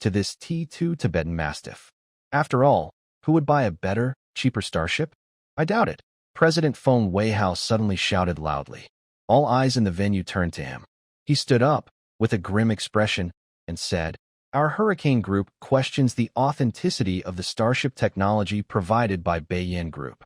to this T2 Tibetan Mastiff. After all, who would buy a better, cheaper starship? I doubt it. President Feng Weihao suddenly shouted loudly. All eyes in the venue turned to him. He stood up, with a grim expression, and said, "Our Hurricane Group questions the authenticity of the starship technology provided by Beiyin Group.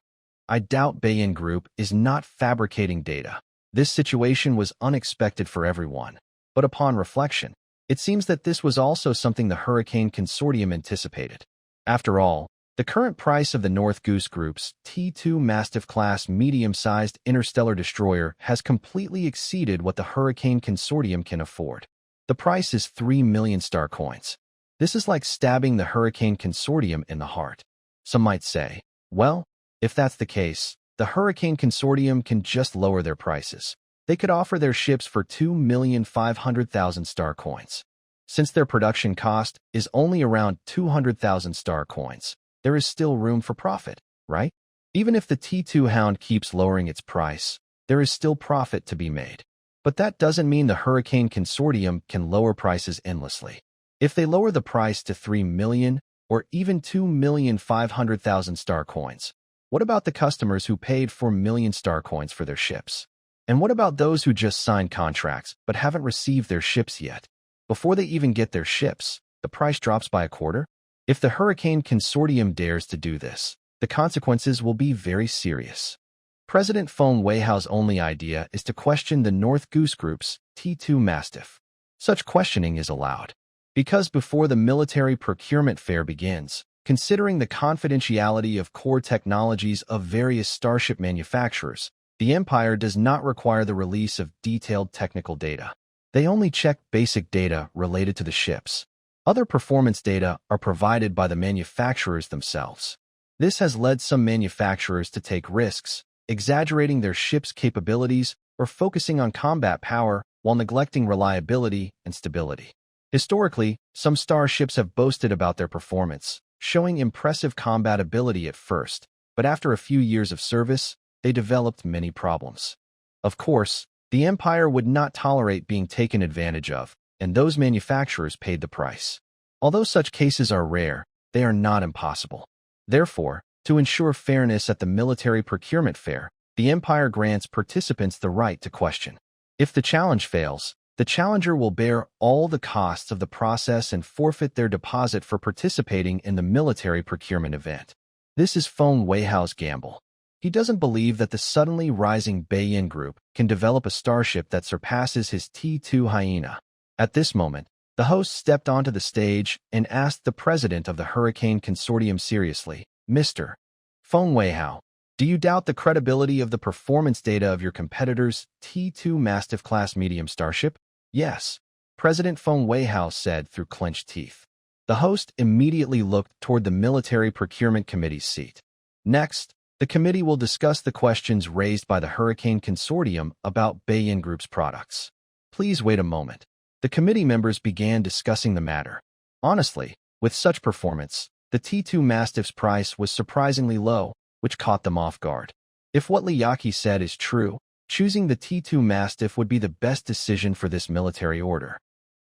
I doubt Beiyin Group is not fabricating data. This situation was unexpected for everyone. But upon reflection, it seems that this was also something the Hurricane Consortium anticipated. After all, the current price of the North Goose Group's T2 Mastiff-class medium-sized interstellar destroyer has completely exceeded what the Hurricane Consortium can afford. The price is 3 million star coins. This is like stabbing the Hurricane Consortium in the heart. Some might say, well, if that's the case, the Hurricane Consortium can just lower their prices. They could offer their ships for 2,500,000 star coins. Since their production cost is only around 200,000 star coins, there is still room for profit, right? Even if the T2 Hound keeps lowering its price, there is still profit to be made. But that doesn't mean the Hurricane Consortium can lower prices endlessly. If they lower the price to 3 million or even 2,500,000 star coins, what about the customers who paid 4 million star coins for their ships? And what about those who just signed contracts but haven't received their ships yet? Before they even get their ships, the price drops by a quarter? If the Hurricane Consortium dares to do this, the consequences will be very serious. President Feng Weihao's only idea is to question the North Goose Group's T2 Mastiff. Such questioning is allowed. Because before the military procurement fair begins, considering the confidentiality of core technologies of various starship manufacturers, the Empire does not require the release of detailed technical data. They only check basic data related to the ships. Other performance data are provided by the manufacturers themselves. This has led some manufacturers to take risks, exaggerating their ships' capabilities or focusing on combat power while neglecting reliability and stability. Historically, some starships have boasted about their performance, showing impressive combat ability at first, but after a few years of service, they developed many problems. Of course, the Empire would not tolerate being taken advantage of, and those manufacturers paid the price. Although such cases are rare, they are not impossible. Therefore, to ensure fairness at the military procurement fair, the Empire grants participants the right to question. If the challenge fails, the challenger will bear all the costs of the process and forfeit their deposit for participating in the military procurement event. This is Feng Weihao's gamble. He doesn't believe that the suddenly rising Beiyin Group can develop a starship that surpasses his T2 Hyena. At this moment, the host stepped onto the stage and asked the president of the Hurricane Consortium seriously, Mr. Feng Weihao, do you doubt the credibility of the performance data of your competitor's T2 Mastiff-class medium starship? Yes, President Feng Weihao said through clenched teeth. The host immediately looked toward the Military Procurement Committee's seat. Next, the committee will discuss the questions raised by the Hurricane Consortium about Beiyin Group's products. Please wait a moment. The committee members began discussing the matter. Honestly, with such performance, the T2 Mastiff's price was surprisingly low, which caught them off guard. If what Liyaki said is true, choosing the T2 Mastiff would be the best decision for this military order.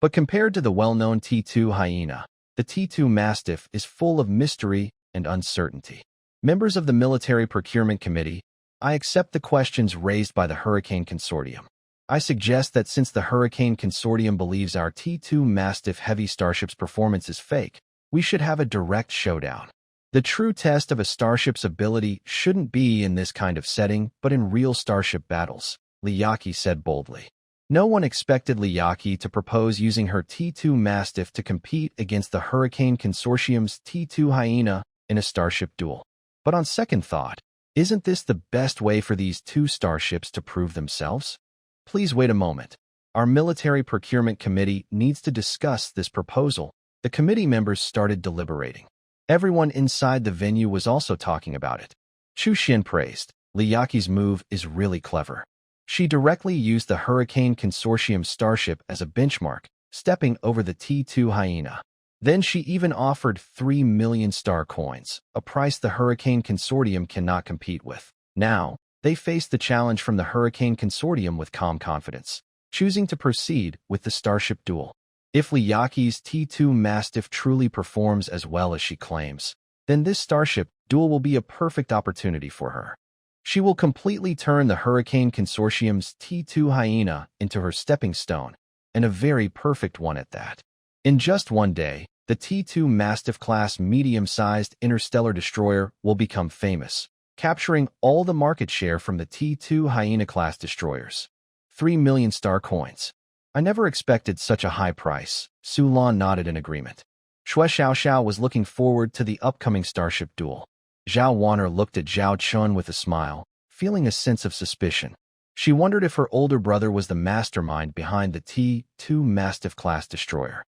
But compared to the well-known T2 Hyena, the T2 Mastiff is full of mystery and uncertainty. Members of the Military Procurement Committee, I accept the questions raised by the Hurricane Consortium. I suggest that since the Hurricane Consortium believes our T2 Mastiff heavy starship's performance is fake, we should have a direct showdown. The true test of a starship's ability shouldn't be in this kind of setting, but in real starship battles, Liyaki said boldly. No one expected Liyaki to propose using her T2 Mastiff to compete against the Hurricane Consortium's T2 Hyena in a starship duel. But on second thought, isn't this the best way for these two starships to prove themselves? Please wait a moment. Our Military Procurement Committee needs to discuss this proposal. The committee members started deliberating. Everyone inside the venue was also talking about it. Chu Xin praised. Liyaki's move is really clever. She directly used the Hurricane Consortium starship as a benchmark, stepping over the T2 Hyena. Then she even offered 3 million star coins, a price the Hurricane Consortium cannot compete with. Now, they faced the challenge from the Hurricane Consortium with calm confidence, choosing to proceed with the starship duel. If Liyaki's T2 Mastiff truly performs as well as she claims, then this starship duel will be a perfect opportunity for her. She will completely turn the Hurricane Consortium's T2 Hyena into her stepping stone, and a very perfect one at that. In just one day, the T2 Mastiff-class medium-sized interstellar destroyer will become famous, capturing all the market share from the T2 Hyena-class destroyers. 3 million star coins. I never expected such a high price. Su Lan nodded in agreement. Shui Xiaoxiao was looking forward to the upcoming starship duel. Zhao Wan'er looked at Zhao Chun with a smile, feeling a sense of suspicion. She wondered if her older brother was the mastermind behind the T2 Mastiff-class destroyer.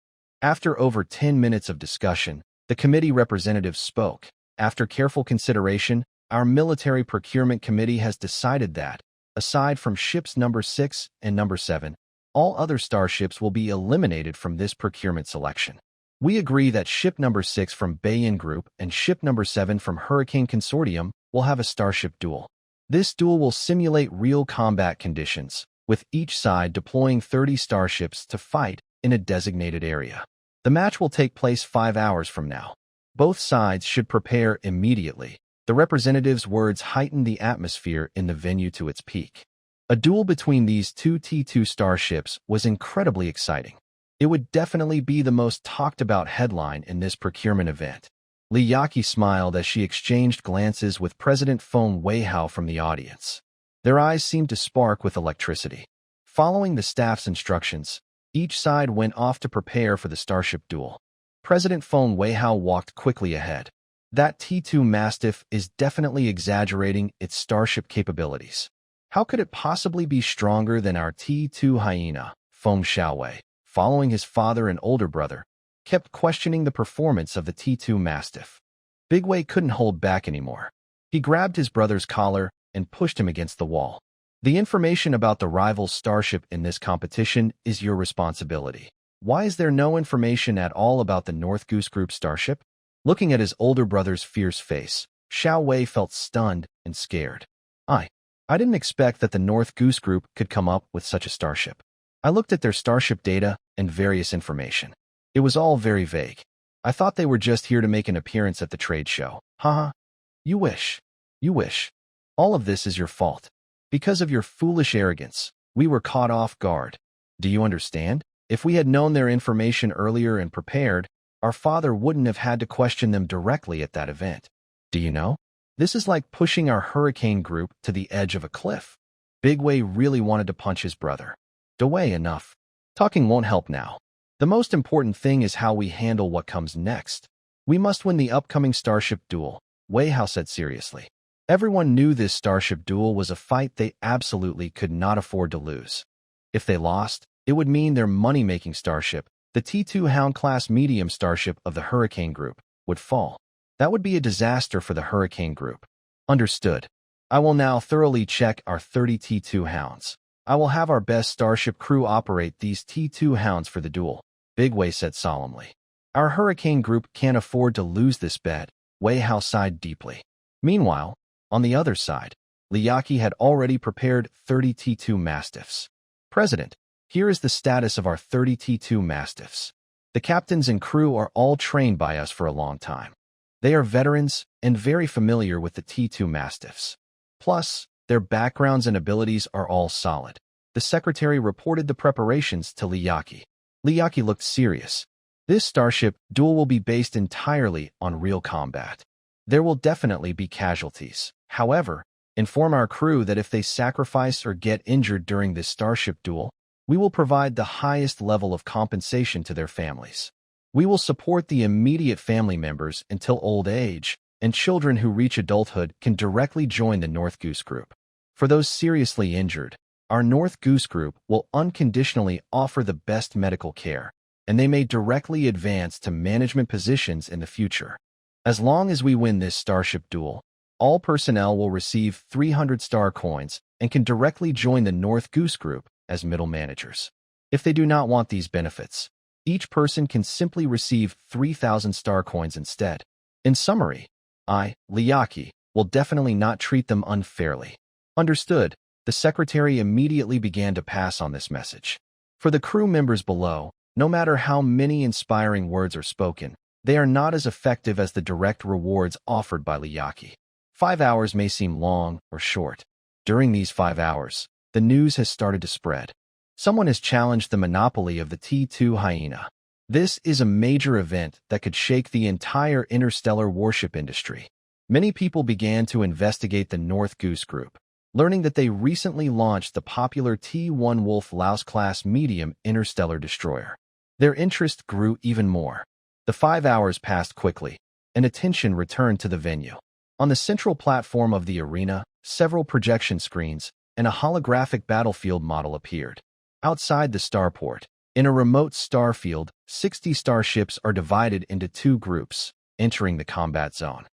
After over 10 minutes of discussion, the committee representative spoke. After careful consideration, our military procurement committee has decided that, aside from ships number 6 and number 7, all other starships will be eliminated from this procurement selection. We agree that ship number 6 from Bayan Group and ship number 7 from Hurricane Consortium will have a starship duel. This duel will simulate real combat conditions, with each side deploying 30 starships to fight in a designated area. The match will take place 5 hours from now. Both sides should prepare immediately. The representative's words heightened the atmosphere in the venue to its peak. A duel between these two T2 starships was incredibly exciting. It would definitely be the most talked-about headline in this procurement event. Liyaki smiled as she exchanged glances with President Feng Weihao from the audience. Their eyes seemed to spark with electricity. Following the staff's instructions, each side went off to prepare for the starship duel. President Feng Weihao walked quickly ahead. That T2 Mastiff is definitely exaggerating its starship capabilities. How could it possibly be stronger than our T2 Hyena? Feng Xiaowei, following his father and older brother, kept questioning the performance of the T2 Mastiff. Big Wei couldn't hold back anymore. He grabbed his brother's collar and pushed him against the wall. The information about the rival starship in this competition is your responsibility. Why is there no information at all about the North Goose Group starship? Looking at his older brother's fierce face, Xiao Wei felt stunned and scared. I didn't expect that the North Goose Group could come up with such a starship. I looked at their starship data and various information. It was all very vague. I thought they were just here to make an appearance at the trade show. Haha. You wish. You wish. All of this is your fault. Because of your foolish arrogance, we were caught off guard. Do you understand? If we had known their information earlier and prepared, our father wouldn't have had to question them directly at that event. Do you know? This is like pushing our Hurricane group to the edge of a cliff. Big Wei really wanted to punch his brother. Dewey, enough. Talking won't help now. The most important thing is how we handle what comes next. We must win the upcoming starship duel, Wei Hao said seriously. Everyone knew this starship duel was a fight they absolutely could not afford to lose. If they lost, it would mean their money-making starship, the T2 Hound-class medium starship of the Hurricane Group, would fall. That would be a disaster for the Hurricane Group. Understood. I will now thoroughly check our 30 T2 Hounds. I will have our best starship crew operate these T2 Hounds for the duel, Big Wei said solemnly. Our Hurricane Group can't afford to lose this bet, Wei Hao sighed deeply. Meanwhile, on the other side, Liyaki had already prepared 30 T2 Mastiffs. President, here is the status of our 30 T2 Mastiffs. The captains and crew are all trained by us for a long time. They are veterans and very familiar with the T2 Mastiffs. Plus, their backgrounds and abilities are all solid. The secretary reported the preparations to Liyaki. Liyaki looked serious. This starship duel will be based entirely on real combat. There will definitely be casualties. However, inform our crew that if they sacrifice or get injured during this starship duel, we will provide the highest level of compensation to their families. We will support the immediate family members until old age, and children who reach adulthood can directly join the North Goose Group. For those seriously injured, our North Goose Group will unconditionally offer the best medical care, and they may directly advance to management positions in the future. As long as we win this starship duel, all personnel will receive 300 star coins and can directly join the North Goose Group as middle managers. If they do not want these benefits, each person can simply receive 3,000 star coins instead. In summary, I, Liyaki, will definitely not treat them unfairly. Understood. The secretary immediately began to pass on this message. For the crew members below, No matter how many inspiring words are spoken, they are not as effective as the direct rewards offered by Liyaki. 5 hours may seem long or short. During these 5 hours, the news has started to spread. Someone has challenged the monopoly of the T2 hyena. This is a major event that could shake the entire interstellar warship industry. Many people began to investigate the North Goose Group, learning that they recently launched the popular T1 Wolf-Louse-class medium interstellar destroyer. Their interest grew even more. The 5 hours passed quickly, and attention returned to the venue. On the central platform of the arena, several projection screens and a holographic battlefield model appeared. Outside the starport, in a remote starfield, 60 starships are divided into 2 groups, entering the combat zone.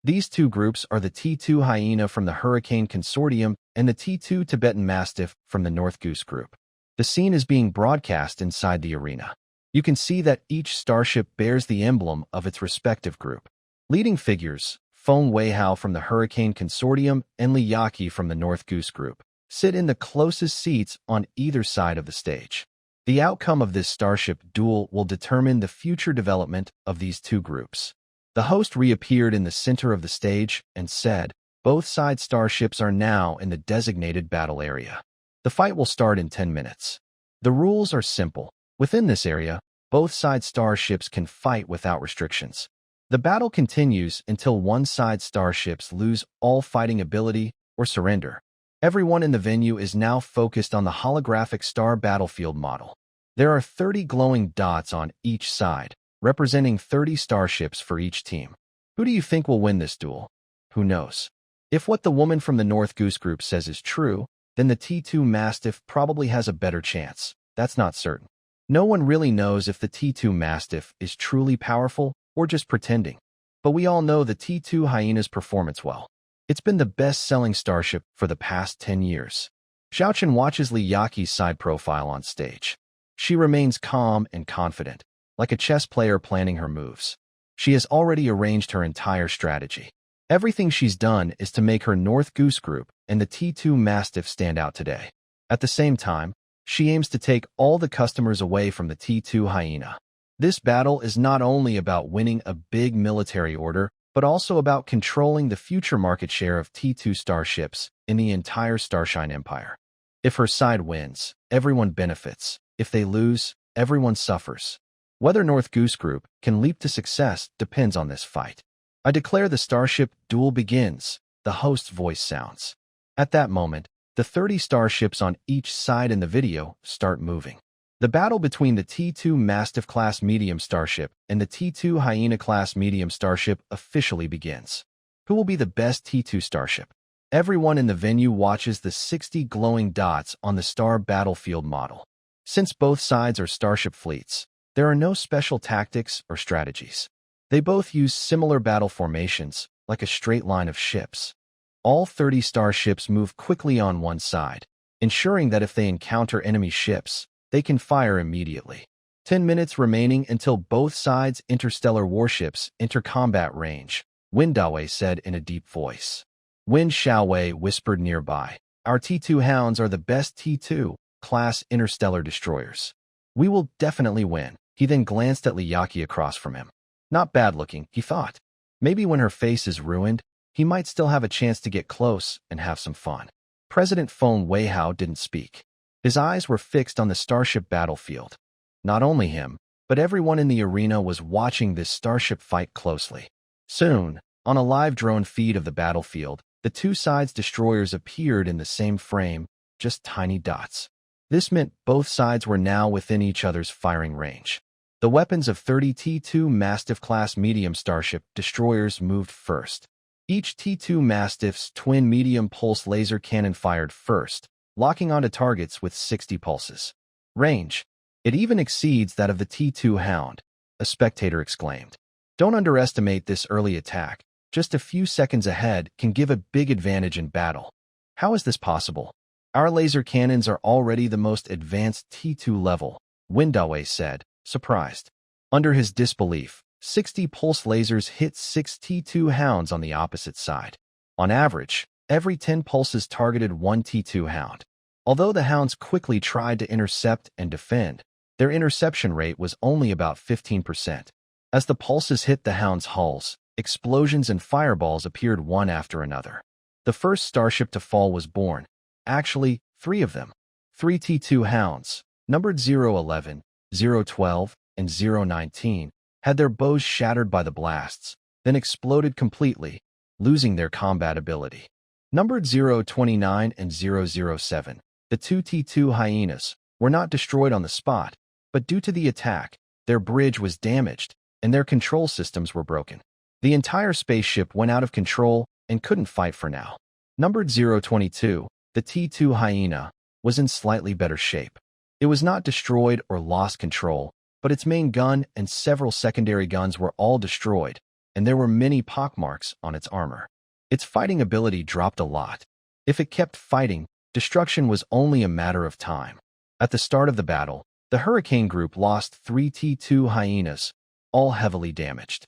These 2 groups are the T2 Hyena from the Hurricane Consortium and the T2 Tibetan Mastiff from the North Goose Group. The scene is being broadcast inside the arena. You can see that each starship bears the emblem of its respective group. Leading figures, Feng Weihao from the Hurricane Consortium and Li Yaqi from the North Goose Group, sit in the closest seats on either side of the stage. The outcome of this starship duel will determine the future development of these 2 groups. The host reappeared in the center of the stage and said, "Both side starships are now in the designated battle area. The fight will start in 10 minutes. The rules are simple. Within this area, both side starships can fight without restrictions. The battle continues until one side starships lose all fighting ability or surrender." Everyone in the venue is now focused on the holographic star battlefield model. There are 30 glowing dots on each side, representing 30 starships for each team. Who do you think will win this duel? Who knows? If what the woman from the North Goose Group says is true, then the T2 Mastiff probably has a better chance. That's not certain. No one really knows if the T2 Mastiff is truly powerful or just pretending. But we all know the T2 Hyena's performance well. It's been the best-selling starship for the past 10 years. Xiaochen watches Li Yaqi's side profile on stage. She remains calm and confident, like a chess player planning her moves. She has already arranged her entire strategy. Everything she's done is to make her North Goose Group and the T2 Mastiff stand out today. At the same time, she aims to take all the customers away from the T2 Hyena. This battle is not only about winning a big military order, but also about controlling the future market share of T2 starships in the entire Starshine Empire. If her side wins, everyone benefits. If they lose, everyone suffers. Whether North Goose Group can leap to success depends on this fight. I declare the starship duel begins, the host's voice sounds. At that moment, the 30 starships on each side in the video start moving. The battle between the T2 Mastiff-class medium starship and the T2 Hyena-class medium starship officially begins. Who will be the best T2 starship? Everyone in the venue watches the 60 glowing dots on the star battlefield model. Since both sides are starship fleets, there are no special tactics or strategies. They both use similar battle formations, like a straight line of ships. All 30 starships move quickly on one side, ensuring that if they encounter enemy ships, they can fire immediately. 10 minutes remaining until both sides' interstellar warships enter combat range, Wen Dawei said in a deep voice. Wen Xiaowei whispered nearby, "Our T2 Hounds are the best T2-class interstellar destroyers. We will definitely win." He then glanced at Li Yaqi across from him. Not bad looking, he thought. Maybe when her face is ruined, he might still have a chance to get close and have some fun. President Feng Weihao didn't speak. His eyes were fixed on the starship battlefield. Not only him, but everyone in the arena was watching this starship fight closely. Soon, on a live drone feed of the battlefield, the 2 sides' destroyers appeared in the same frame, just tiny dots. This meant both sides were now within each other's firing range. The weapons of 30 T2 Mastiff-class medium starship destroyers moved first. Each T2 Mastiff's twin medium pulse laser cannon fired first, locking onto targets with 60 pulses. Range. It even exceeds that of the T2 Hound, a spectator exclaimed. Don't underestimate this early attack. Just a few seconds ahead can give a big advantage in battle. How is this possible? Our laser cannons are already the most advanced T2 level, Wen Dawei said, surprised. Under his disbelief, 60 pulse lasers hit 6 T2 Hounds on the opposite side. On average, every 10 pulses targeted one T2 Hound. Although the Hounds quickly tried to intercept and defend, their interception rate was only about 15%. As the pulses hit the Hound's hulls, explosions and fireballs appeared one after another. The first starship to fall was born. Actually, 3 of them. 3 T2 Hounds, numbered 011, 012, and 019, had their bows shattered by the blasts, then exploded completely, losing their combat ability. Numbered 029 and 007, the 2 T2 Hyenas, were not destroyed on the spot, but due to the attack, their bridge was damaged, and their control systems were broken. The entire spaceship went out of control and couldn't fight for now. Numbered 022, the T2 Hyena, was in slightly better shape. It was not destroyed or lost control, but its main gun and several secondary guns were all destroyed, and there were many pockmarks on its armor. Its fighting ability dropped a lot. If it kept fighting, destruction was only a matter of time. At the start of the battle, the Hurricane Group lost 3 T2 Hyenas, all heavily damaged.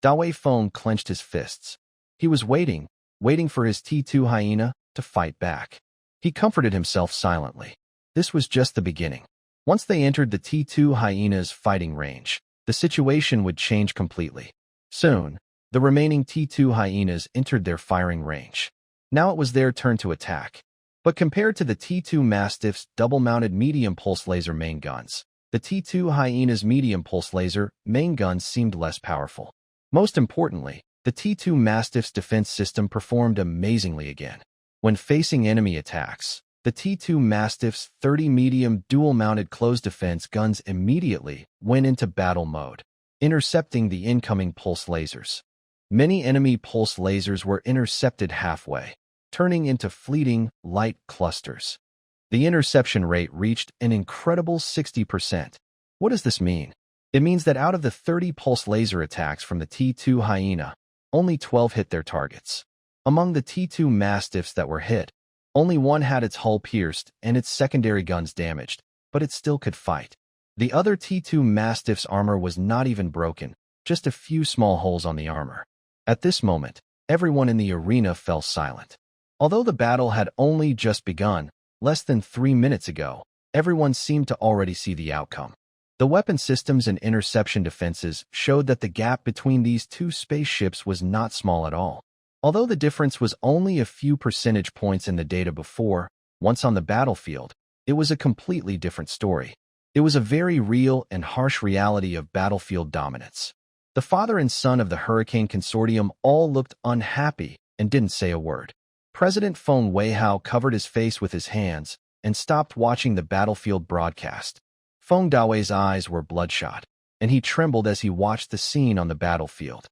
Dawei Feng clenched his fists. He was waiting for his T2 Hyena to fight back. He comforted himself silently. This was just the beginning. Once they entered the T2 Hyena's fighting range, the situation would change completely. Soon, the remaining T2 Hyenas entered their firing range. Now it was their turn to attack. But compared to the T2 Mastiff's double-mounted medium pulse laser main guns, the T2 Hyena's medium pulse laser main guns seemed less powerful. Most importantly, the T2 Mastiff's defense system performed amazingly again. When facing enemy attacks, the T2 Mastiff's 30 medium dual-mounted closed defense guns immediately went into battle mode, intercepting the incoming pulse lasers. Many enemy pulse lasers were intercepted halfway, turning into fleeting, light clusters. The interception rate reached an incredible 60%. What does this mean? It means that out of the 30 pulse laser attacks from the T2 Hyena, only 12 hit their targets. Among the T2 Mastiffs that were hit, only one had its hull pierced and its secondary guns damaged, but it still could fight. The other T2 Mastiff's armor was not even broken, just a few small holes on the armor. At this moment, everyone in the arena fell silent. Although the battle had only just begun, less than 3 minutes ago, everyone seemed to already see the outcome. The weapon systems and interception defenses showed that the gap between these two spaceships was not small at all. Although the difference was only a few percentage points in the data before, once on the battlefield, it was a completely different story. It was a very real and harsh reality of battlefield dominance. The father and son of the Hurricane Consortium all looked unhappy and didn't say a word. President Feng Weihao covered his face with his hands and stopped watching the battlefield broadcast. Feng Dawei's eyes were bloodshot, and he trembled as he watched the scene on the battlefield.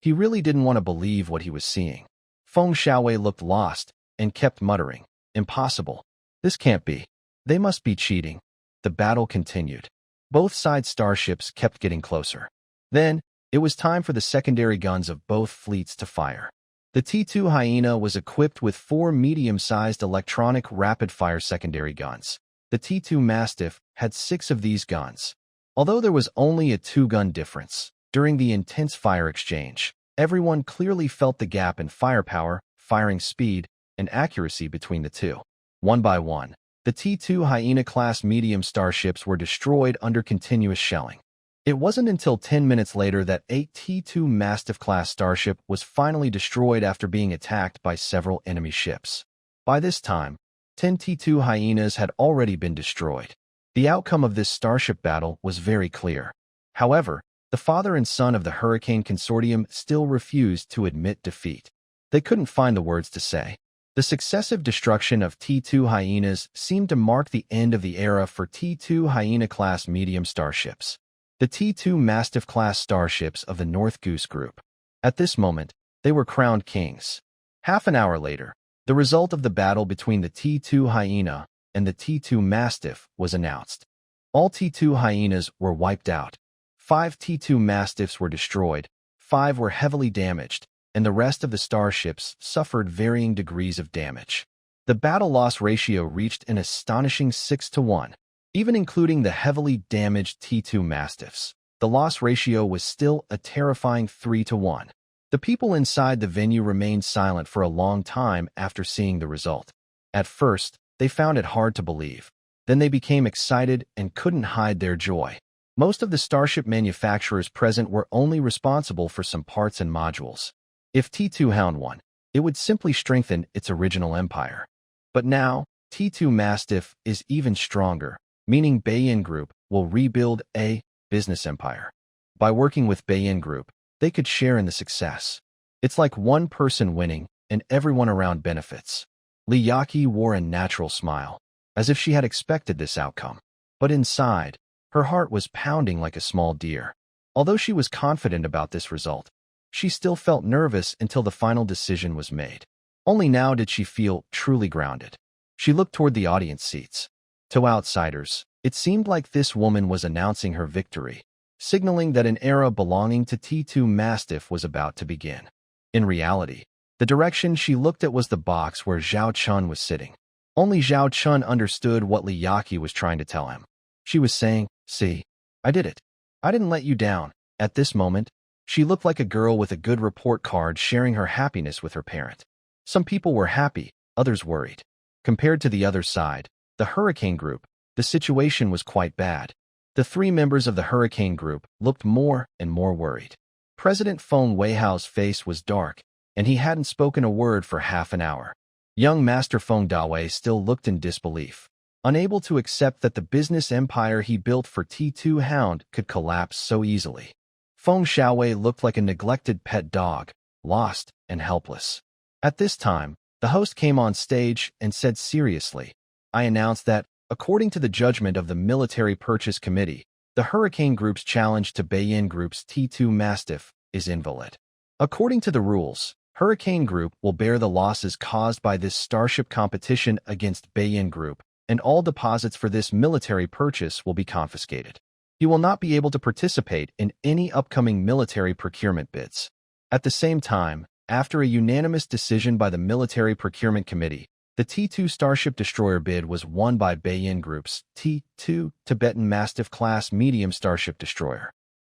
He really didn't want to believe what he was seeing. Feng Xiaowei looked lost and kept muttering, "Impossible. This can't be. They must be cheating." The battle continued. Both side starships kept getting closer. Then, it was time for the secondary guns of both fleets to fire. The T2 Hyena was equipped with 4 medium-sized electronic rapid-fire secondary guns. The T2 Mastiff had 6 of these guns. Although there was only a 2-gun difference, during the intense fire exchange, everyone clearly felt the gap in firepower, firing speed, and accuracy between the two. One by one, the T2 Hyena-class medium starships were destroyed under continuous shelling. It wasn't until 10 minutes later that a T2 Mastiff-class starship was finally destroyed after being attacked by several enemy ships. By this time, 10 T2 Hyenas had already been destroyed. The outcome of this starship battle was very clear. However, the father and son of the Hurricane Consortium still refused to admit defeat. They couldn't find the words to say. The successive destruction of T2 Hyenas seemed to mark the end of the era for T2 Hyena-class medium starships, the T2 Mastiff-class starships of the North Goose Group. At this moment, they were crowned kings. Half an hour later, the result of the battle between the T2 Hyena and the T2 Mastiff was announced. All T2 Hyenas were wiped out. 5 T2 Mastiffs were destroyed, 5 were heavily damaged, and the rest of the starships suffered varying degrees of damage. The battle loss ratio reached an astonishing 6-1. Even including the heavily damaged T2 Mastiffs, the loss ratio was still a terrifying 3-1. The people inside the venue remained silent for a long time after seeing the result. At first, they found it hard to believe. Then they became excited and couldn't hide their joy. Most of the starship manufacturers present were only responsible for some parts and modules. If T2 Hound won, it would simply strengthen its original empire. But now, T2 Mastiff is even stronger, meaning Bayin Group will rebuild a business empire. By working with Bayin Group, they could share in the success. It's like one person winning and everyone around benefits. Liyaki wore a natural smile, as if she had expected this outcome. But inside, her heart was pounding like a small deer. Although she was confident about this result, she still felt nervous until the final decision was made. Only now did she feel truly grounded. She looked toward the audience seats. To outsiders, it seemed like this woman was announcing her victory, signaling that an era belonging to T2 Mastiff was about to begin. In reality, the direction she looked at was the box where Zhao Chun was sitting. Only Zhao Chun understood what Liyaki was trying to tell him. She was saying, "See, I did it. I didn't let you down." At this moment, she looked like a girl with a good report card sharing her happiness with her parent. Some people were happy, others worried. Compared to the other side, the Hurricane Group, the situation was quite bad. The three members of the Hurricane Group looked more and more worried. President Feng Weihao's face was dark, and he hadn't spoken a word for half an hour. Young Master Feng Dawei still looked in disbelief, unable to accept that the business empire he built for T2 Hound could collapse so easily. Feng Xiaowei looked like a neglected pet dog, lost and helpless. At this time, the host came on stage and said seriously, "I announce that, according to the judgment of the Military Purchase Committee, the Hurricane Group's challenge to Bayin Group's T2 Mastiff is invalid. According to the rules, Hurricane Group will bear the losses caused by this starship competition against Bayin Group, and all deposits for this military purchase will be confiscated. He will not be able to participate in any upcoming military procurement bids." At the same time, after a unanimous decision by the Military Procurement Committee, the T2 Starship Destroyer bid was won by Bayin Group's T2 Tibetan Mastiff class medium starship destroyer.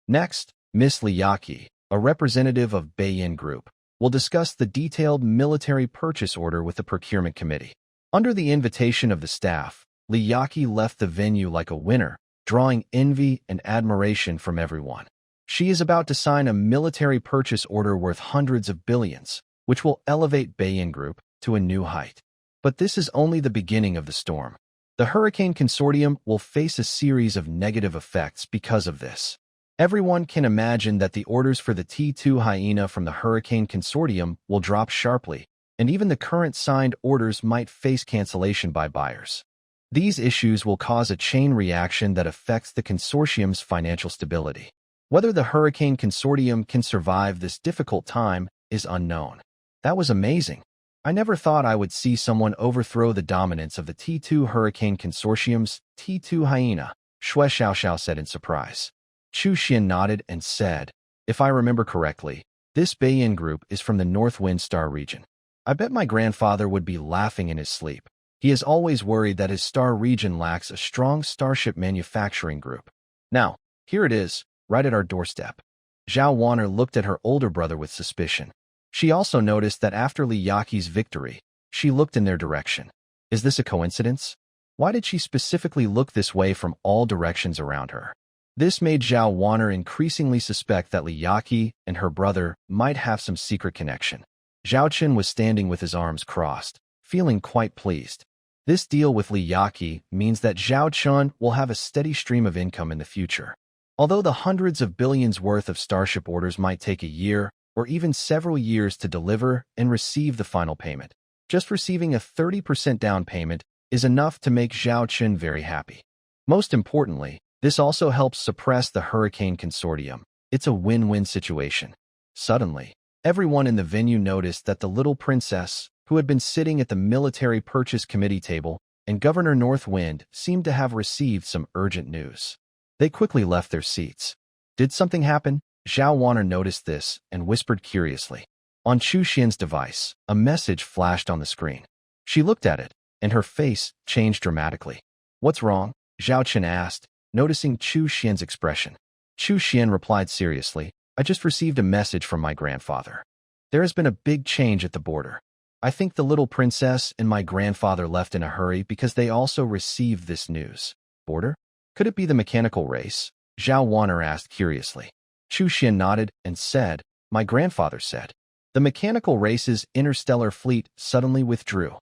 Next, Miss Liyaki, a representative of Bayin Group, will discuss the detailed military purchase order with the Procurement Committee. Under the invitation of the staff, Liyaki left the venue like a winner, drawing envy and admiration from everyone. She is about to sign a military purchase order worth hundreds of billions, which will elevate Bayin Group to a new height. But this is only the beginning of the storm. The Hurricane Consortium will face a series of negative effects because of this. Everyone can imagine that the orders for the T2 Hyena from the Hurricane Consortium will drop sharply, and even the current signed orders might face cancellation by buyers. These issues will cause a chain reaction that affects the consortium's financial stability. Whether the Hurricane Consortium can survive this difficult time is unknown. That was amazing. I never thought I would see someone overthrow the dominance of the T2 Hurricane Consortium's T2 Hyena, Xue Xiaoxiao said in surprise. Chu Xian nodded and said, "If I remember correctly, this Bayin Group is from the North Wind Star region. I bet my grandfather would be laughing in his sleep. He is always worried that his star region lacks a strong starship manufacturing group. Now, here it is, right at our doorstep." Zhao Wanner looked at her older brother with suspicion. She also noticed that after Liyaki's victory, she looked in their direction. Is this a coincidence? Why did she specifically look this way from all directions around her? This made Zhao Wanner increasingly suspect that Liyaki and her brother might have some secret connection. Zhao Chen was standing with his arms crossed, feeling quite pleased. This deal with Liyaki means that Zhao Chun will have a steady stream of income in the future. Although the hundreds of billions worth of starship orders might take a year or even several years to deliver and receive the final payment, just receiving a 30% down payment is enough to make Zhao Chun very happy. Most importantly, this also helps suppress the Hurricane Consortium. It's a win-win situation. Suddenly, everyone in the venue noticed that the little princess, who had been sitting at the Military Purchase Committee table, and Governor Northwind seemed to have received some urgent news. They quickly left their seats. Did something happen? Zhao Wanner noticed this and whispered curiously. On Chu Xian's device, a message flashed on the screen. She looked at it, and her face changed dramatically. "What's wrong?" Zhao Chen asked, noticing Chu Xian's expression. Chu Xian replied seriously, "I just received a message from my grandfather. There has been a big change at the border. I think the little princess and my grandfather left in a hurry because they also received this news. Border? Could it be the mechanical race? Zhao Wan'er asked curiously. Chu Xian nodded and said, my grandfather said. The mechanical race's interstellar fleet suddenly withdrew.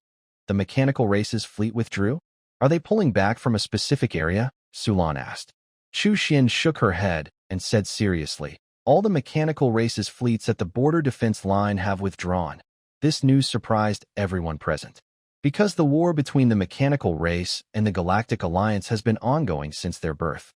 The mechanical race's fleet withdrew? Are they pulling back from a specific area? Sulan asked. Chu Xian shook her head and said seriously, all the mechanical race's fleets at the border defense line have withdrawn. This news surprised everyone present. Because the war between the mechanical race and the Galactic Alliance has been ongoing since their birth.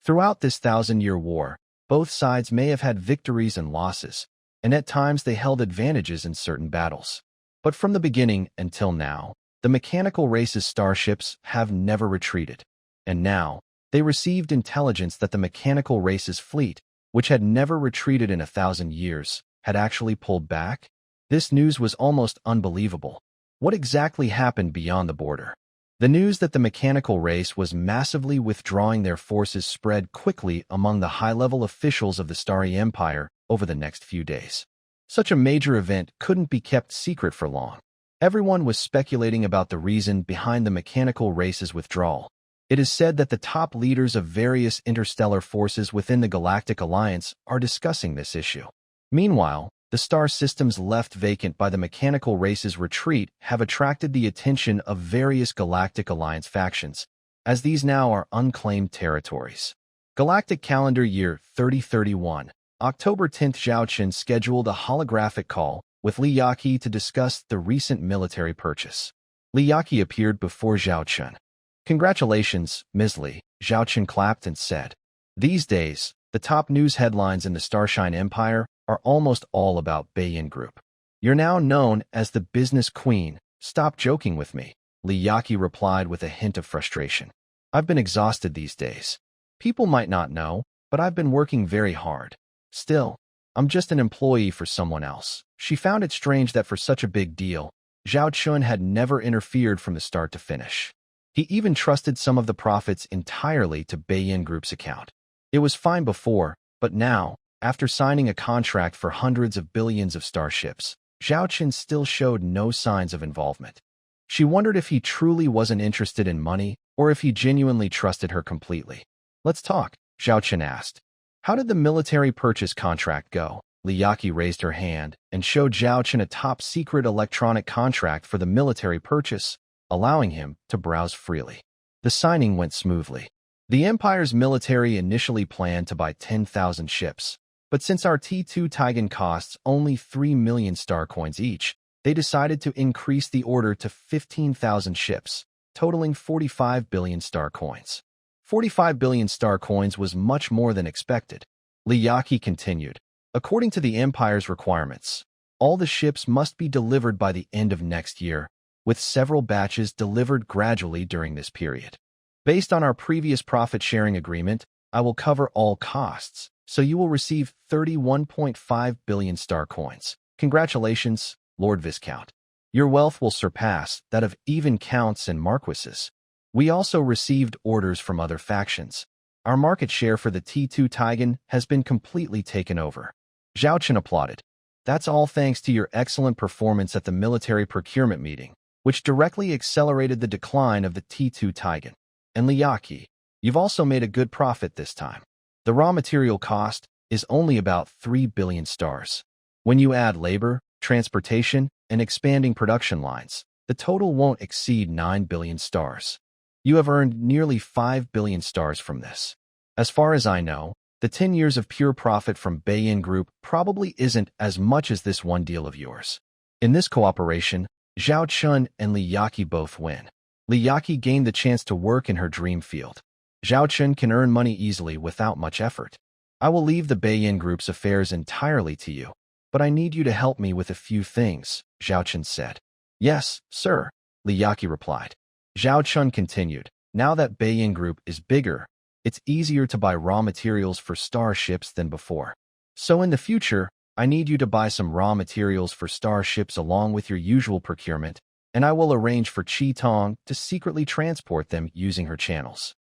Throughout this 1,000-year war, both sides may have had victories and losses, and at times they held advantages in certain battles. But from the beginning until now, the mechanical race's starships have never retreated. And now, they received intelligence that the mechanical race's fleet, which had never retreated in 1,000 years, had actually pulled back. This news was almost unbelievable. What exactly happened beyond the border? The news that the mechanical race was massively withdrawing their forces spread quickly among the high-level officials of the Starry Empire over the next few days. Such a major event couldn't be kept secret for long. Everyone was speculating about the reason behind the mechanical race's withdrawal. It is said that the top leaders of various interstellar forces within the Galactic Alliance are discussing this issue. Meanwhile, the star systems left vacant by the mechanical race's retreat have attracted the attention of various Galactic Alliance factions, as these now are unclaimed territories. Galactic Calendar Year 3031, October 10th. Zhao Chen scheduled a holographic call with Li Yaqi to discuss the recent military purchase. Li Yaqi appeared before Zhao Chen. Congratulations, Ms. Li, Zhao Chen clapped and said. These days, the top news headlines in the Starshine Empire are almost all about Beiyin Group. You're now known as the business queen. Stop joking with me, Li Yaqi replied with a hint of frustration. I've been exhausted these days. People might not know, but I've been working very hard. Still, I'm just an employee for someone else. She found it strange that for such a big deal, Zhao Chun had never interfered from the start to finish. He even trusted some of the profits entirely to Beiyin Group's account. It was fine before, but now, after signing a contract for hundreds of billions of starships, Zhao Chen still showed no signs of involvement. She wondered if he truly wasn't interested in money or if he genuinely trusted her completely. Let's talk, Zhao Chen asked. How did the military purchase contract go? Li Yaqi raised her hand and showed Zhao Chen a top-secret electronic contract for the military purchase, allowing him to browse freely. The signing went smoothly. The Empire's military initially planned to buy 10,000 ships, but since our T2 Tigan costs only 3 million star coins each, they decided to increase the order to 15,000 ships, totaling 45 billion star coins. 45 billion star coins was much more than expected. Li Yaqi continued. According to the Empire's requirements, all the ships must be delivered by the end of next year, with several batches delivered gradually during this period. Based on our previous profit-sharing agreement, I will cover all costs, so you will receive 31.5 billion star coins. Congratulations, Lord Viscount. Your wealth will surpass that of even counts and marquises. We also received orders from other factions. Our market share for the T2 Tigan has been completely taken over. Zhao Chen applauded. That's all thanks to your excellent performance at the military procurement meeting, which directly accelerated the decline of the T2 Tigan. And Li Yaqi, you've also made a good profit this time. The raw material cost is only about 3 billion stars. When you add labor, transportation, and expanding production lines, the total won't exceed 9 billion stars. You have earned nearly 5 billion stars from this. As far as I know, the 10 years of pure profit from Beiyin Group probably isn't as much as this one deal of yours. In this cooperation, Zhao Chun and Li Yaqi both win. Li Yaqi gained the chance to work in her dream field. Zhao Chun can earn money easily without much effort. I will leave the Beiyin Group's affairs entirely to you, but I need you to help me with a few things, Zhao Chun said. Yes, sir, Li Yaqi replied. Zhao Chun continued. Now that Beiyin Group is bigger, it's easier to buy raw materials for starships than before. So in the future, I need you to buy some raw materials for starships along with your usual procurement, and I will arrange for Qi Tong to secretly transport them using her channels.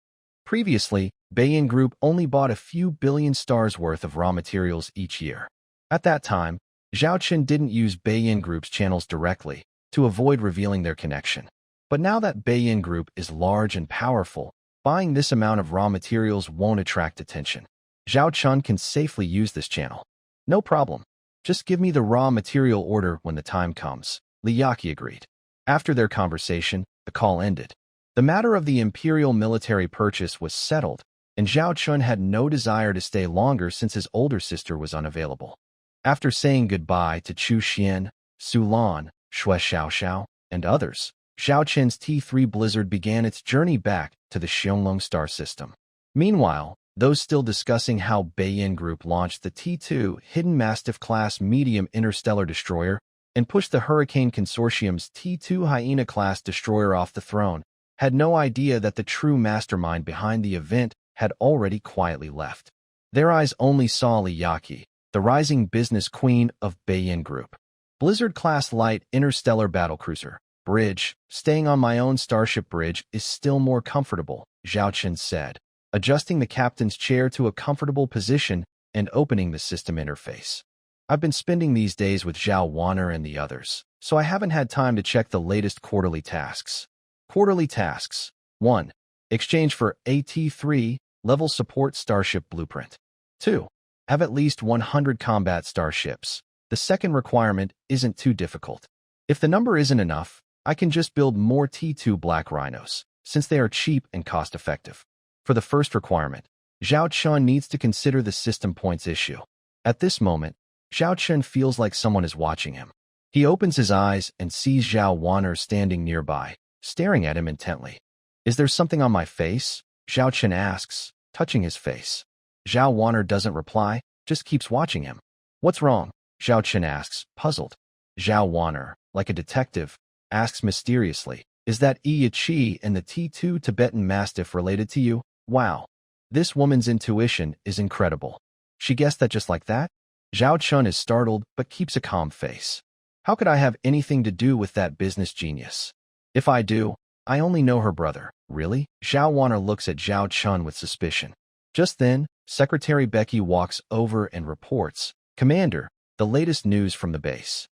Previously, Beiyin Group only bought a few billion stars worth of raw materials each year. At that time, Zhao Chen didn't use Beiyin Group's channels directly, to avoid revealing their connection. But now that Beiyin Group is large and powerful, buying this amount of raw materials won't attract attention. Zhao Chun can safely use this channel. No problem. Just give me the raw material order when the time comes. Li Yaqi agreed. After their conversation, the call ended. The matter of the imperial military purchase was settled, and Zhao Chun had no desire to stay longer since his older sister was unavailable. After saying goodbye to Chu Xian, Su Lan, Shui Xiaoxiao, and others, Zhao Chen's T3 Blizzard began its journey back to the Xianglong star system. Meanwhile, those still discussing how Beiyin Group launched the T2 Hidden Mastiff-class medium interstellar destroyer and pushed the Hurricane Consortium's T2 Hyena-class destroyer off the throne, had no idea that the true mastermind behind the event had already quietly left. Their eyes only saw Li Yaqi, the rising business queen of Beiyin Group. Blizzard-class light interstellar battlecruiser. Bridge, staying on my own starship bridge is still more comfortable, Zhao Chen said, adjusting the captain's chair to a comfortable position and opening the system interface. I've been spending these days with Zhao Wanner and the others, so I haven't had time to check the latest quarterly tasks. Quarterly tasks. 1. Exchange for AT3 level support starship blueprint. 2. Have at least 100 combat starships. The second requirement isn't too difficult. If the number isn't enough, I can just build more T2 Black Rhinos, since they are cheap and cost-effective. For the first requirement, Zhao Chun needs to consider the system points issue. At this moment, Zhao Chun feels like someone is watching him. He opens his eyes and sees Zhao Wanner standing nearby, staring at him intently. Is there something on my face? Zhao Chun asks, touching his face. Zhao Wanner doesn't reply, just keeps watching him. What's wrong? Zhao Chun asks, puzzled. Zhao Wanner, like a detective, asks mysteriously, is that Yi Chi and the T2 Tibetan Mastiff related to you? Wow. This woman's intuition is incredible. She guessed that just like that? Zhao Chun is startled but keeps a calm face. How could I have anything to do with that business genius? If I do, I only know her brother. Really? Zhao Wanner looks at Zhao Chun with suspicion. Just then, Secretary Becky walks over and reports, Commander, the latest news from the base.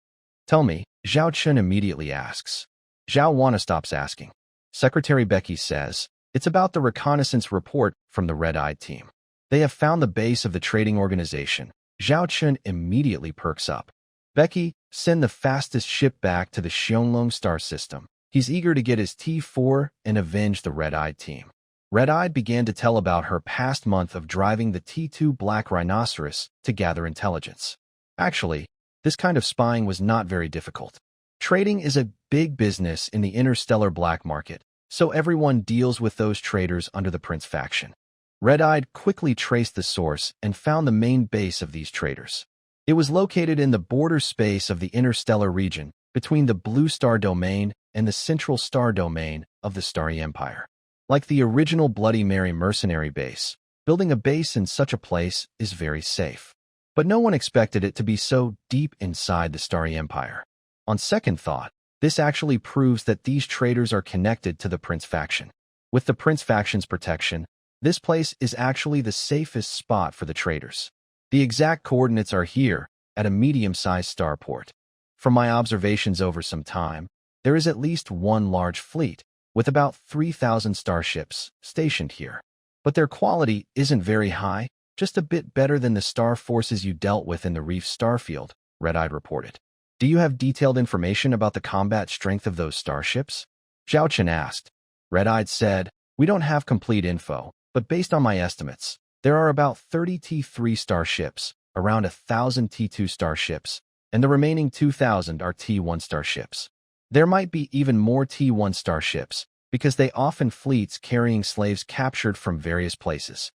Tell me, Zhao Chun immediately asks. Zhao Wanner stops asking. Secretary Becky says, it's about the reconnaissance report from the Red-Eyed team. They have found the base of the trading organization. Zhao Chun immediately perks up. Becky, send the fastest ship back to the Xianglong star system. He's eager to get his T4 and avenge the Red-Eyed team. Red-Eyed began to tell about her past month of driving the T2 Black Rhinoceros to gather intelligence. Actually, this kind of spying was not very difficult. Trading is a big business in the interstellar black market, so everyone deals with those traders under the Prince faction. Red-Eyed quickly traced the source and found the main base of these traders. It was located in the border space of the interstellar region between the Blue Star Domain and the Central Star Domain of the Starry Empire. Like the original Bloody Mary mercenary base, building a base in such a place is very safe. But no one expected it to be so deep inside the Starry Empire. On second thought, this actually proves that these traders are connected to the Prince faction. With the Prince faction's protection, this place is actually the safest spot for the traders. The exact coordinates are here, at a medium-sized starport. From my observations over some time, there is at least one large fleet, with about 3,000 starships stationed here. But their quality isn't very high, just a bit better than the star forces you dealt with in the Reef Starfield, Red-Eyed reported. Do you have detailed information about the combat strength of those starships? Zhao Chen asked. Red-Eyed said, we don't have complete info, but based on my estimates, there are about 30 T3 starships, around 1,000 T2 starships, and the remaining 2,000 are T1 starships. There might be even more T1 starships, because they often fleets carrying slaves captured from various places.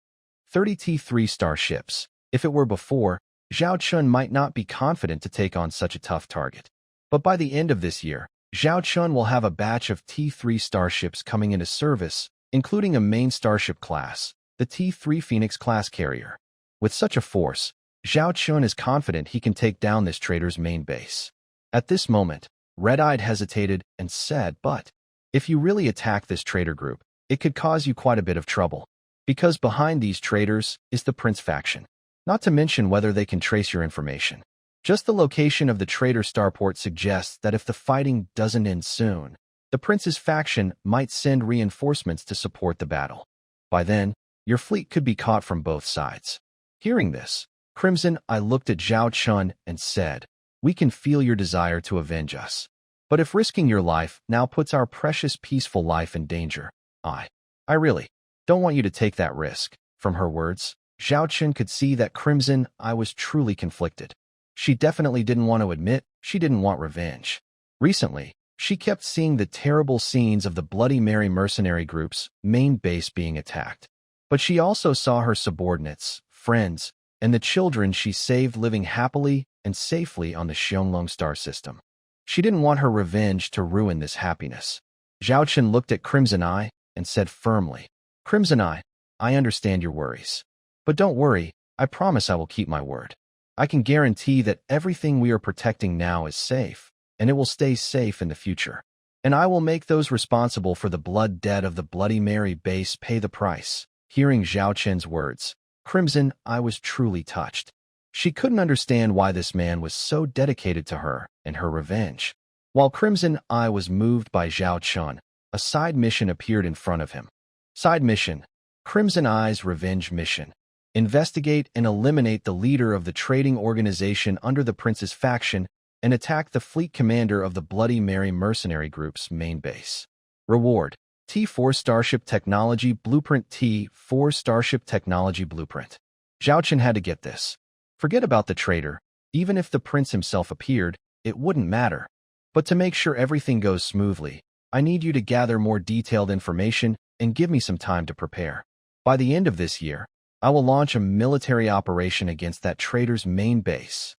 30 T3 starships. If it were before, Zhao Chun might not be confident to take on such a tough target. But by the end of this year, Zhao Chun will have a batch of T3 starships coming into service, including a main starship class, the T3 Phoenix class carrier. With such a force, Zhao Chun is confident he can take down this trader's main base. At this moment, Red-Eyed hesitated and said, but if you really attack this trader group, it could cause you quite a bit of trouble. Because behind these traders is the Prince faction. Not to mention whether they can trace your information. Just the location of the traitor starport suggests that if the fighting doesn't end soon, the prince's faction might send reinforcements to support the battle. By then, your fleet could be caught from both sides. Hearing this, Crimson Eye looked at Zhao Chun and said, "We can feel your desire to avenge us. But if risking your life now puts our precious peaceful life in danger, I really don't want you to take that risk." From her words, Zhao Chun could see that Crimson Eye was truly conflicted. She definitely didn't want to admit she didn't want revenge. Recently, she kept seeing the terrible scenes of the Bloody Mary mercenary group's main base being attacked. But she also saw her subordinates, friends, and the children she saved living happily and safely on the Xianglong star system. She didn't want her revenge to ruin this happiness. Zhao Chun looked at Crimson Eye and said firmly, "Crimson Eye, I understand your worries. But don't worry, I promise I will keep my word. I can guarantee that everything we are protecting now is safe, and it will stay safe in the future. And I will make those responsible for the blood debt of the Bloody Mary base pay the price." Hearing Zhao Chun's words, Crimson Eye was truly touched. She couldn't understand why this man was so dedicated to her and her revenge. While Crimson Eye was moved by Zhao Chun, a side mission appeared in front of him. Side mission: Crimson Eye's revenge mission. Investigate and eliminate the leader of the trading organization under the prince's faction and attack the fleet commander of the Bloody Mary mercenary group's main base. Reward: T4 Starship Technology Blueprint. T4 Starship Technology Blueprint. Zhao Chun had to get this. Forget about the traitor. Even if the prince himself appeared, it wouldn't matter. But to make sure everything goes smoothly, I need you to gather more detailed information and give me some time to prepare. By the end of this year, I will launch a military operation against that traitor's main base."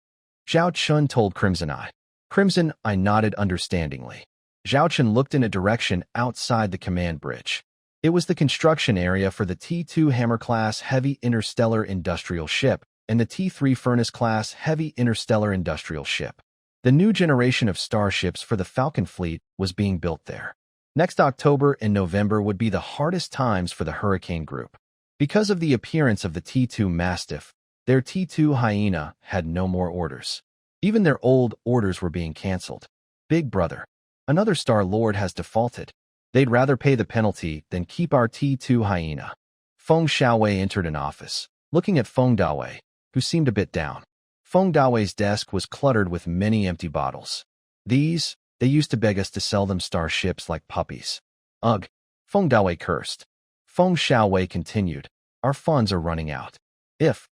Zhao Chun told Crimson Eye. Crimson Eye nodded understandingly. Zhao Chun looked in a direction outside the command bridge. It was the construction area for the T2 Hammer-class heavy interstellar industrial ship and the T3 Furnace-class heavy interstellar industrial ship. The new generation of starships for the Falcon fleet was being built there. Next October and November would be the hardest times for the Hurricane Group. Because of the appearance of the T2 Mastiff, their T2 Hyena had no more orders. Even their old orders were being cancelled. "Big brother, another Star Lord has defaulted. They'd rather pay the penalty than keep our T2 Hyena." Feng Xiaowei entered an office, looking at Feng Dawei, who seemed a bit down. Feng Dawei's desk was cluttered with many empty bottles. They used to beg us to sell them starships like puppies. Ugh, Feng Dawei cursed. Feng Xiaowei continued, "Our funds are running out. If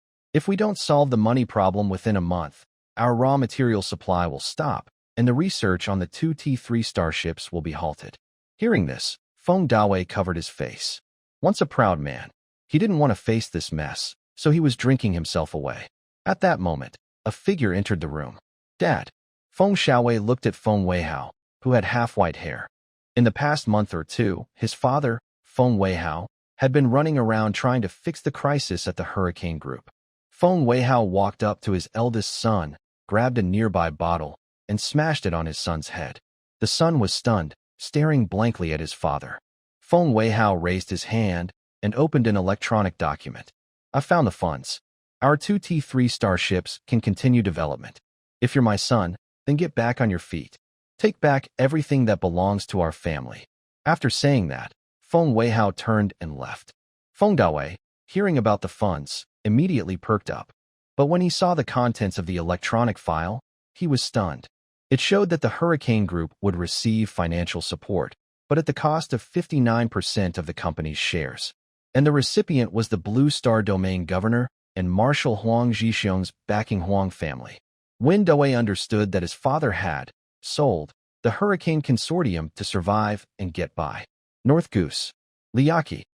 we don't solve the money problem within a month, our raw material supply will stop, and the research on the two T3 starships will be halted." Hearing this, Feng Dawei covered his face. Once a proud man, he didn't want to face this mess, so he was drinking himself away. At that moment, a figure entered the room. "Dad." Feng Xiaowei looked at Feng Weihao, who had half-white hair. In the past month or two, his father, Feng Weihao, had been running around trying to fix the crisis at the Hurricane Group. Feng Weihao walked up to his eldest son, grabbed a nearby bottle, and smashed it on his son's head. The son was stunned, staring blankly at his father. Feng Weihao raised his hand and opened an electronic document. "I found the funds. Our two T3 starships can continue development. If you're my son, then get back on your feet. Take back everything that belongs to our family." After saying that, Feng Weihao turned and left. Feng Dawei, hearing about the funds, immediately perked up. But when he saw the contents of the electronic file, he was stunned. It showed that the Hurricane Group would receive financial support, but at the cost of 59% of the company's shares. And the recipient was the Blue Star Domain Governor and Marshal Huang Zhixiong's backing Huang family. Wen Dawei understood that his father had sold the Hurricane Consortium to survive and get by. North Goose. Liaki.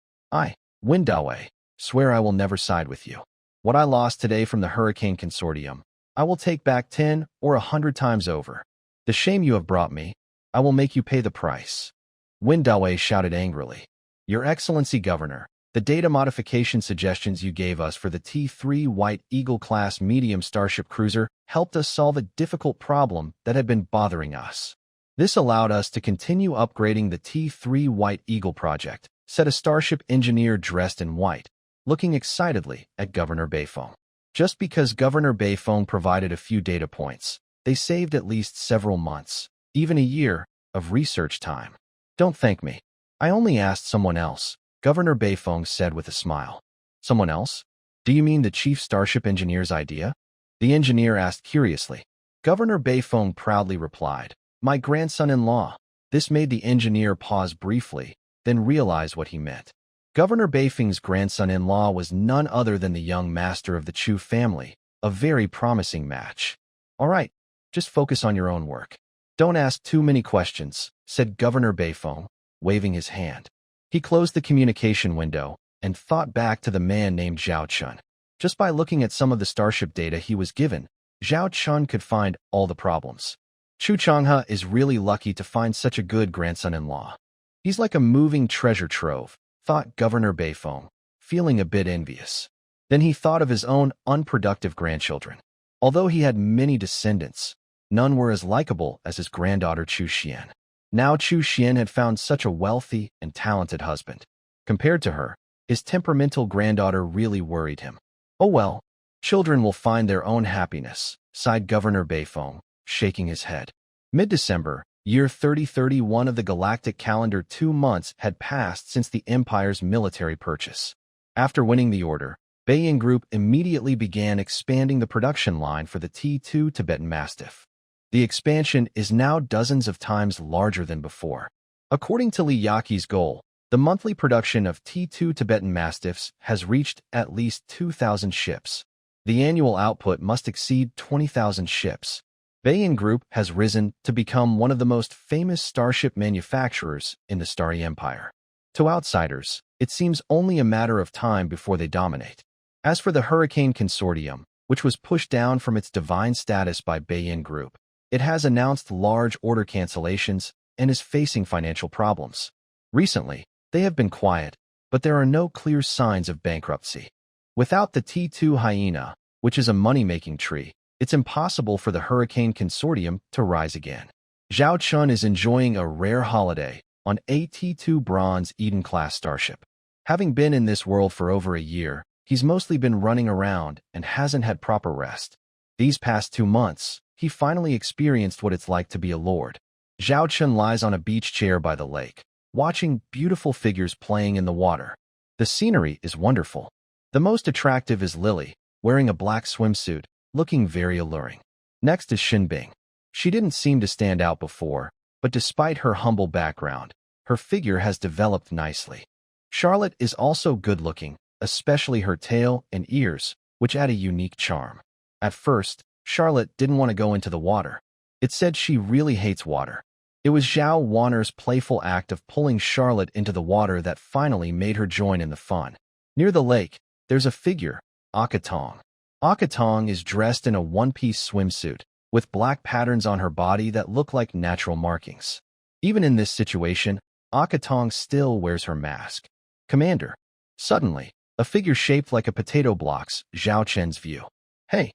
Wen Dawei, swear I will never side with you. What I lost today from the Hurricane Consortium, I will take back 10 or 100 times over. The shame you have brought me, I will make you pay the price." Wen Dawei shouted angrily. "Your Excellency Governor, the data modification suggestions you gave us for the T3 White Eagle-class medium starship cruiser helped us solve a difficult problem that had been bothering us. This allowed us to continue upgrading the T3 White Eagle project," said a starship engineer dressed in white, looking excitedly at Governor Beifeng. Just because Governor Beifeng provided a few data points, they saved at least several months, even a year, of research time. Don't thank me. I only asked someone else, Governor Beifeng said with a smile. Someone else? Do you mean the chief starship engineer's idea? The engineer asked curiously. Governor Beifeng proudly replied, my grandson-in-law. This made the engineer pause briefly, then realize what he meant. Governor Beifeng's grandson-in-law was none other than the young master of the Chu family, a very promising match. All right, just focus on your own work. Don't ask too many questions, said Governor Beifeng, waving his hand. He closed the communication window and thought back to the man named Zhao Chun. Just by looking at some of the starship data he was given, Zhao Chun could find all the problems. Chu Changhe is really lucky to find such a good grandson-in-law. He's like a moving treasure trove, thought Governor Beifeng, feeling a bit envious. Then he thought of his own unproductive grandchildren. Although he had many descendants, none were as likable as his granddaughter Chu Xian. Now Chu Xian had found such a wealthy and talented husband. Compared to her, his temperamental granddaughter really worried him. Oh well, children will find their own happiness, sighed Governor Beifeng, shaking his head. Mid-December, year 3031 of the galactic calendar, 2 months had passed since the Empire's military purchase. After winning the order, Beiyang Group immediately began expanding the production line for the T2 Tibetan Mastiff. The expansion is now dozens of times larger than before. According to Li Yaqi's goal, the monthly production of T2 Tibetan Mastiffs has reached at least 2,000 ships. The annual output must exceed 20,000 ships. Beiyang Group has risen to become one of the most famous starship manufacturers in the Starry Empire. To outsiders, it seems only a matter of time before they dominate. As for the Hurricane Consortium, which was pushed down from its divine status by Beiyang Group, it has announced large order cancellations and is facing financial problems. Recently, they have been quiet, but there are no clear signs of bankruptcy. Without the T2 Hyena, which is a money-making tree, it's impossible for the Hurricane Consortium to rise again. Zhao Chun is enjoying a rare holiday on a T2 Bronze Eden-class starship. Having been in this world for over a year, he's mostly been running around and hasn't had proper rest. These past 2 months, he finally experienced what it's like to be a lord. Zhao Chun lies on a beach chair by the lake, watching beautiful figures playing in the water. The scenery is wonderful. The most attractive is Lily, wearing a black swimsuit, looking very alluring. Next is Xinbing. She didn't seem to stand out before, but despite her humble background, her figure has developed nicely. Charlotte is also good-looking, especially her tail and ears, which add a unique charm. At first, Charlotte didn't want to go into the water. It said she really hates water. It was Zhao Wanner's playful act of pulling Charlotte into the water that finally made her join in the fun. Near the lake, there's a figure, Akatong. Akatong is dressed in a one-piece swimsuit, with black patterns on her body that look like natural markings. Even in this situation, Akatong still wears her mask. Commander. Suddenly, a figure shaped like a potato blocks Zhao Chen's view. Hey.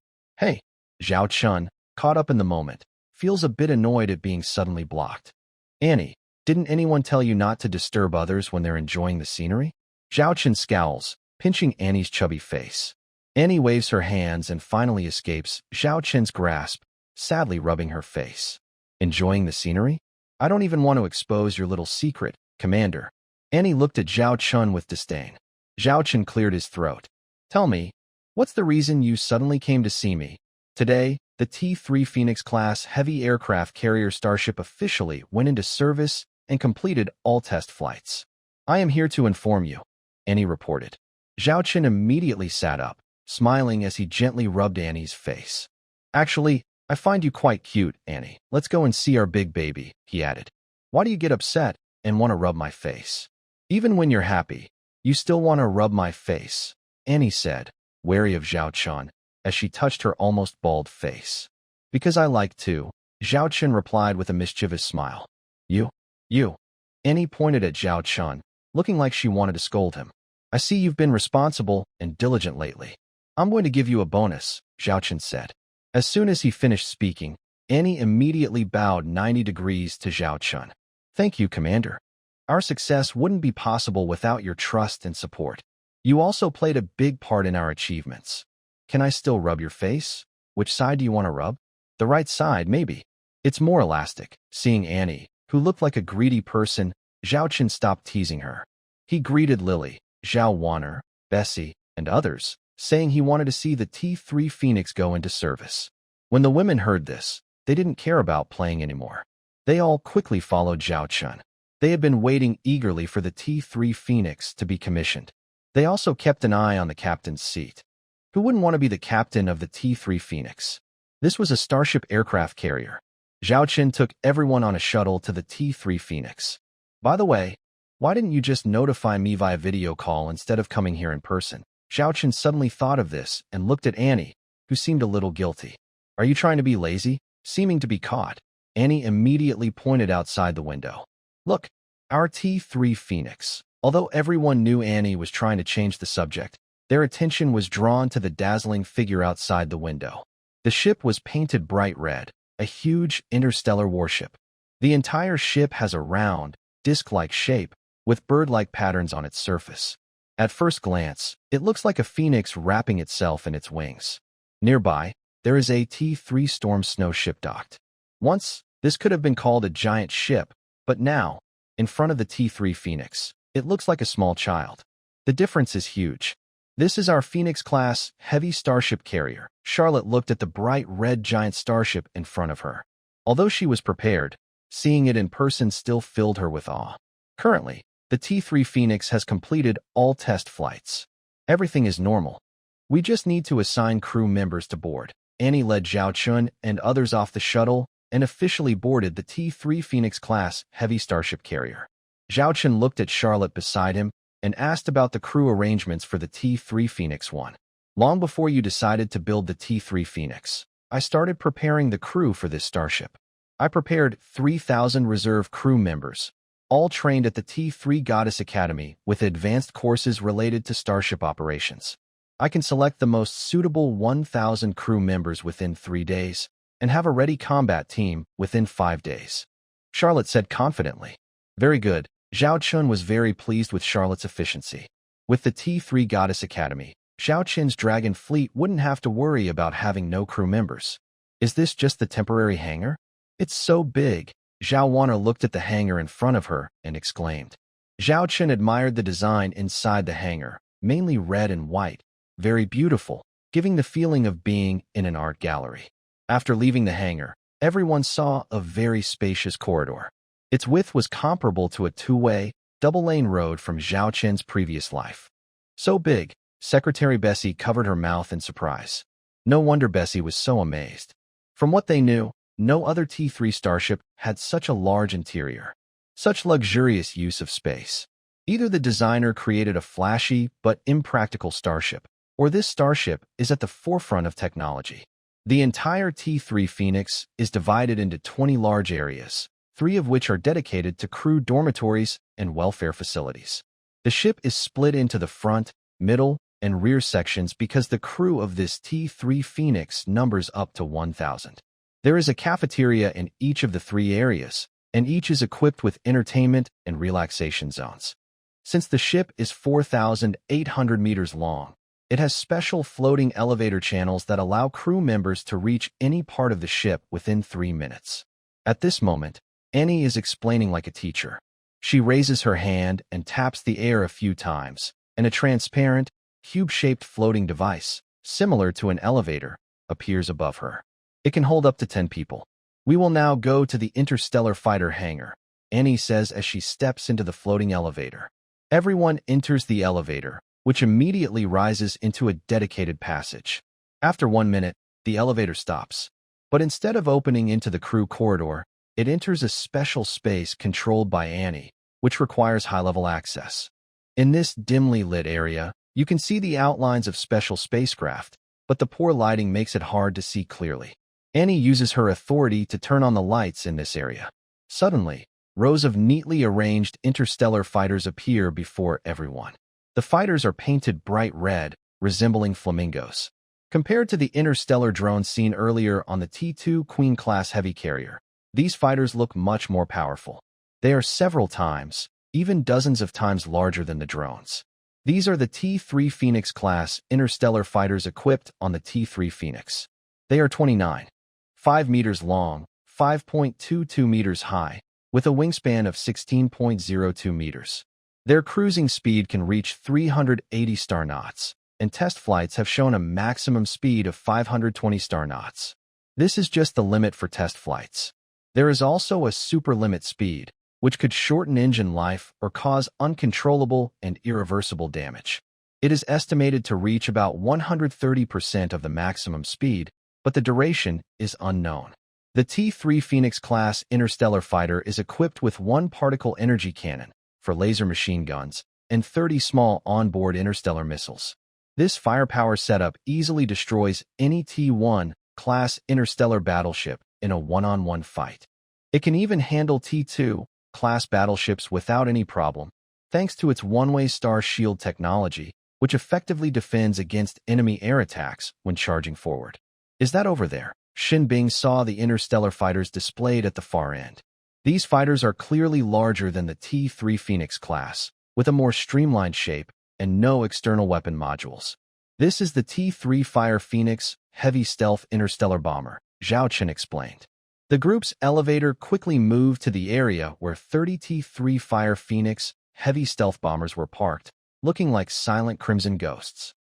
Zhao Chun, caught up in the moment, feels a bit annoyed at being suddenly blocked. Annie, didn't anyone tell you not to disturb others when they're enjoying the scenery? Zhao Chun scowls, pinching Annie's chubby face. Annie waves her hands and finally escapes Zhao Chen's grasp, sadly rubbing her face. Enjoying the scenery? I don't even want to expose your little secret, Commander. Annie looked at Zhao Chun with disdain. Zhao Chun cleared his throat. Tell me, what's the reason you suddenly came to see me? Today, the T3 Phoenix-class heavy aircraft carrier starship officially went into service and completed all test flights. I am here to inform you, Annie reported. Zhao Chun immediately sat up, smiling as he gently rubbed Annie's face. Actually, I find you quite cute, Annie. Let's go and see our big baby, he added. Why do you get upset and want to rub my face? Even when you're happy, you still want to rub my face, Annie said, wary of Zhao Chun, as she touched her almost bald face. Because I like to, Zhao Chun replied with a mischievous smile. You. Annie pointed at Zhao Chun, looking like she wanted to scold him. I see you've been responsible and diligent lately. I'm going to give you a bonus, Zhao Chun said. As soon as he finished speaking, Annie immediately bowed 90 degrees to Zhao Chun. Thank you, Commander. Our success wouldn't be possible without your trust and support. You also played a big part in our achievements. Can I still rub your face? Which side do you want to rub? The right side, maybe. It's more elastic. Seeing Annie, who looked like a greedy person, Zhao Chen stopped teasing her. He greeted Lily, Zhao Wanner, Bessie, and others, saying he wanted to see the T3 Phoenix go into service. When the women heard this, they didn't care about playing anymore. They all quickly followed Zhao Chen. They had been waiting eagerly for the T3 Phoenix to be commissioned. They also kept an eye on the captain's seat. Who wouldn't want to be the captain of the T3 Phoenix? This was a Starship aircraft carrier. Zhao Chen took everyone on a shuttle to the T3 Phoenix. By the way, why didn't you just notify me via video call instead of coming here in person? Zhao Chen suddenly thought of this and looked at Annie, who seemed a little guilty. Are you trying to be lazy? Seeming to be caught, Annie immediately pointed outside the window. Look, our T3 Phoenix. Although everyone knew Annie was trying to change the subject, their attention was drawn to the dazzling figure outside the window. The ship was painted bright red, a huge interstellar warship. The entire ship has a round, disc-like shape, with bird-like patterns on its surface. At first glance, it looks like a phoenix wrapping itself in its wings. Nearby, there is a T3 Storm Snow ship docked. Once, this could have been called a giant ship, but now, in front of the T3 Phoenix, it looks like a small child. The difference is huge. This is our Phoenix-class heavy starship carrier. Charlotte looked at the bright red giant starship in front of her. Although she was prepared, seeing it in person still filled her with awe. Currently, the T3 Phoenix has completed all test flights. Everything is normal. We just need to assign crew members to board. Annie led Zhao Chen and others off the shuttle and officially boarded the T3 Phoenix-class heavy starship carrier. Zhao Chen looked at Charlotte beside him and asked about the crew arrangements for the T3 Phoenix 1. Long before you decided to build the T3 Phoenix, I started preparing the crew for this starship. I prepared 3,000 reserve crew members, all trained at the T3 Goddess Academy with advanced courses related to starship operations. I can select the most suitable 1,000 crew members within 3 days and have a ready combat team within 5 days. Charlotte said confidently. Very good. Zhao Chen was very pleased with Charlotte's efficiency. With the T3 Goddess Academy, Zhao Chen's Dragon Fleet wouldn't have to worry about having no crew members. Is this just the temporary hangar? It's so big. Zhao Wanner looked at the hangar in front of her and exclaimed. Zhao Chen admired the design inside the hangar, mainly red and white, very beautiful, giving the feeling of being in an art gallery. After leaving the hangar, everyone saw a very spacious corridor. Its width was comparable to a two-way, double-lane road from Zhao Chen's previous life. So big, Secretary Bessie covered her mouth in surprise. No wonder Bessie was so amazed. From what they knew, no other T3 starship had such a large interior, such luxurious use of space. Either the designer created a flashy but impractical starship, or this starship is at the forefront of technology. The entire T3 Phoenix is divided into 20 large areas, 3 of which are dedicated to crew dormitories and welfare facilities. The ship is split into the front, middle, and rear sections because the crew of this T3 Phoenix numbers up to 1,000. There is a cafeteria in each of the 3 areas, and each is equipped with entertainment and relaxation zones. Since the ship is 4,800 meters long, it has special floating elevator channels that allow crew members to reach any part of the ship within 3 minutes. At this moment, Annie is explaining like a teacher. She raises her hand and taps the air a few times, and a transparent, cube-shaped floating device, similar to an elevator, appears above her. It can hold up to 10 people. We will now go to the interstellar fighter hangar, Annie says as she steps into the floating elevator. Everyone enters the elevator, which immediately rises into a dedicated passage. After 1 minute, the elevator stops. But instead of opening into the crew corridor, it enters a special space controlled by Annie, which requires high-level access. In this dimly lit area, you can see the outlines of special spacecraft, but the poor lighting makes it hard to see clearly. Annie uses her authority to turn on the lights in this area. Suddenly, rows of neatly arranged interstellar fighters appear before everyone. The fighters are painted bright red, resembling flamingos. Compared to the interstellar drones seen earlier on the T2 Queen-class heavy carrier, these fighters look much more powerful. They are several times, even dozens of times larger than the drones. These are the T-3 Phoenix class interstellar fighters equipped on the T-3 Phoenix. They are 29.5 meters long, 5.22 meters high, with a wingspan of 16.02 meters. Their cruising speed can reach 380 star knots, and test flights have shown a maximum speed of 520 star knots. This is just the limit for test flights. There is also a super limit speed, which could shorten engine life or cause uncontrollable and irreversible damage. It is estimated to reach about 130% of the maximum speed, but the duration is unknown. The T-3 Phoenix class interstellar fighter is equipped with one particle energy cannon for laser machine guns and 30 small onboard interstellar missiles. This firepower setup easily destroys any T-1 class interstellar battleship in a one-on-one fight. It can even handle T-2 class battleships without any problem, thanks to its one-way star shield technology, which effectively defends against enemy air attacks when charging forward. Is that over there? Xin Bing saw the interstellar fighters displayed at the far end. These fighters are clearly larger than the T-3 Phoenix class, with a more streamlined shape and no external weapon modules. This is the T-3 Fire Phoenix Heavy Stealth Interstellar Bomber, Zhao Chen explained. The group's elevator quickly moved to the area where 30 T-3 Fire Phoenix Heavy Stealth Bombers were parked, looking like silent crimson ghosts.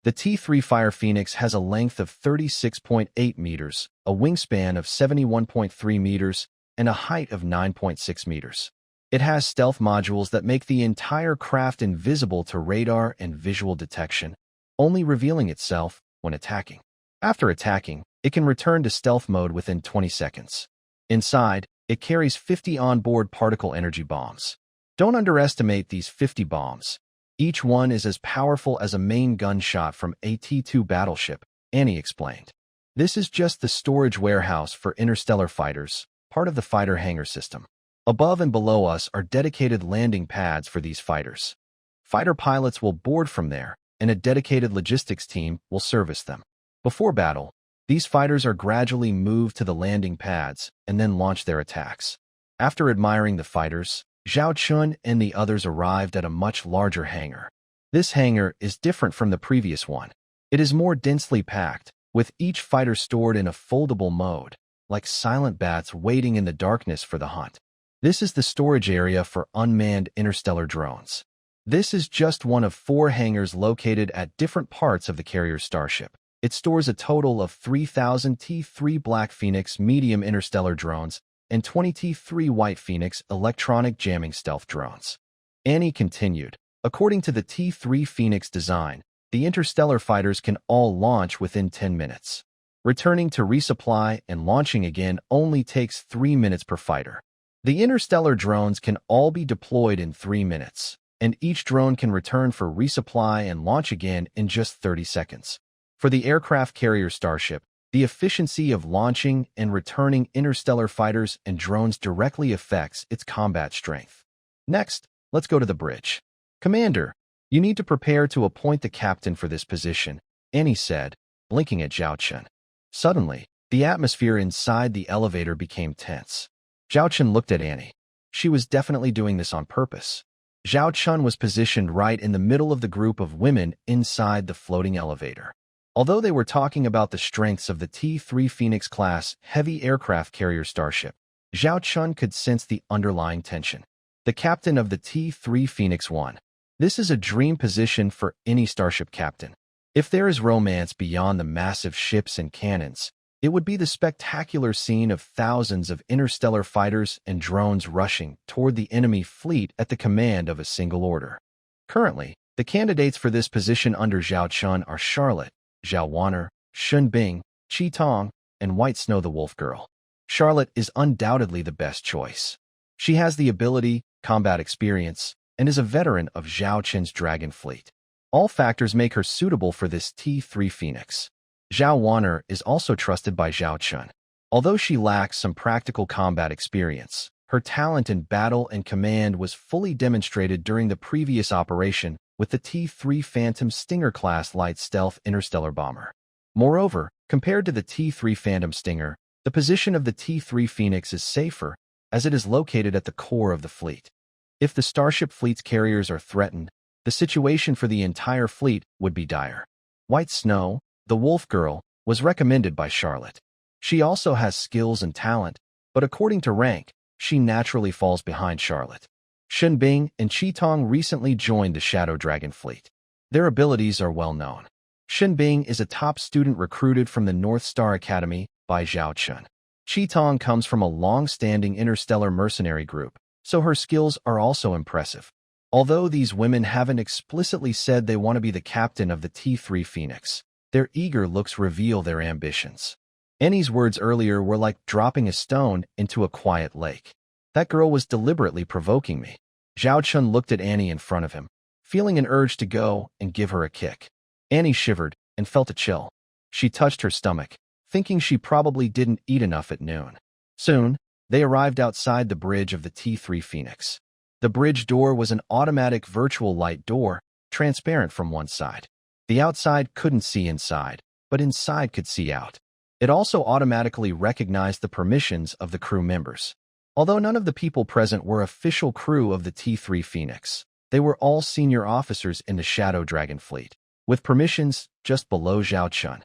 The T-3 Fire Phoenix has a length of 36.8 meters, a wingspan of 71.3 meters, and a height of 9.6 meters. It has stealth modules that make the entire craft invisible to radar and visual detection, only revealing itself when attacking. After attacking, it can return to stealth mode within 20 seconds. Inside, it carries 50 onboard particle energy bombs. Don't underestimate these 50 bombs. Each one is as powerful as a main gunshot from a T-2 battleship, Annie explained. This is just the storage warehouse for interstellar fighters, part of the fighter hangar system. Above and below us are dedicated landing pads for these fighters. Fighter pilots will board from there, and a dedicated logistics team will service them. Before battle, these fighters are gradually moved to the landing pads and then launch their attacks. After admiring the fighters, Zhao Chun and the others arrived at a much larger hangar. This hangar is different from the previous one. It is more densely packed, with each fighter stored in a foldable mode, like silent bats waiting in the darkness for the hunt. This is the storage area for unmanned interstellar drones. This is just one of 4 hangars located at different parts of the carrier's starship. It stores a total of 3,000 T-3 Black Phoenix medium interstellar drones and 20 T-3 White Phoenix electronic jamming stealth drones. Annie continued, according to the T-3 Phoenix design, the interstellar fighters can all launch within 10 minutes. Returning to resupply and launching again only takes 3 minutes per fighter. The interstellar drones can all be deployed in 3 minutes, and each drone can return for resupply and launch again in just 30 seconds. For the aircraft carrier starship, the efficiency of launching and returning interstellar fighters and drones directly affects its combat strength. Next, let's go to the bridge. Commander, you need to prepare to appoint the captain for this position, Annie said, blinking at Zhao Chen. Suddenly, the atmosphere inside the elevator became tense. Zhao Chen looked at Annie. She was definitely doing this on purpose. Zhao Chen was positioned right in the middle of the group of women inside the floating elevator. Although they were talking about the strengths of the T-3 Phoenix class heavy aircraft carrier starship, Zhao Chun could sense the underlying tension. The captain of the T-3 Phoenix 1. This is a dream position for any starship captain. If there is romance beyond the massive ships and cannons, it would be the spectacular scene of thousands of interstellar fighters and drones rushing toward the enemy fleet at the command of a single order. Currently, the candidates for this position under Zhao Chun are Charlotte, Zhao Wanner, Xun Bing, Qi Tong, and White Snow the Wolf Girl. Charlotte is undoubtedly the best choice. She has the ability, combat experience, and is a veteran of Zhao Chen's dragon fleet. All factors make her suitable for this T-3 Phoenix. Zhao Wanner is also trusted by Zhao Chun. Although she lacks some practical combat experience, her talent in battle and command was fully demonstrated during the previous operation with the T-3 Phantom Stinger-class light stealth interstellar bomber. Moreover, compared to the T-3 Phantom Stinger, the position of the T-3 Phoenix is safer, as it is located at the core of the fleet. If the starship fleet's carriers are threatened, the situation for the entire fleet would be dire. White Snow, the wolf girl, was recommended by Charlotte. She also has skills and talent, but according to rank, she naturally falls behind Charlotte. Shenbing and Qitong recently joined the Shadow Dragon fleet. Their abilities are well known. Shenbing is a top student recruited from the North Star Academy by Zhao Chun. Qitong comes from a long-standing interstellar mercenary group, so her skills are also impressive. Although these women haven't explicitly said they want to be the captain of the T3 Phoenix, their eager looks reveal their ambitions. Annie's words earlier were like dropping a stone into a quiet lake. That girl was deliberately provoking me. Zhao Chun looked at Annie in front of him, feeling an urge to go and give her a kick. Annie shivered and felt a chill. She touched her stomach, thinking she probably didn't eat enough at noon. Soon, they arrived outside the bridge of the T3 Phoenix. The bridge door was an automatic virtual light door, transparent from one side. The outside couldn't see inside, but inside could see out. It also automatically recognized the permissions of the crew members. Although none of the people present were official crew of the T3 Phoenix, they were all senior officers in the Shadow Dragon fleet, with permissions just below Zhao Chun.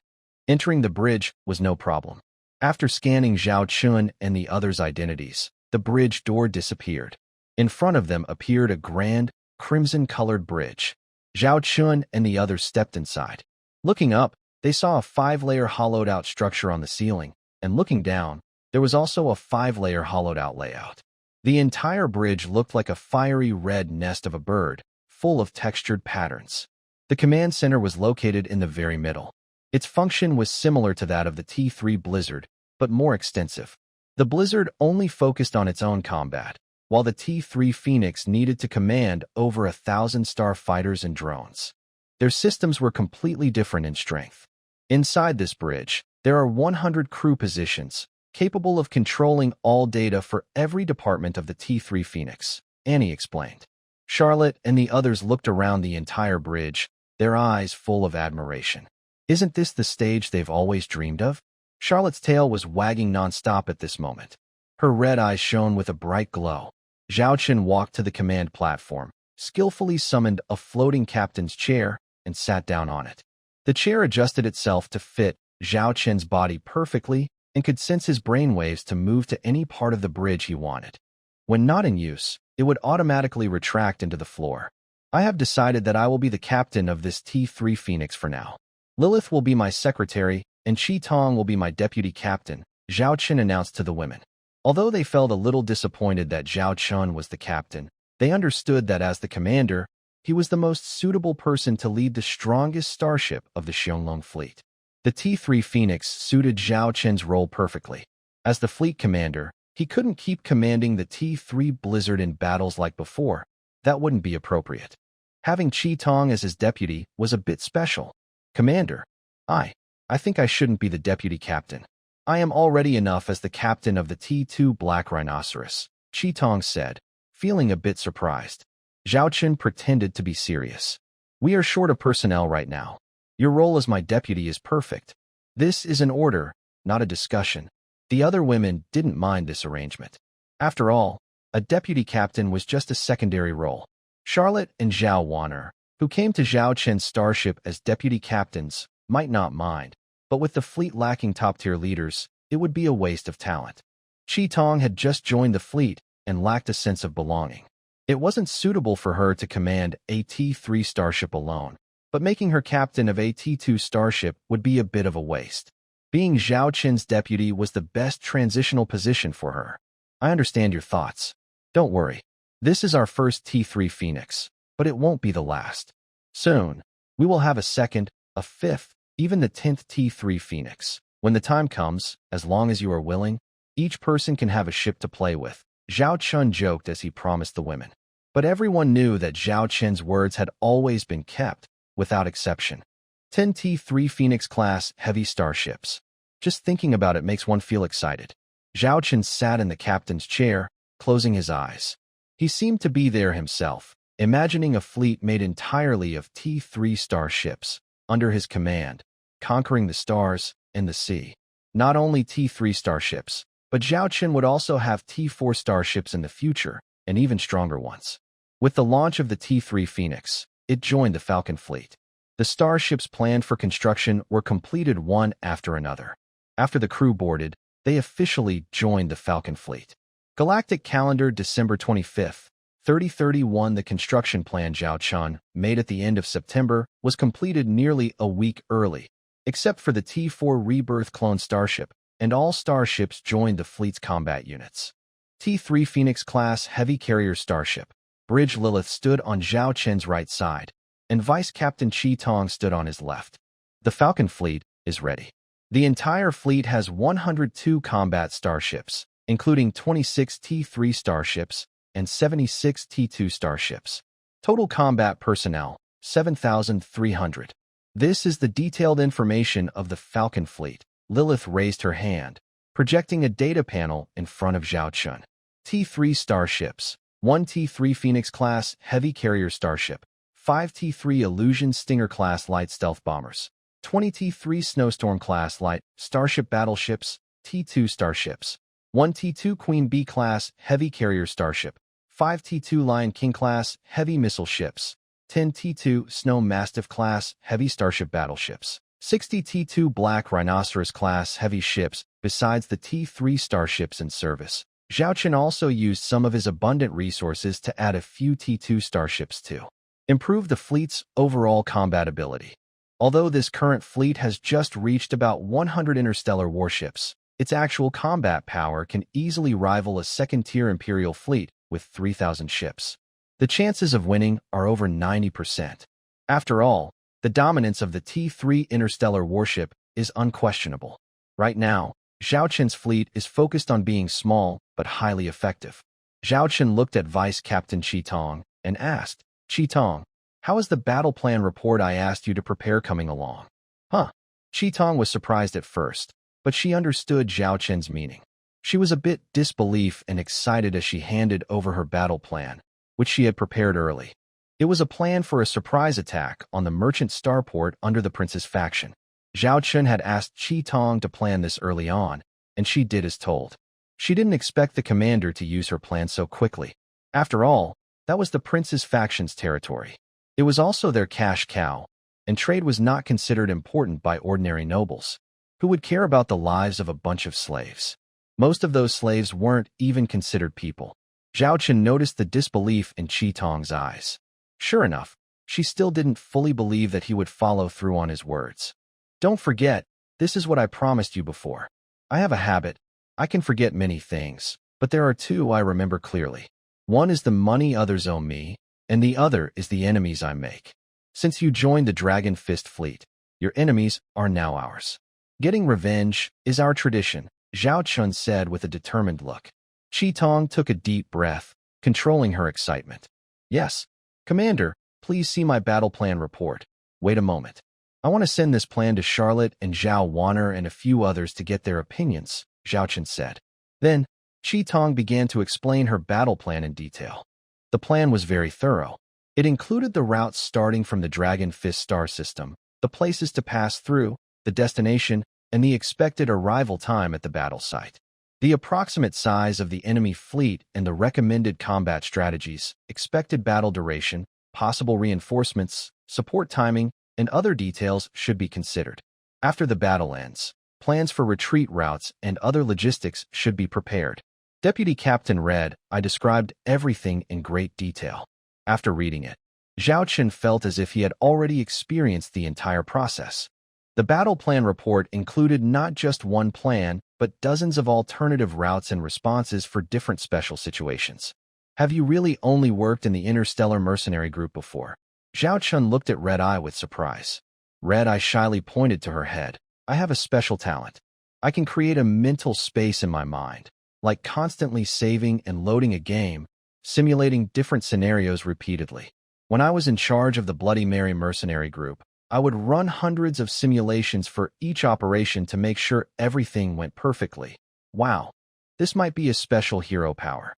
Entering the bridge was no problem. After scanning Zhao Chun and the others' identities, the bridge door disappeared. In front of them appeared a grand, crimson-colored bridge. Zhao Chun and the others stepped inside. Looking up, they saw a 5-layer hollowed-out structure on the ceiling, and looking down, there was also a 5-layer hollowed-out layout. The entire bridge looked like a fiery red nest of a bird, full of textured patterns. The command center was located in the very middle. Its function was similar to that of the T3 Blizzard, but more extensive. The Blizzard only focused on its own combat, while the T3 Phoenix needed to command over 1,000 starfighters and drones. Their systems were completely different in strength. Inside this bridge, there are 100 crew positions, capable of controlling all data for every department of the T3 Phoenix, Annie explained. Charlotte and the others looked around the entire bridge, their eyes full of admiration. Isn't this the stage they've always dreamed of? Charlotte's tail was wagging nonstop at this moment. Her red eyes shone with a bright glow. Zhao Chun walked to the command platform, skillfully summoned a floating captain's chair, and sat down on it. The chair adjusted itself to fit Zhao Chun's body perfectly and could sense his brainwaves to move to any part of the bridge he wanted. When not in use, it would automatically retract into the floor. I have decided that I will be the captain of this T3 Phoenix for now. Lilith will be my secretary, and Qitong will be my deputy captain, Zhao Chun announced to the women. Although they felt a little disappointed that Zhao Chun was the captain, they understood that as the commander, he was the most suitable person to lead the strongest starship of the Xianglong fleet. The T3 Phoenix suited Zhao Chun's role perfectly. As the fleet commander, he couldn't keep commanding the T3 Blizzard in battles like before. That wouldn't be appropriate. Having Qitong as his deputy was a bit special. Commander, I think I shouldn't be the deputy captain. I am already enough as the captain of the T2 Black Rhinoceros, Qitong said, feeling a bit surprised. Zhao Chun pretended to be serious. We are short of personnel right now. Your role as my deputy is perfect. This is an order, not a discussion. The other women didn't mind this arrangement. After all, a deputy captain was just a secondary role. Charlotte and Zhao Wan'er, who came to Zhao Chun's starship as deputy captains, might not mind, but with the fleet lacking top-tier leaders, it would be a waste of talent. Qitong had just joined the fleet and lacked a sense of belonging. It wasn't suitable for her to command a T3 starship alone, but making her captain of a T2 starship would be a bit of a waste. Being Zhao Chun's deputy was the best transitional position for her. I understand your thoughts. Don't worry. This is our first T3 Phoenix, but it won't be the last. Soon, we will have a second, a fifth, even the 10th T3 Phoenix. When the time comes, as long as you are willing, each person can have a ship to play with, Zhao Chun joked as he promised the women. But everyone knew that Zhao Chun's words had always been kept, without exception. 10 T3 Phoenix-class heavy starships. Just thinking about it makes one feel excited. Zhao Chun sat in the captain's chair, closing his eyes. He seemed to be there himself, imagining a fleet made entirely of T3 starships, under his command, conquering the stars and the sea. Not only T3 starships, but Zhao Chun would also have T4 starships in the future, and even stronger ones. With the launch of the T3 Phoenix, it joined the Falcon fleet. The starships planned for construction were completed one after another. After the crew boarded, they officially joined the Falcon fleet. Galactic Calendar, December 25th, 3031. The construction plan Zhao Chun made at the end of September was completed nearly a week early, except for the T4 Rebirth clone starship, and all starships joined the fleet's combat units. T3 Phoenix-class heavy carrier starship, Bridge Lilith, stood on Zhao Chen's right side, and Vice Captain Chi Tong stood on his left. The Falcon fleet is ready. The entire fleet has 102 combat starships, including 26 T3 starships and 76 T2 starships. Total combat personnel, 7,300. This is the detailed information of the Falcon fleet. Lilith raised her hand, projecting a data panel in front of Zhao Chun. T3 starships, 1 T3 Phoenix-class heavy carrier starship, 5 T3 Illusion Stinger-class light stealth bombers, 20 T3 Snowstorm-class light starship battleships, T2 starships, 1 T2 Queen Bee-class heavy carrier starship, 5 T2 Lion King-class heavy missile ships, 10 T2 Snow Mastiff-class heavy starship battleships, 60 T2 Black Rhinoceros-class heavy ships, besides the T3 starships in service. Zhao Chun also used some of his abundant resources to add a few T2 starships to improve the fleet's overall combat ability. Although this current fleet has just reached about 100 interstellar warships, its actual combat power can easily rival a second-tier Imperial fleet with 3,000 ships. The chances of winning are over 90%. After all, the dominance of the T3 interstellar warship is unquestionable. Right now, Zhao Chun's fleet is focused on being small but highly effective. Zhao Chun looked at Vice Captain Chi Tong and asked, Chi Tong, how is the battle plan report I asked you to prepare coming along? Huh? Chi Tong was surprised at first, but she understood Zhao Chun's meaning. She was a bit disbelief and excited as she handed over her battle plan, which she had prepared early. It was a plan for a surprise attack on the merchant starport under the prince's faction. Zhao Chun had asked Chi Tong to plan this early on, and she did as told. She didn't expect the commander to use her plan so quickly. After all, that was the prince's faction's territory. It was also their cash cow, and trade was not considered important by ordinary nobles, who would care about the lives of a bunch of slaves. Most of those slaves weren't even considered people. Zhao Chun noticed the disbelief in Chi Tong's eyes. Sure enough, she still didn't fully believe that he would follow through on his words. Don't forget, this is what I promised you before. I have a habit. I can forget many things, but there are two I remember clearly. One is the money others owe me, and the other is the enemies I make. Since you joined the Dragon Fist fleet, your enemies are now ours. Getting revenge is our tradition, Zhao Chun said with a determined look. Chi Tong took a deep breath, controlling her excitement. Yes, Commander, please see my battle plan report. Wait a moment. I want to send this plan to Charlotte and Zhao Wanner and a few others to get their opinions, Zhao Chun said. Then, Chi Tong began to explain her battle plan in detail. The plan was very thorough. It included the routes starting from the Dragon Fist star system, the places to pass through, the destination, and the expected arrival time at the battle site. The approximate size of the enemy fleet and the recommended combat strategies, expected battle duration, possible reinforcements, support timing, and other details should be considered. After the battle ends, plans for retreat routes and other logistics should be prepared. Deputy Captain read, I described everything in great detail. After reading it, Zhao Chun felt as if he had already experienced the entire process. The battle plan report included not just one plan, but dozens of alternative routes and responses for different special situations. Have you really only worked in the interstellar mercenary group before? Zhao Chun looked at Red Eye with surprise. Red Eye shyly pointed to her head. I have a special talent. I can create a mental space in my mind, like constantly saving and loading a game, simulating different scenarios repeatedly. When I was in charge of the Bloody Mary mercenary group, I would run hundreds of simulations for each operation to make sure everything went perfectly. Wow, this might be a special hero power.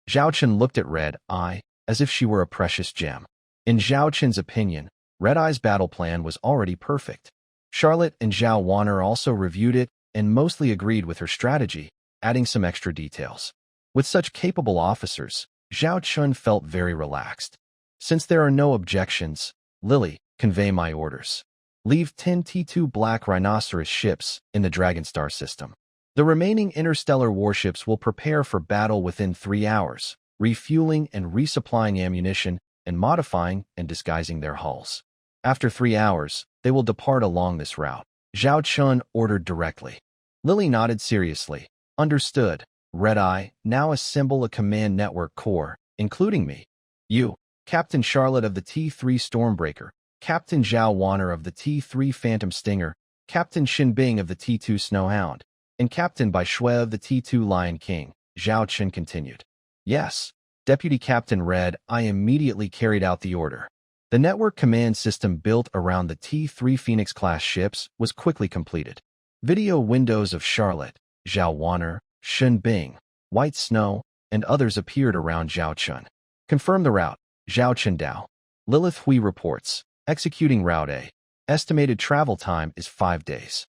Zhao Chun looked at Red Eye as if she were a precious gem. In Zhao Chun's opinion, Red Eye's battle plan was already perfect. Charlotte and Zhao Wanner also reviewed it and mostly agreed with her strategy, adding some extra details. With such capable officers, Zhao Chun felt very relaxed. Since there are no objections, Lily, convey my orders. Leave 10 T2 Black Rhinoceros ships in the Dragon Star system. The remaining interstellar warships will prepare for battle within 3 hours, refueling and resupplying ammunition and modifying and disguising their hulls. After 3 hours, they will depart along this route. Zhao Chun ordered directly. Lily nodded seriously. Understood. Red Eye, now assemble a command network core, including me. You, Captain Charlotte of the T3 Stormbreaker, Captain Zhao Wanner of the T3 Phantom Stinger, Captain Xinbing of the T2 Snowhound, and Captain Bai Shui of the T2 Lion King. Zhao Chen continued. Yes, Deputy Captain Red, I immediately carried out the order. The network command system built around the T3 Phoenix-class ships was quickly completed. Video windows of Charlotte, Zhao Wanner, Xinbing, White Snow, and others appeared around Zhao Chun. Confirm the route. Zhao Chindao. Lilith Hui reports. Executing Route A. Estimated travel time is 5 days.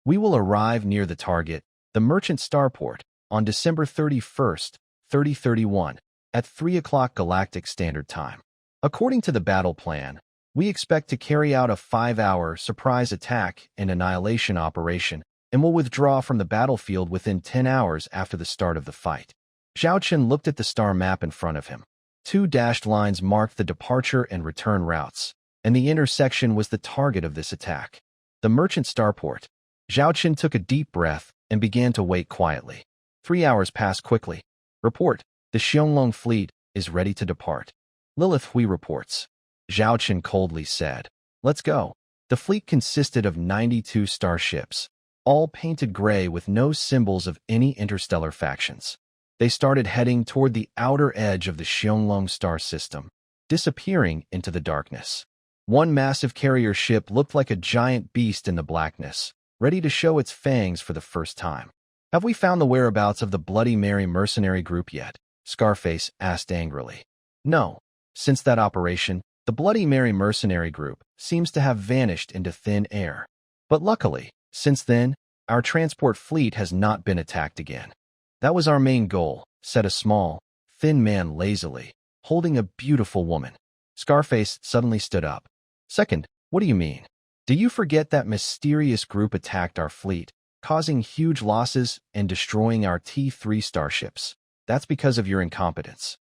We will arrive near the target, the Merchant Starport, on December 31st, 3031, at 3 o'clock Galactic Standard Time. According to the battle plan, we expect to carry out a 5-hour surprise attack and annihilation operation and will withdraw from the battlefield within 10 hours after the start of the fight. Zhao Chen looked at the star map in front of him. 2 dashed lines marked the departure and return routes, and the intersection was the target of this attack. The Merchant Starport. Zhao Chen took a deep breath and began to wait quietly. 3 hours passed quickly. Report, the Xianglong fleet is ready to depart. Lilith Hui reports. Zhao Chen coldly said, let's go. The fleet consisted of 92 starships, all painted gray with no symbols of any interstellar factions. They started heading toward the outer edge of the Xianglong star system, disappearing into the darkness. One massive carrier ship looked like a giant beast in the blackness, ready to show its fangs for the first time. Have we found the whereabouts of the Bloody Mary mercenary group yet? Scarface asked angrily. No. Since that operation, the Bloody Mary mercenary group seems to have vanished into thin air. But luckily, since then, our transport fleet has not been attacked again. That was our main goal, said a small, thin man lazily, holding a beautiful woman. Scarface suddenly stood up. Second, what do you mean? Do you forget that mysterious group attacked our fleet, causing huge losses and destroying our T3 starships? That's because of your incompetence.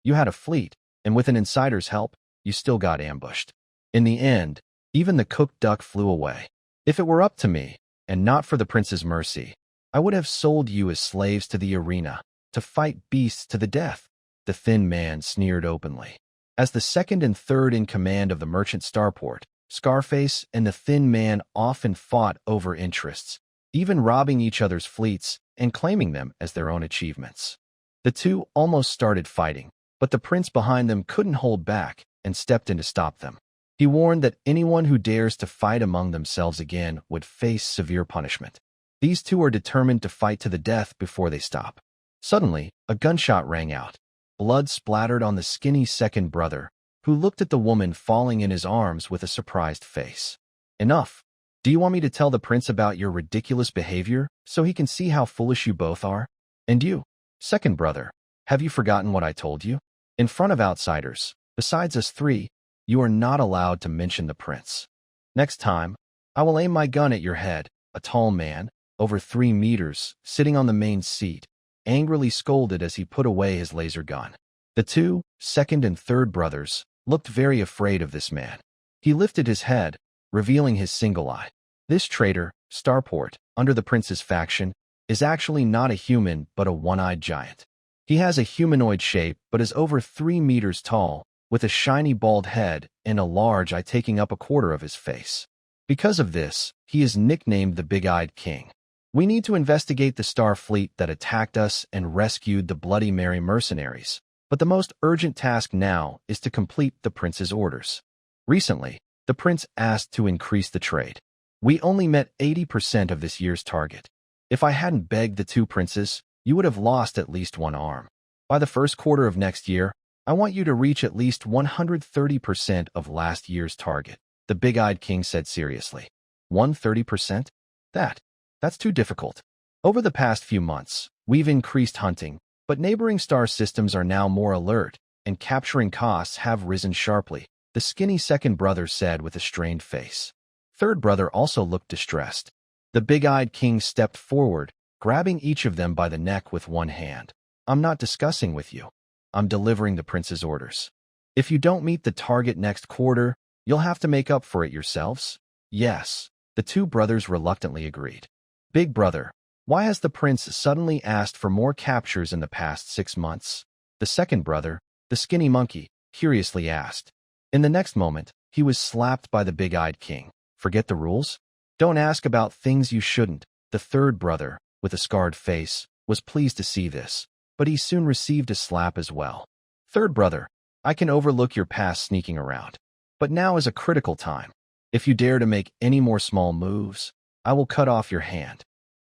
You had a fleet, and with an insider's help, you still got ambushed. In the end, even the cooked duck flew away. If it were up to me, and not for the prince's mercy, I would have sold you as slaves to the arena, to fight beasts to the death. The thin man sneered openly. As the second and third in command of the Merchant Starport, Scarface and the thin man often fought over interests, even robbing each other's fleets and claiming them as their own achievements. The two almost started fighting, but the prince behind them couldn't hold back and stepped in to stop them. He warned that anyone who dares to fight among themselves again would face severe punishment. These two are determined to fight to the death before they stop. Suddenly, a gunshot rang out. Blood splattered on the skinny second brother, who looked at the woman falling in his arms with a surprised face. Enough. Do you want me to tell the prince about your ridiculous behavior so he can see how foolish you both are? And you, second brother, have you forgotten what I told you? In front of outsiders, besides us three, you are not allowed to mention the prince. Next time, I will aim my gun at your head. A tall man, over 3 meters, sitting on the main seat, angrily scolded as he put away his laser gun. The two, second and third brothers, looked very afraid of this man. He lifted his head, revealing his single eye. This traitor, Starport, under the prince's faction, is actually not a human but a one-eyed giant. He has a humanoid shape but is over 3 meters tall, with a shiny bald head and a large eye taking up 1/4 of his face. Because of this, he is nicknamed the Big-Eyed King. We need to investigate the Star Fleet that attacked us and rescued the Bloody Mary mercenaries, but the most urgent task now is to complete the prince's orders. Recently, the prince asked to increase the trade. We only met 80% of this year's target. If I hadn't begged the two princes, you would have lost at least 1 arm. By the first quarter of next year, I want you to reach at least 130% of last year's target, the Big-Eyed King said seriously. 130%? That's too difficult. Over the past few months, we've increased hunting, but neighboring star systems are now more alert, and capturing costs have risen sharply. the skinny second brother said with a strained face. Third brother also looked distressed. The big-eyed king stepped forward, grabbing each of them by the neck with one hand. I'm not discussing with you. I'm delivering the prince's orders. If you don't meet the target next quarter, you'll have to make up for it yourselves. Yes, the two brothers reluctantly agreed. Big brother, why has the prince suddenly asked for more captures in the past 6 months? The second brother, the skinny monkey, curiously asked. In the next moment, he was slapped by the big-eyed king. Forget the rules? Don't ask about things you shouldn't. The third brother, with a scarred face, was pleased to see this, but he soon received a slap as well. Third brother, I can overlook your past sneaking around, but now is a critical time. If you dare to make any more small moves, I will cut off your hand.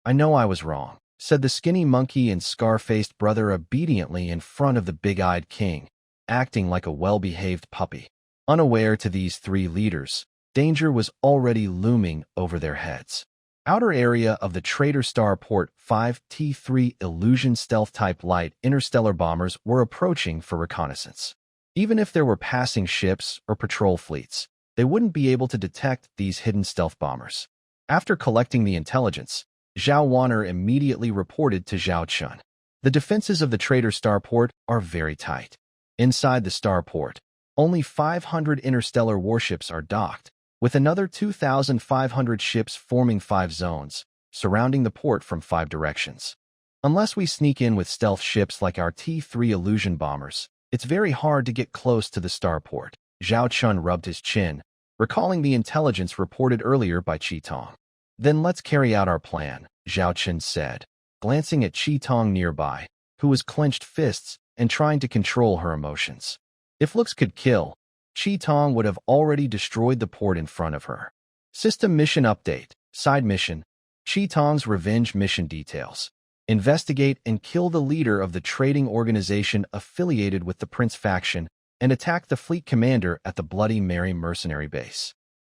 I know I was wrong, said the skinny monkey and scar-faced brother obediently in front of the big-eyed king, acting like a well-behaved puppy. Unaware to these three leaders, danger was already looming over their heads. Outer area of the Traitor Starport 5T3 Illusion Stealth-type light interstellar bombers were approaching for reconnaissance. Even if there were passing ships or patrol fleets, they wouldn't be able to detect these hidden stealth bombers. After collecting the intelligence, Zhao Wan'er immediately reported to Zhao Chun. The defenses of the Traitor Starport are very tight. Inside the starport, only 500 interstellar warships are docked, with another 2,500 ships forming 5 zones, surrounding the port from 5 directions. Unless we sneak in with stealth ships like our T3 illusion bombers, it's very hard to get close to the starport. Zhao Chun rubbed his chin, recalling the intelligence reported earlier by Qi Tong. Then let's carry out our plan, Zhao Chun said, glancing at Qi Tong nearby, who was clenched fists and trying to control her emotions. If looks could kill, Qi Tong would have already destroyed the port in front of her. System mission update. Side mission. Qi Tong's revenge mission details. Investigate and kill the leader of the trading organization affiliated with the Prince faction and attack the fleet commander at the Bloody Mary mercenary base.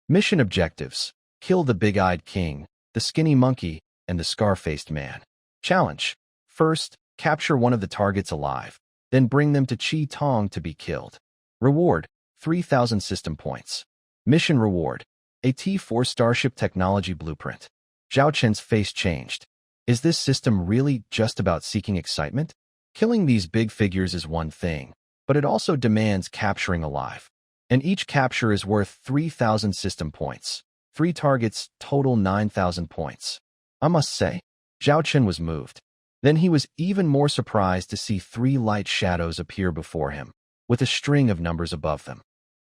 Mission objectives. Kill the big-eyed king, the skinny monkey, and the scar-faced man. Challenge. First, capture one of the targets alive, then bring them to Qi Tong to be killed. Reward. 3,000 system points. Mission reward. A T4 Starship technology blueprint. Zhao Chen's face changed. Is this system really just about seeking excitement? Killing these big figures is one thing, but it also demands capturing alive. And each capture is worth 3,000 system points. 3 targets total 9,000 points. I must say, Zhao Chen was moved. Then he was even more surprised to see 3 light shadows appear before him, with a string of numbers above them.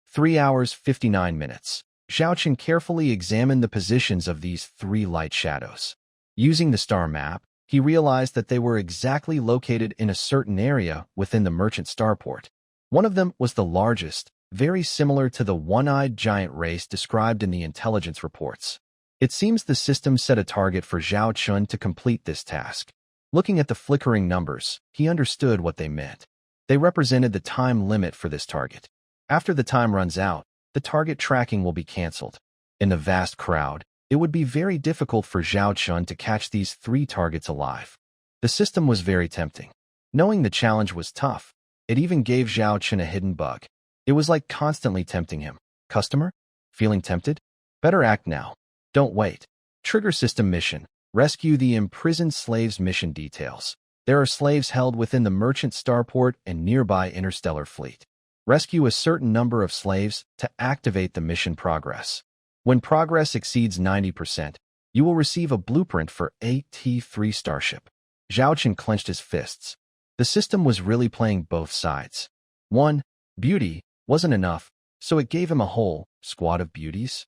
3 hours 59 minutes. Zhao Chen carefully examined the positions of these 3 light shadows. Using the star map, he realized that they were exactly located in a certain area within the merchant starport. One of them was the largest, very similar to the one-eyed giant race described in the intelligence reports. It seems the system set a target for Zhao Chun to complete this task. Looking at the flickering numbers, he understood what they meant. They represented the time limit for this target. After the time runs out, the target tracking will be cancelled. In the vast crowd, it would be very difficult for Zhao Chun to catch these 3 targets alive. The system was very tempting. Knowing the challenge was tough, it even gave Zhao Chun a hidden bug. It was like constantly tempting him. Customer? Feeling tempted? Better act now. Don't wait. Trigger system mission. Rescue the imprisoned slaves mission details. There are slaves held within the merchant starport and nearby interstellar fleet. Rescue a certain number of slaves to activate the mission progress. When progress exceeds 90%, you will receive a blueprint for a T3 starship. Zhao Chen clenched his fists. The system was really playing both sides. 1. Beauty wasn't enough, so it gave him a whole squad of beauties.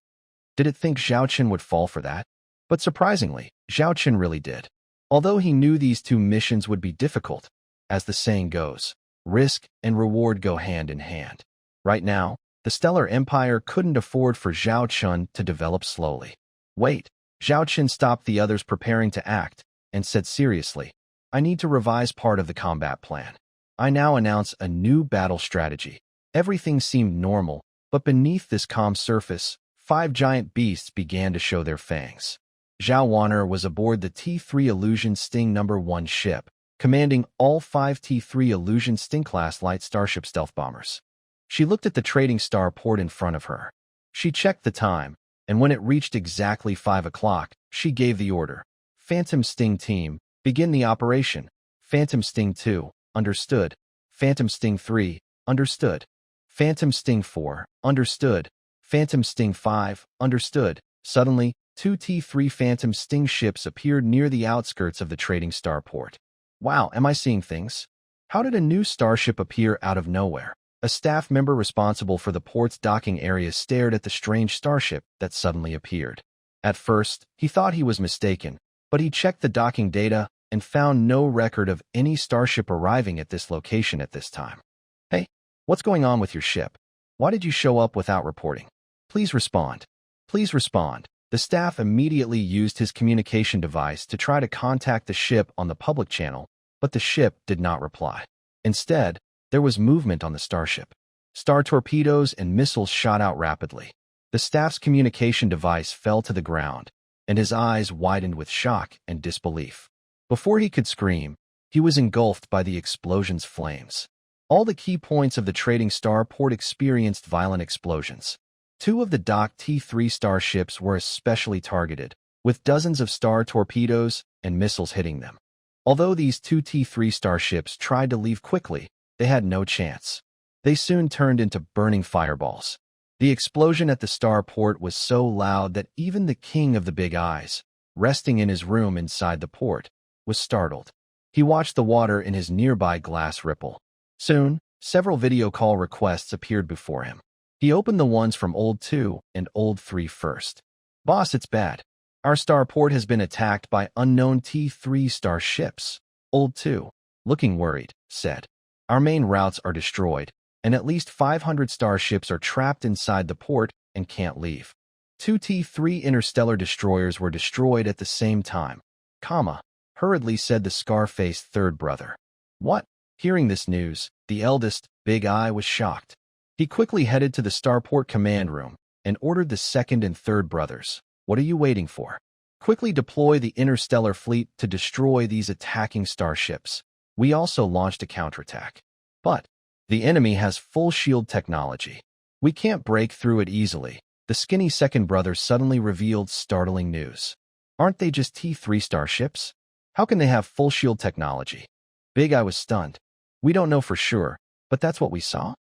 Did it think Zhao Chen would fall for that? But surprisingly, Zhao Chen really did. Although he knew these 2 missions would be difficult, as the saying goes, risk and reward go hand in hand. Right now, the Stellar Empire couldn't afford for Zhao Chun to develop slowly. Wait, Zhao Chen stopped the others preparing to act and said seriously, I need to revise part of the combat plan. I now announce a new battle strategy. Everything seemed normal, but beneath this calm surface, 5 giant beasts began to show their fangs. Zhao Wan'er was aboard the T3 Illusion Sting No. 1 ship, commanding all 5 T3 Illusion Sting-class light starship stealth bombers. She looked at the trading star port in front of her. She checked the time, and when it reached exactly 5 o'clock, she gave the order. Phantom Sting Team, begin the operation. Phantom Sting 2, understood. Phantom Sting 3, understood. Phantom Sting 4, understood. Phantom Sting 5, understood. Suddenly, 2 T-3 Phantom Sting ships appeared near the outskirts of the trading star port. Wow, am I seeing things? How did a new starship appear out of nowhere? A staff member responsible for the port's docking area stared at the strange starship that suddenly appeared. At first, he thought he was mistaken, but he checked the docking data and found no record of any starship arriving at this location at this time. Hey, what's going on with your ship? Why did you show up without reporting? Please respond. Please respond. The staff immediately used his communication device to try to contact the ship on the public channel, but the ship did not reply. Instead, there was movement on the starship. Star torpedoes and missiles shot out rapidly. The staff's communication device fell to the ground, and his eyes widened with shock and disbelief. Before he could scream, he was engulfed by the explosion's flames. All the key points of the trading star port experienced violent explosions. 2 of the docked T-3 starships were especially targeted, with dozens of star torpedoes and missiles hitting them. Although these 2 T-3 starships tried to leave quickly, they had no chance. They soon turned into burning fireballs. The explosion at the star port was so loud that even the king of the Big Eyes, resting in his room inside the port, was startled. He watched the water in his nearby glass ripple. Soon, several video call requests appeared before him. He opened the ones from Old 2 and Old 3 first. Boss, it's bad. Our starport has been attacked by unknown T-3 starships. Old 2, looking worried, said. Our main routes are destroyed, and at least 500 starships are trapped inside the port and can't leave. 2 T-3 interstellar destroyers were destroyed at the same time. Hurriedly said the scar-faced third brother. What? Hearing this news, the eldest, Big Eye, was shocked. He quickly headed to the starport command room and ordered the second and third brothers. What are you waiting for? Quickly deploy the interstellar fleet to destroy these attacking starships. We also launched a counterattack. But the enemy has full shield technology. We can't break through it easily. The skinny second brother suddenly revealed startling news. Aren't they just T-3 starships? How can they have full shield technology? Big Eye was stunned. We don't know for sure, but that's what we saw.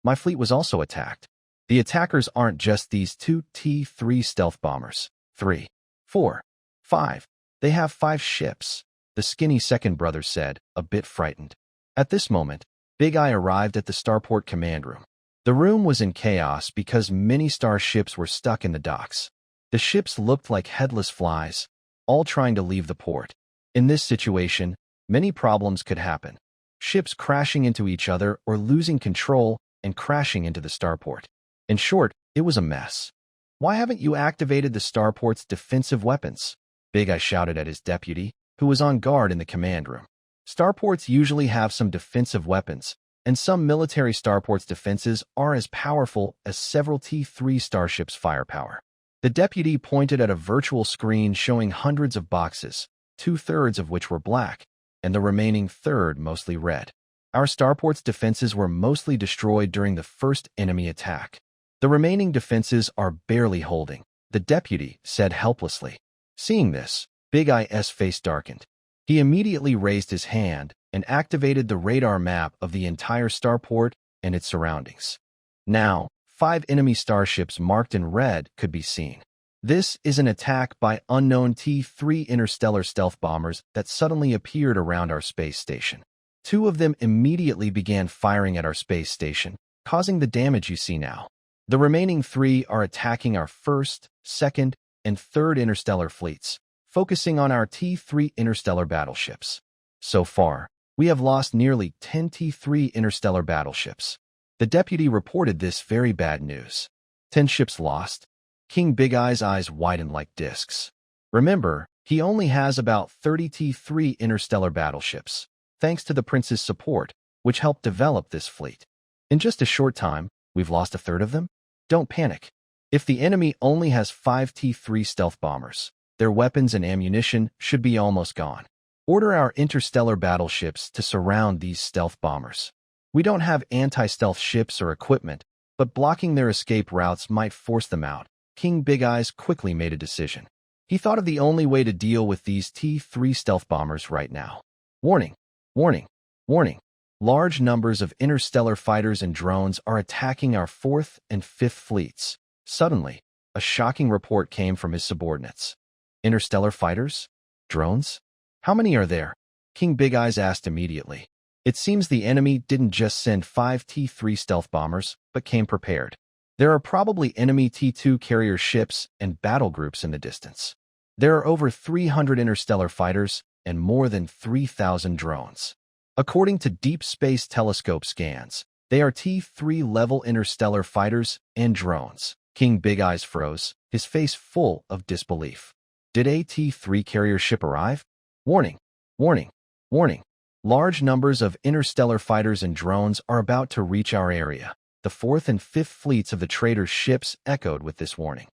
My fleet was also attacked. The attackers aren't just these 2 T-3 stealth bombers. 3, 4, 5. They have 5 ships, the skinny second brother said, a bit frightened. At this moment, Big Eye arrived at the starport command room. The room was in chaos because many starships were stuck in the docks. The ships looked like headless flies, all trying to leave the port. In this situation, many problems could happen. Ships crashing into each other or losing control and crashing into the starport. In short, it was a mess. Why haven't you activated the starport's defensive weapons? Big Eye shouted at his deputy, who was on guard in the command room. Starports usually have some defensive weapons, and some military starports' defenses are as powerful as several T-3 starships' firepower. The deputy pointed at a virtual screen showing hundreds of boxes, 2/3 of which were black, and the remaining third mostly red. Our starport's defenses were mostly destroyed during the first enemy attack. The remaining defenses are barely holding, the deputy said helplessly. Seeing this, Big Eye's face darkened. He immediately raised his hand and activated the radar map of the entire starport and its surroundings. Now, 5 enemy starships marked in red could be seen. This is an attack by unknown T-3 interstellar stealth bombers that suddenly appeared around our space station. 2 of them immediately began firing at our space station, causing the damage you see now. The remaining 3 are attacking our first, second, and third interstellar fleets, focusing on our T-3 interstellar battleships. So far, we have lost nearly 10 T-3 interstellar battleships. The deputy reported this very bad news. 10 ships lost? King Big Eye's eyes widened like discs. Remember, he only has about 30 T-3 interstellar battleships, thanks to the prince's support, which helped develop this fleet. In just a short time, we've lost a third of them? Don't panic. If the enemy only has 5 T-3 stealth bombers, their weapons and ammunition should be almost gone. Order our interstellar battleships to surround these stealth bombers. We don't have anti-stealth ships or equipment, but blocking their escape routes might force them out. King Big Eyes quickly made a decision. He thought of the only way to deal with these T-3 stealth bombers right now. Warning, warning, warning. Large numbers of interstellar fighters and drones are attacking our 4th and 5th fleets. Suddenly, a shocking report came from his subordinates. Interstellar fighters? Drones? How many are there? King Big Eyes asked immediately. It seems the enemy didn't just send 5 T-3 stealth bombers, but came prepared. There are probably enemy T-2 carrier ships and battle groups in the distance. There are over 300 interstellar fighters and more than 3,000 drones. According to Deep Space Telescope scans, they are T-3-level interstellar fighters and drones. King Big Eyes froze, his face full of disbelief. Did a T-3 carrier ship arrive? Warning, warning, warning. Large numbers of interstellar fighters and drones are about to reach our area. The 4th and 5th fleets of the traitors' ships echoed with this warning.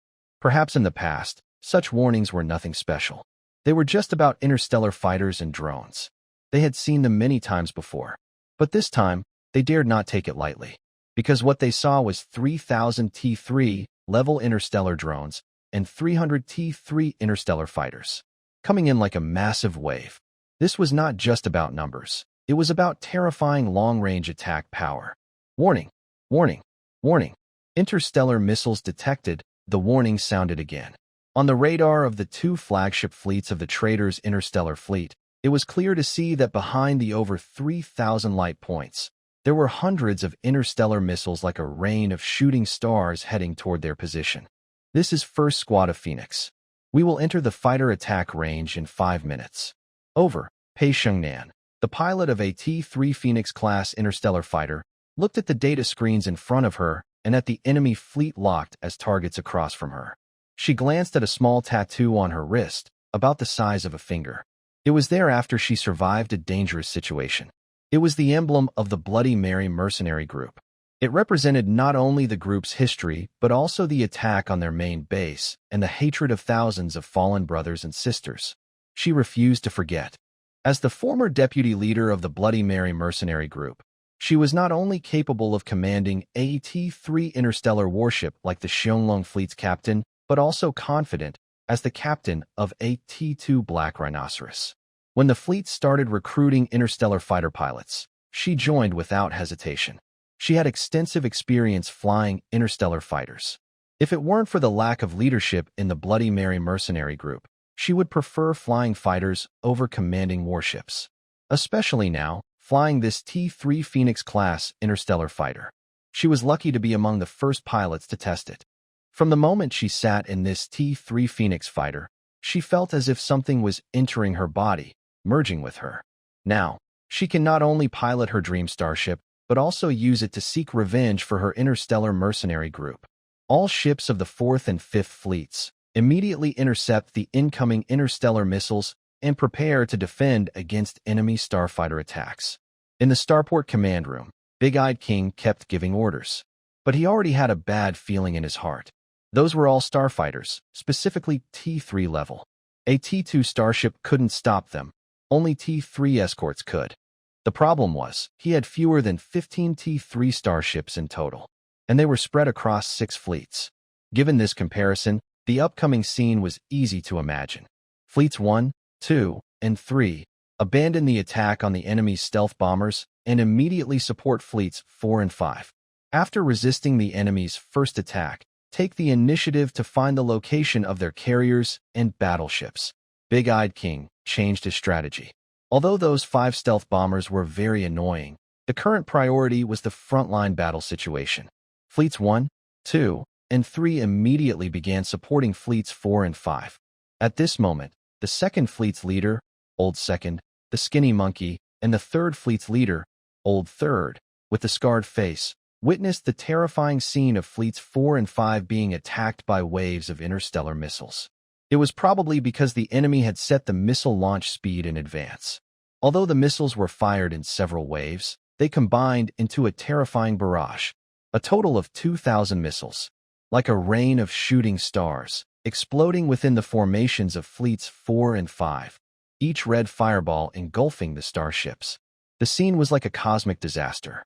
Perhaps in the past, such warnings were nothing special. They were just about interstellar fighters and drones. They had seen them many times before. But this time, they dared not take it lightly, because what they saw was 3,000 T-3-level interstellar drones and 300 T-3 interstellar fighters, coming in like a massive wave. This was not just about numbers. It was about terrifying long-range attack power. Warning, warning, warning. Interstellar missiles detected. The warning sounded again. On the radar of the 2 flagship fleets of the traitors' interstellar fleet, it was clear to see that behind the over 3,000 light points, there were hundreds of interstellar missiles like a rain of shooting stars heading toward their position. This is First Squad of Phoenix. We will enter the fighter attack range in 5 minutes. Over. Pei Shengnan, the pilot of a T-3 Phoenix-class interstellar fighter, looked at the data screens in front of her and at the enemy fleet locked as targets across from her. She glanced at a small tattoo on her wrist, about the size of a finger. It was there after she survived a dangerous situation. It was the emblem of the Bloody Mary mercenary group. It represented not only the group's history, but also the attack on their main base and the hatred of thousands of fallen brothers and sisters. She refused to forget. As the former deputy leader of the Bloody Mary mercenary group, she was not only capable of commanding a T-3 interstellar warship like the Xiongling fleet's captain, but also confident as the captain of a T-2 Black Rhinoceros. When the fleet started recruiting interstellar fighter pilots, she joined without hesitation. She had extensive experience flying interstellar fighters. If it weren't for the lack of leadership in the Bloody Mary mercenary group, she would prefer flying fighters over commanding warships. Especially now, flying this T-3 Phoenix-class interstellar fighter. She was lucky to be among the first pilots to test it. From the moment she sat in this T-3 Phoenix fighter, she felt as if something was entering her body, merging with her. Now, she can not only pilot her dream starship, but also use it to seek revenge for her interstellar mercenary group. All ships of the 4th and 5th fleets immediately intercept the incoming interstellar missiles and prepare to defend against enemy starfighter attacks. In the starport command room, Big-Eyed King kept giving orders. But he already had a bad feeling in his heart. Those were all starfighters, specifically T-3 level. A T-2 starship couldn't stop them. Only T-3 escorts could. The problem was, he had fewer than 15 T-3 starships in total, and they were spread across 6 fleets. Given this comparison, the upcoming scene was easy to imagine. Fleets 1, 2, and 3 abandon the attack on the enemy's stealth bombers and immediately support fleets 4 and 5. After resisting the enemy's first attack, take the initiative to find the location of their carriers and battleships. Big-Eyed King changed his strategy. Although those 5 stealth bombers were very annoying, the current priority was the frontline battle situation. Fleets 1, 2, and 3 immediately began supporting fleets 4 and 5. At this moment, the 2nd fleet's leader, Old Second, the skinny monkey, and the 3rd fleet's leader, Old Third, with the scarred face, witnessed the terrifying scene of fleets 4 and 5 being attacked by waves of interstellar missiles. It was probably because the enemy had set the missile launch speed in advance. Although the missiles were fired in several waves, they combined into a terrifying barrage, a total of 2,000 missiles, like a rain of shooting stars, exploding within the formations of fleets 4 and 5, each red fireball engulfing the starships. The scene was like a cosmic disaster.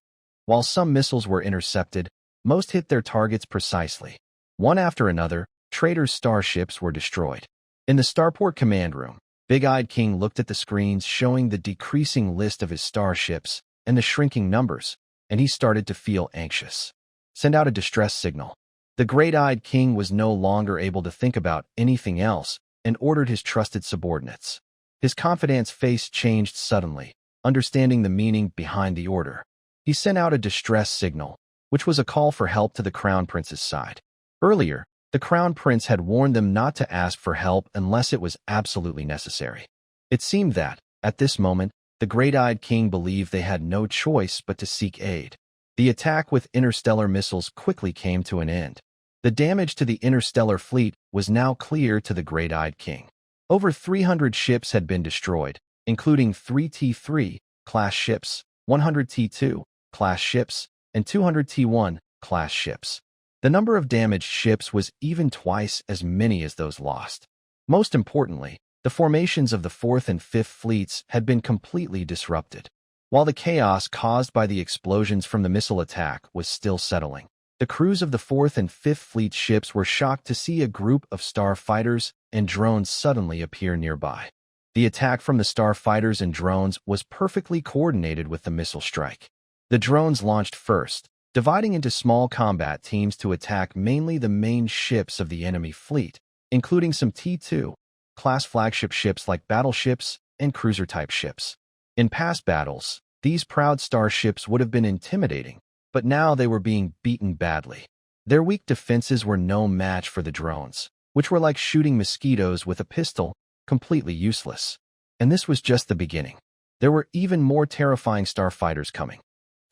While some missiles were intercepted, most hit their targets precisely. One after another, traitors' starships were destroyed. In the starport command room, Big-Eyed King looked at the screens showing the decreasing list of his starships and the shrinking numbers, and he started to feel anxious. Send out a distress signal. The Great-Eyed King was no longer able to think about anything else and ordered his trusted subordinates. His confidant's face changed suddenly, understanding the meaning behind the order. He sent out a distress signal, which was a call for help to the Crown Prince's side. Earlier, the Crown Prince had warned them not to ask for help unless it was absolutely necessary. It seemed that, at this moment, the Great-Eyed King believed they had no choice but to seek aid. The attack with interstellar missiles quickly came to an end. The damage to the interstellar fleet was now clear to the Great-Eyed King. Over 300 ships had been destroyed, including 3 T3 class ships, 100 T2 class ships, and 200 T1 class ships. The number of damaged ships was even twice as many as those lost. Most importantly, the formations of the 4th and 5th fleets had been completely disrupted. While the chaos caused by the explosions from the missile attack was still settling, the crews of the 4th and 5th Fleet ships were shocked to see a group of starfighters and drones suddenly appear nearby. The attack from the starfighters and drones was perfectly coordinated with the missile strike. The drones launched first, dividing into small combat teams to attack mainly the main ships of the enemy fleet, including some T2 class flagship ships like battleships and cruiser-type ships. In past battles, these proud starships would have been intimidating, but now they were being beaten badly. Their weak defenses were no match for the drones, which were like shooting mosquitoes with a pistol, completely useless. And this was just the beginning. There were even more terrifying starfighters coming.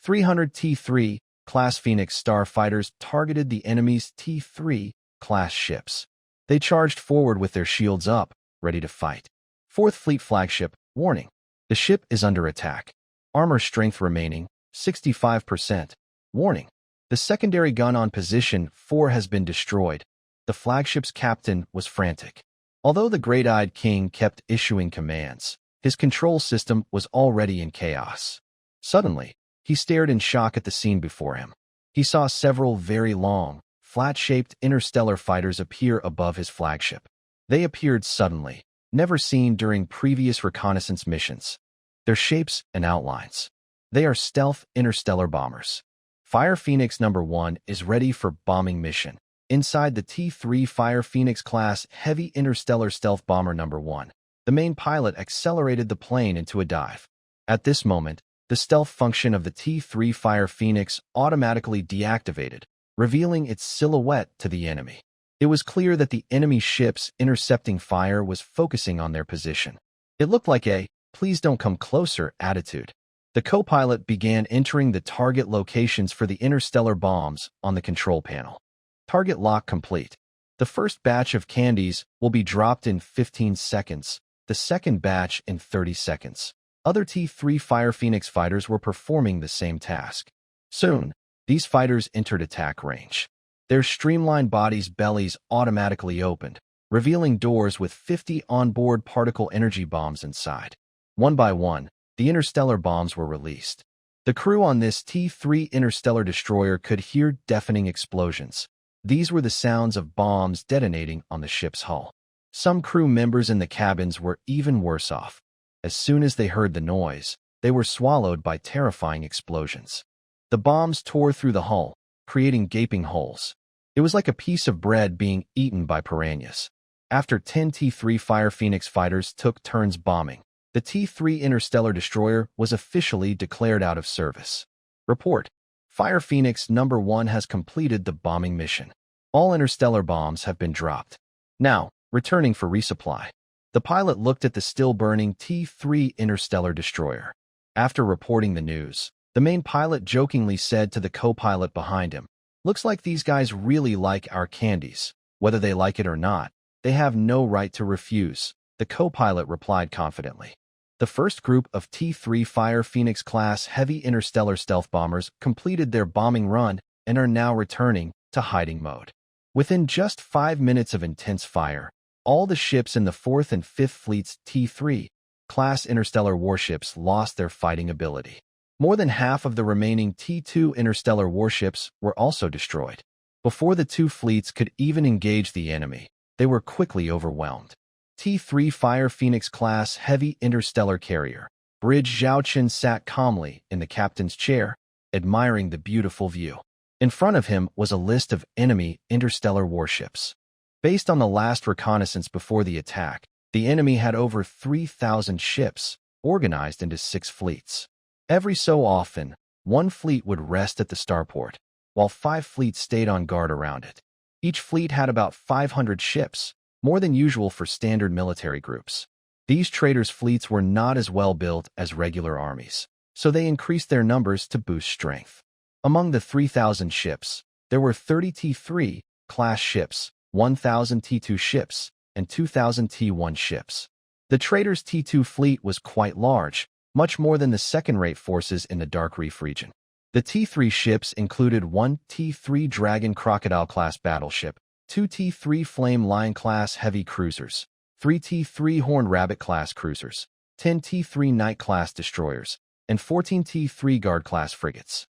300 T3 class Phoenix starfighters targeted the enemy's T3 class ships. They charged forward with their shields up, ready to fight. 4th Fleet flagship, warning. The ship is under attack. Armor strength remaining, 65%. Warning. The secondary gun on position 4 has been destroyed. The flagship's captain was frantic. Although the Great-Eyed King kept issuing commands, his control system was already in chaos. Suddenly, he stared in shock at the scene before him. He saw several very long, flat-shaped interstellar fighters appear above his flagship. They appeared suddenly, never seen during previous reconnaissance missions. Their shapes and outlines. They are stealth interstellar bombers. Fire Phoenix number 1 is ready for bombing mission. Inside the T3 Fire Phoenix class heavy interstellar stealth bomber number 1, the main pilot accelerated the plane into a dive. At this moment, the stealth function of the T3 Fire Phoenix automatically deactivated, revealing its silhouette to the enemy. It was clear that the enemy ship's intercepting fire was focusing on their position. It looked like a "please don't come closer" attitude. The co-pilot began entering the target locations for the interstellar bombs on the control panel. Target lock complete. The first batch of candies will be dropped in 15 seconds, the second batch in 30 seconds. Other T3 Fire Phoenix fighters were performing the same task. Soon, these fighters entered attack range. Their streamlined bodies' bellies automatically opened, revealing doors with 50 onboard particle energy bombs inside. One by one, the interstellar bombs were released. The crew on this T3 interstellar destroyer could hear deafening explosions. These were the sounds of bombs detonating on the ship's hull. Some crew members in the cabins were even worse off. As soon as they heard the noise, they were swallowed by terrifying explosions. The bombs tore through the hull, creating gaping holes. It was like a piece of bread being eaten by piranhas. After 10 T3 Fire Phoenix fighters took turns bombing, the T3 interstellar destroyer was officially declared out of service. Report. Fire Phoenix number 1 has completed the bombing mission. All interstellar bombs have been dropped. Now, returning for resupply. The pilot looked at the still-burning T3 interstellar destroyer. After reporting the news, the main pilot jokingly said to the co-pilot behind him, "Looks like these guys really like our candies. Whether they like it or not, they have no right to refuse," the co-pilot replied confidently. The first group of T3 Fire Phoenix class heavy interstellar stealth bombers completed their bombing run and are now returning to hiding mode. Within just 5 minutes of intense fire, all the ships in the 4th and 5th Fleet's T3 class interstellar warships lost their fighting ability. More than half of the remaining T-2 interstellar warships were also destroyed. Before the two fleets could even engage the enemy, they were quickly overwhelmed. T-3 Fire Phoenix-class heavy interstellar carrier. Bridge Zhaochen sat calmly in the captain's chair, admiring the beautiful view. In front of him was a list of enemy interstellar warships. Based on the last reconnaissance before the attack, the enemy had over 3,000 ships, organized into 6 fleets. Every so often, one fleet would rest at the starport, while 5 fleets stayed on guard around it. Each fleet had about 500 ships, more than usual for standard military groups. These traders' fleets were not as well built as regular armies, so they increased their numbers to boost strength. Among the 3,000 ships, there were 30 T3 class ships, 1,000 T2 ships, and 2,000 T1 ships. The traders' T2 fleet was quite large, much more than the second-rate forces in the Dark Reef region. The T3 ships included 1 T3 Dragon Crocodile-class battleship, 2 T3 Flame Lion-class heavy cruisers, 3 T3 Horned Rabbit-class cruisers, 10 T3 Knight-class destroyers, and 14 T3 Guard-class frigates.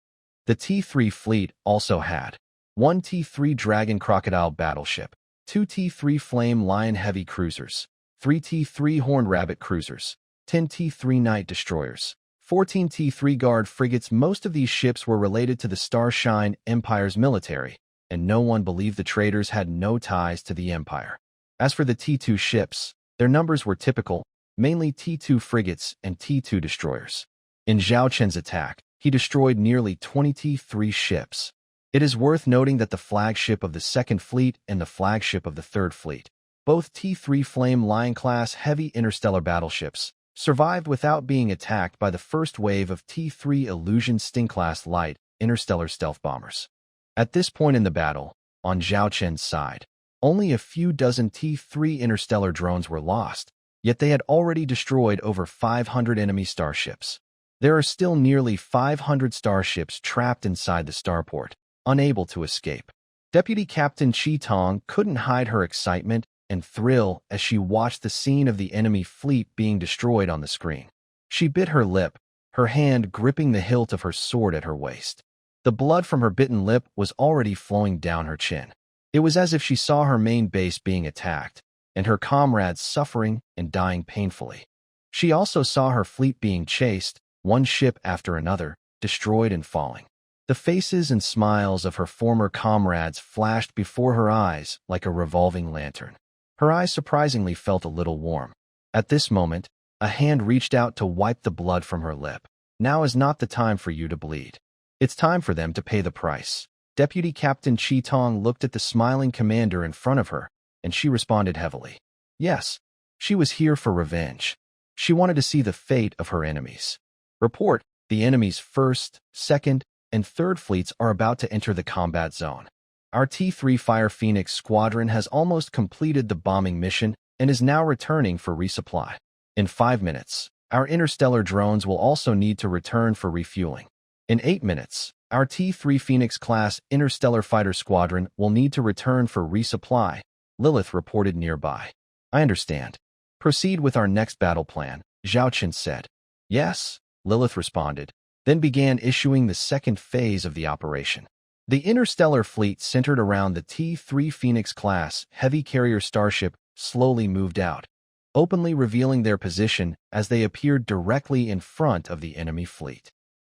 The T3 fleet also had 1 T3 Dragon Crocodile battleship, 2 T3 Flame Lion heavy cruisers, 3 T3 Horned Rabbit cruisers, 10 T3 Knight destroyers, 14 T3 Guard frigates. Most of these ships were related to the Starshine Empire's military, and no one believed the traders had no ties to the Empire. As for the T2 ships, their numbers were typical, mainly T2 frigates and T2 destroyers. In Zhao Chen's attack, he destroyed nearly 20 T3 ships. It is worth noting that the flagship of the Second Fleet and the flagship of the Third Fleet, both T3 Flame Lion-class heavy interstellar battleships, survived without being attacked by the first wave of T3 Illusion Sting-class light interstellar stealth bombers. At this point in the battle, on Zhao Chen's side, only a few dozen T3 interstellar drones were lost, yet they had already destroyed over 500 enemy starships. There are still nearly 500 starships trapped inside the starport, unable to escape. Deputy Captain Chi Tong couldn't hide her excitement and thrill as she watched the scene of the enemy fleet being destroyed on the screen. She bit her lip, her hand gripping the hilt of her sword at her waist. The blood from her bitten lip was already flowing down her chin. It was as if she saw her main base being attacked, and her comrades suffering and dying painfully. She also saw her fleet being chased, one ship after another, destroyed and falling. The faces and smiles of her former comrades flashed before her eyes like a revolving lantern. Her eyes surprisingly felt a little warm. At this moment, a hand reached out to wipe the blood from her lip. Now is not the time for you to bleed. It's time for them to pay the price. Deputy Captain Chi Tong looked at the smiling commander in front of her, and she responded heavily. Yes, she was here for revenge. She wanted to see the fate of her enemies. Report, the enemy's first, second, and third fleets are about to enter the combat zone. Our T3 Fire Phoenix squadron has almost completed the bombing mission and is now returning for resupply. In 5 minutes, our interstellar drones will also need to return for refueling. In 8 minutes, our T3 Phoenix-class interstellar fighter squadron will need to return for resupply, Lilith reported nearby. I understand. Proceed with our next battle plan, Zhao Chen said. Yes, Lilith responded, then began issuing the second phase of the operation. The interstellar fleet centered around the T3 Phoenix-class heavy carrier starship slowly moved out, openly revealing their position as they appeared directly in front of the enemy fleet.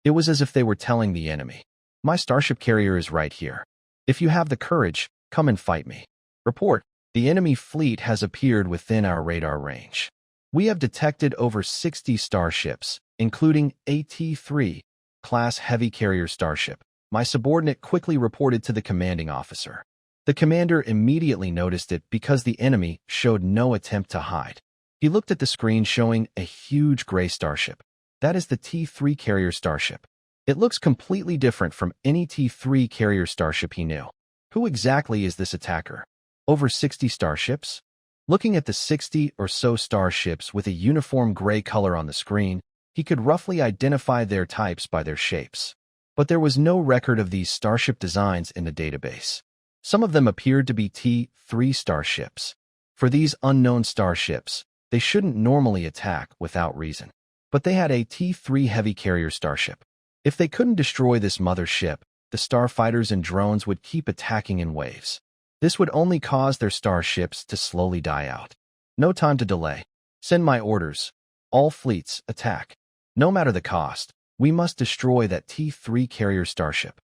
It was as if they were telling the enemy, "My starship carrier is right here. If you have the courage, come and fight me." Report, the enemy fleet has appeared within our radar range. We have detected over 60 starships, including a T3 class heavy carrier starship. My subordinate quickly reported to the commanding officer. The commander immediately noticed it because the enemy showed no attempt to hide. He looked at the screen showing a huge gray starship. That is the T3 carrier starship. It looks completely different from any T3 carrier starship he knew. Who exactly is this attacker? Over 60 starships? Looking at the 60 or so starships with a uniform gray color on the screen, he could roughly identify their types by their shapes. But there was no record of these starship designs in the database. Some of them appeared to be T3 starships. For these unknown starships, they shouldn't normally attack without reason. But they had a T3 heavy carrier starship. If they couldn't destroy this mother ship, the starfighters and drones would keep attacking in waves. This would only cause their starships to slowly die out. No time to delay. Send my orders. All fleets, attack. No matter the cost, we must destroy that T3 carrier starship.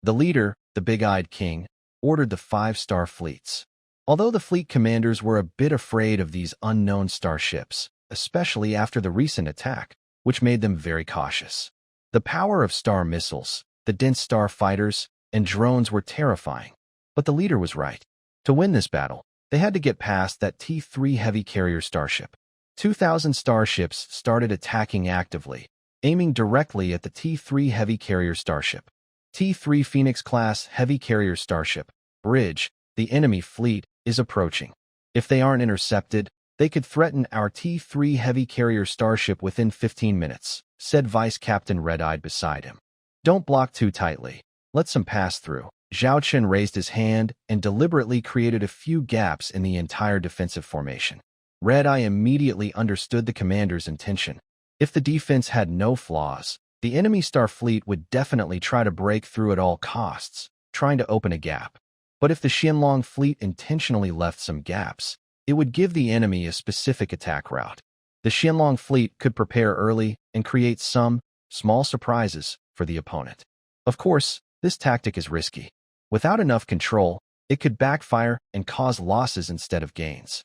The leader, the big-eyed king, ordered the 5-star fleets. Although the fleet commanders were a bit afraid of these unknown starships, especially after the recent attack, which made them very cautious. The power of star missiles, the dense star fighters, and drones were terrifying. But the leader was right. To win this battle, they had to get past that T3 heavy carrier starship. 2,000 starships started attacking actively, aiming directly at the T3 heavy carrier starship. T3 Phoenix-class heavy carrier starship, bridge, the enemy fleet, is approaching. If they aren't intercepted, they could threaten our T3 heavy carrier starship within 15 minutes, said Vice Captain Red-Eyed beside him. Don't block too tightly. Let some pass through. Zhao Chen raised his hand and deliberately created a few gaps in the entire defensive formation. Red-Eye immediately understood the commander's intention. If the defense had no flaws, the enemy star fleet would definitely try to break through at all costs, trying to open a gap. But if the Xianlong fleet intentionally left some gaps, it would give the enemy a specific attack route. The Xianlong fleet could prepare early and create some small surprises for the opponent. Of course, this tactic is risky. Without enough control, it could backfire and cause losses instead of gains.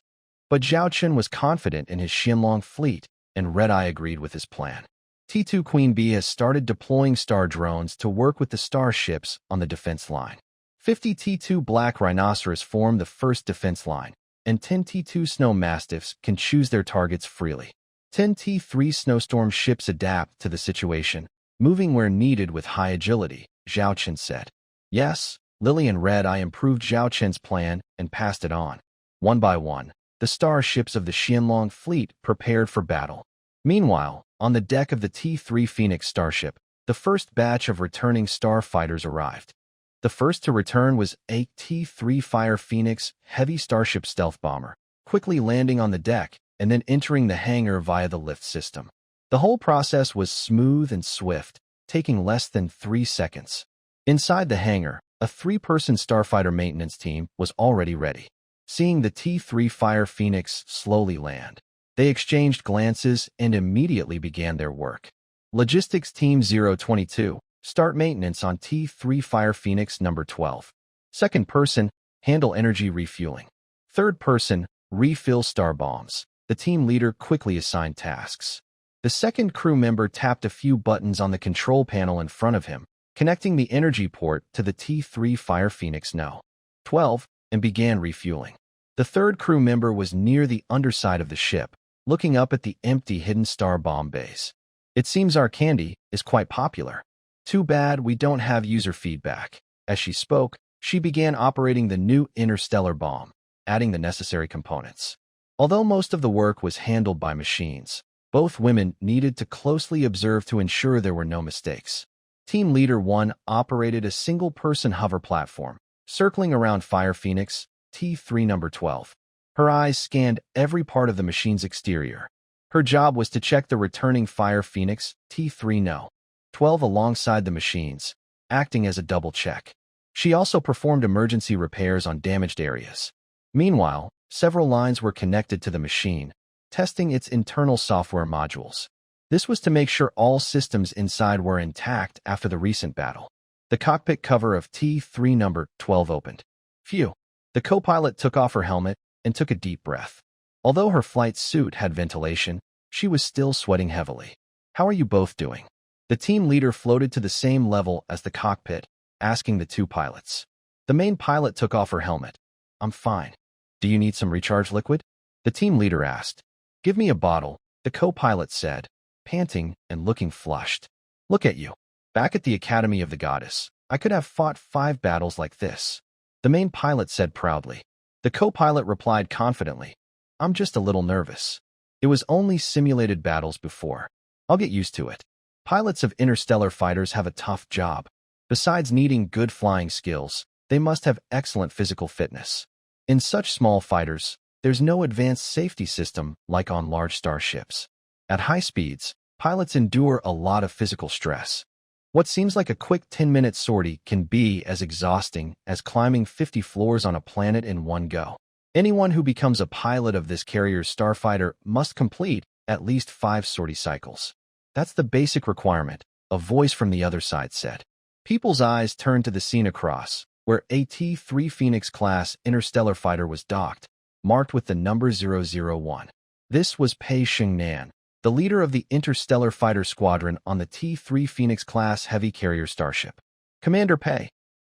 But Zhao Chen was confident in his Xianlong fleet, and Red-Eye agreed with his plan. T2 Queen Bee has started deploying star drones to work with the starships on the defense line. 50 T2 Black Rhinoceros form the first defense line, and 10 T2 Snow Mastiffs can choose their targets freely. 10 T3 Snowstorm ships adapt to the situation, moving where needed with high agility, Zhao Chen said. Yes, Lily and Red-Eye improved Zhao Chen's plan and passed it on. One by one, the starships of the Xianlong fleet prepared for battle. Meanwhile, on the deck of the T3 Phoenix starship, the first batch of returning starfighters arrived. The first to return was a T3 Fire Phoenix heavy starship stealth bomber, quickly landing on the deck and then entering the hangar via the lift system. The whole process was smooth and swift, taking less than 3 seconds. Inside the hangar, a 3-person starfighter maintenance team was already ready. Seeing the T3 Fire Phoenix slowly land, they exchanged glances and immediately began their work. Logistics Team 022, start maintenance on T3 Fire Phoenix number 12. Second person, handle energy refueling. Third person, refill star bombs. The team leader quickly assigned tasks. The second crew member tapped a few buttons on the control panel in front of him, connecting the energy port to the T3 Fire Phoenix No. 12, and began refueling. The third crew member was near the underside of the ship, looking up at the empty hidden star bomb base. It seems our candy is quite popular. Too bad we don't have user feedback. As she spoke, she began operating the new interstellar bomb, adding the necessary components. Although most of the work was handled by machines, both women needed to closely observe to ensure there were no mistakes. Team Leader 1 operated a single-person hover platform, circling around Fire Phoenix, T3 number 12. Her eyes scanned every part of the machine's exterior. Her job was to check the returning Fire Phoenix, T3 No. 12 alongside the machines, acting as a double check. She also performed emergency repairs on damaged areas. Meanwhile, several lines were connected to the machine, testing its internal software modules. This was to make sure all systems inside were intact after the recent battle. The cockpit cover of T3 number 12 opened. Phew. The co-pilot took off her helmet and took a deep breath. Although her flight suit had ventilation, she was still sweating heavily. How are you both doing? The team leader floated to the same level as the cockpit, asking the two pilots. The main pilot took off her helmet. I'm fine. Do you need some recharge liquid? The team leader asked. Give me a bottle, the co-pilot said, panting and looking flushed. Look at you. Back at the Academy of the Goddess, I could have fought 5 battles like this. The main pilot said proudly. The co-pilot replied confidently. I'm just a little nervous. It was only simulated battles before. I'll get used to it. Pilots of interstellar fighters have a tough job. Besides needing good flying skills, they must have excellent physical fitness. In such small fighters, there's no advanced safety system like on large starships. At high speeds, pilots endure a lot of physical stress. What seems like a quick 10-minute sortie can be as exhausting as climbing 50 floors on a planet in one go. Anyone who becomes a pilot of this carrier's starfighter must complete at least 5 sortie cycles. That's the basic requirement, a voice from the other side said. People's eyes turned to the scene across, where a T-3 Phoenix-class interstellar fighter was docked, marked with the number 001. This was Pei Xingnan, the leader of the interstellar fighter squadron on the T-3 Phoenix-class heavy carrier starship. Commander Pei.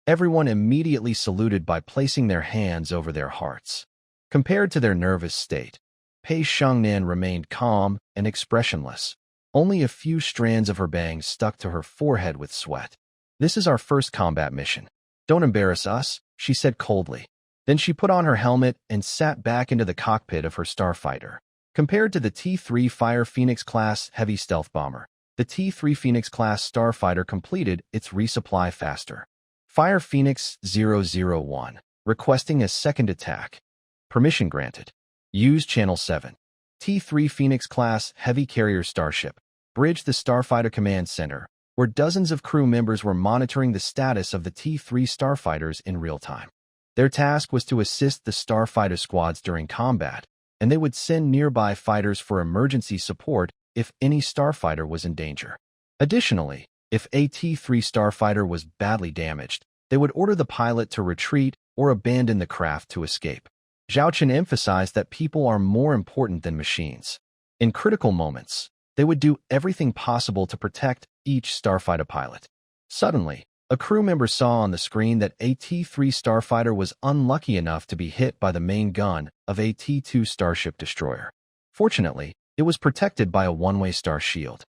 Everyone immediately saluted by placing their hands over their hearts. Compared to their nervous state, Pei Xingnan remained calm and expressionless. Only a few strands of her bangs stuck to her forehead with sweat. This is our first combat mission. Don't embarrass us, she said coldly. Then she put on her helmet and sat back into the cockpit of her starfighter. Compared to the T-3 Fire Phoenix-class heavy stealth bomber, the T-3 Phoenix-class starfighter completed its resupply faster. Fire Phoenix 001, requesting a second attack. Permission granted. Use Channel 7. T-3 Phoenix-class heavy carrier starship. Bridge the Starfighter Command Center, where dozens of crew members were monitoring the status of the T-3 starfighters in real time. Their task was to assist the starfighter squads during combat, and they would send nearby fighters for emergency support if any starfighter was in danger. Additionally, if a T-3 starfighter was badly damaged, they would order the pilot to retreat or abandon the craft to escape. Zhao Chen emphasized that people are more important than machines. In critical moments, they would do everything possible to protect each starfighter pilot. Suddenly, a crew member saw on the screen that a T-3 starfighter was unlucky enough to be hit by the main gun of a T-2 starship destroyer. Fortunately, it was protected by a one-way star shield.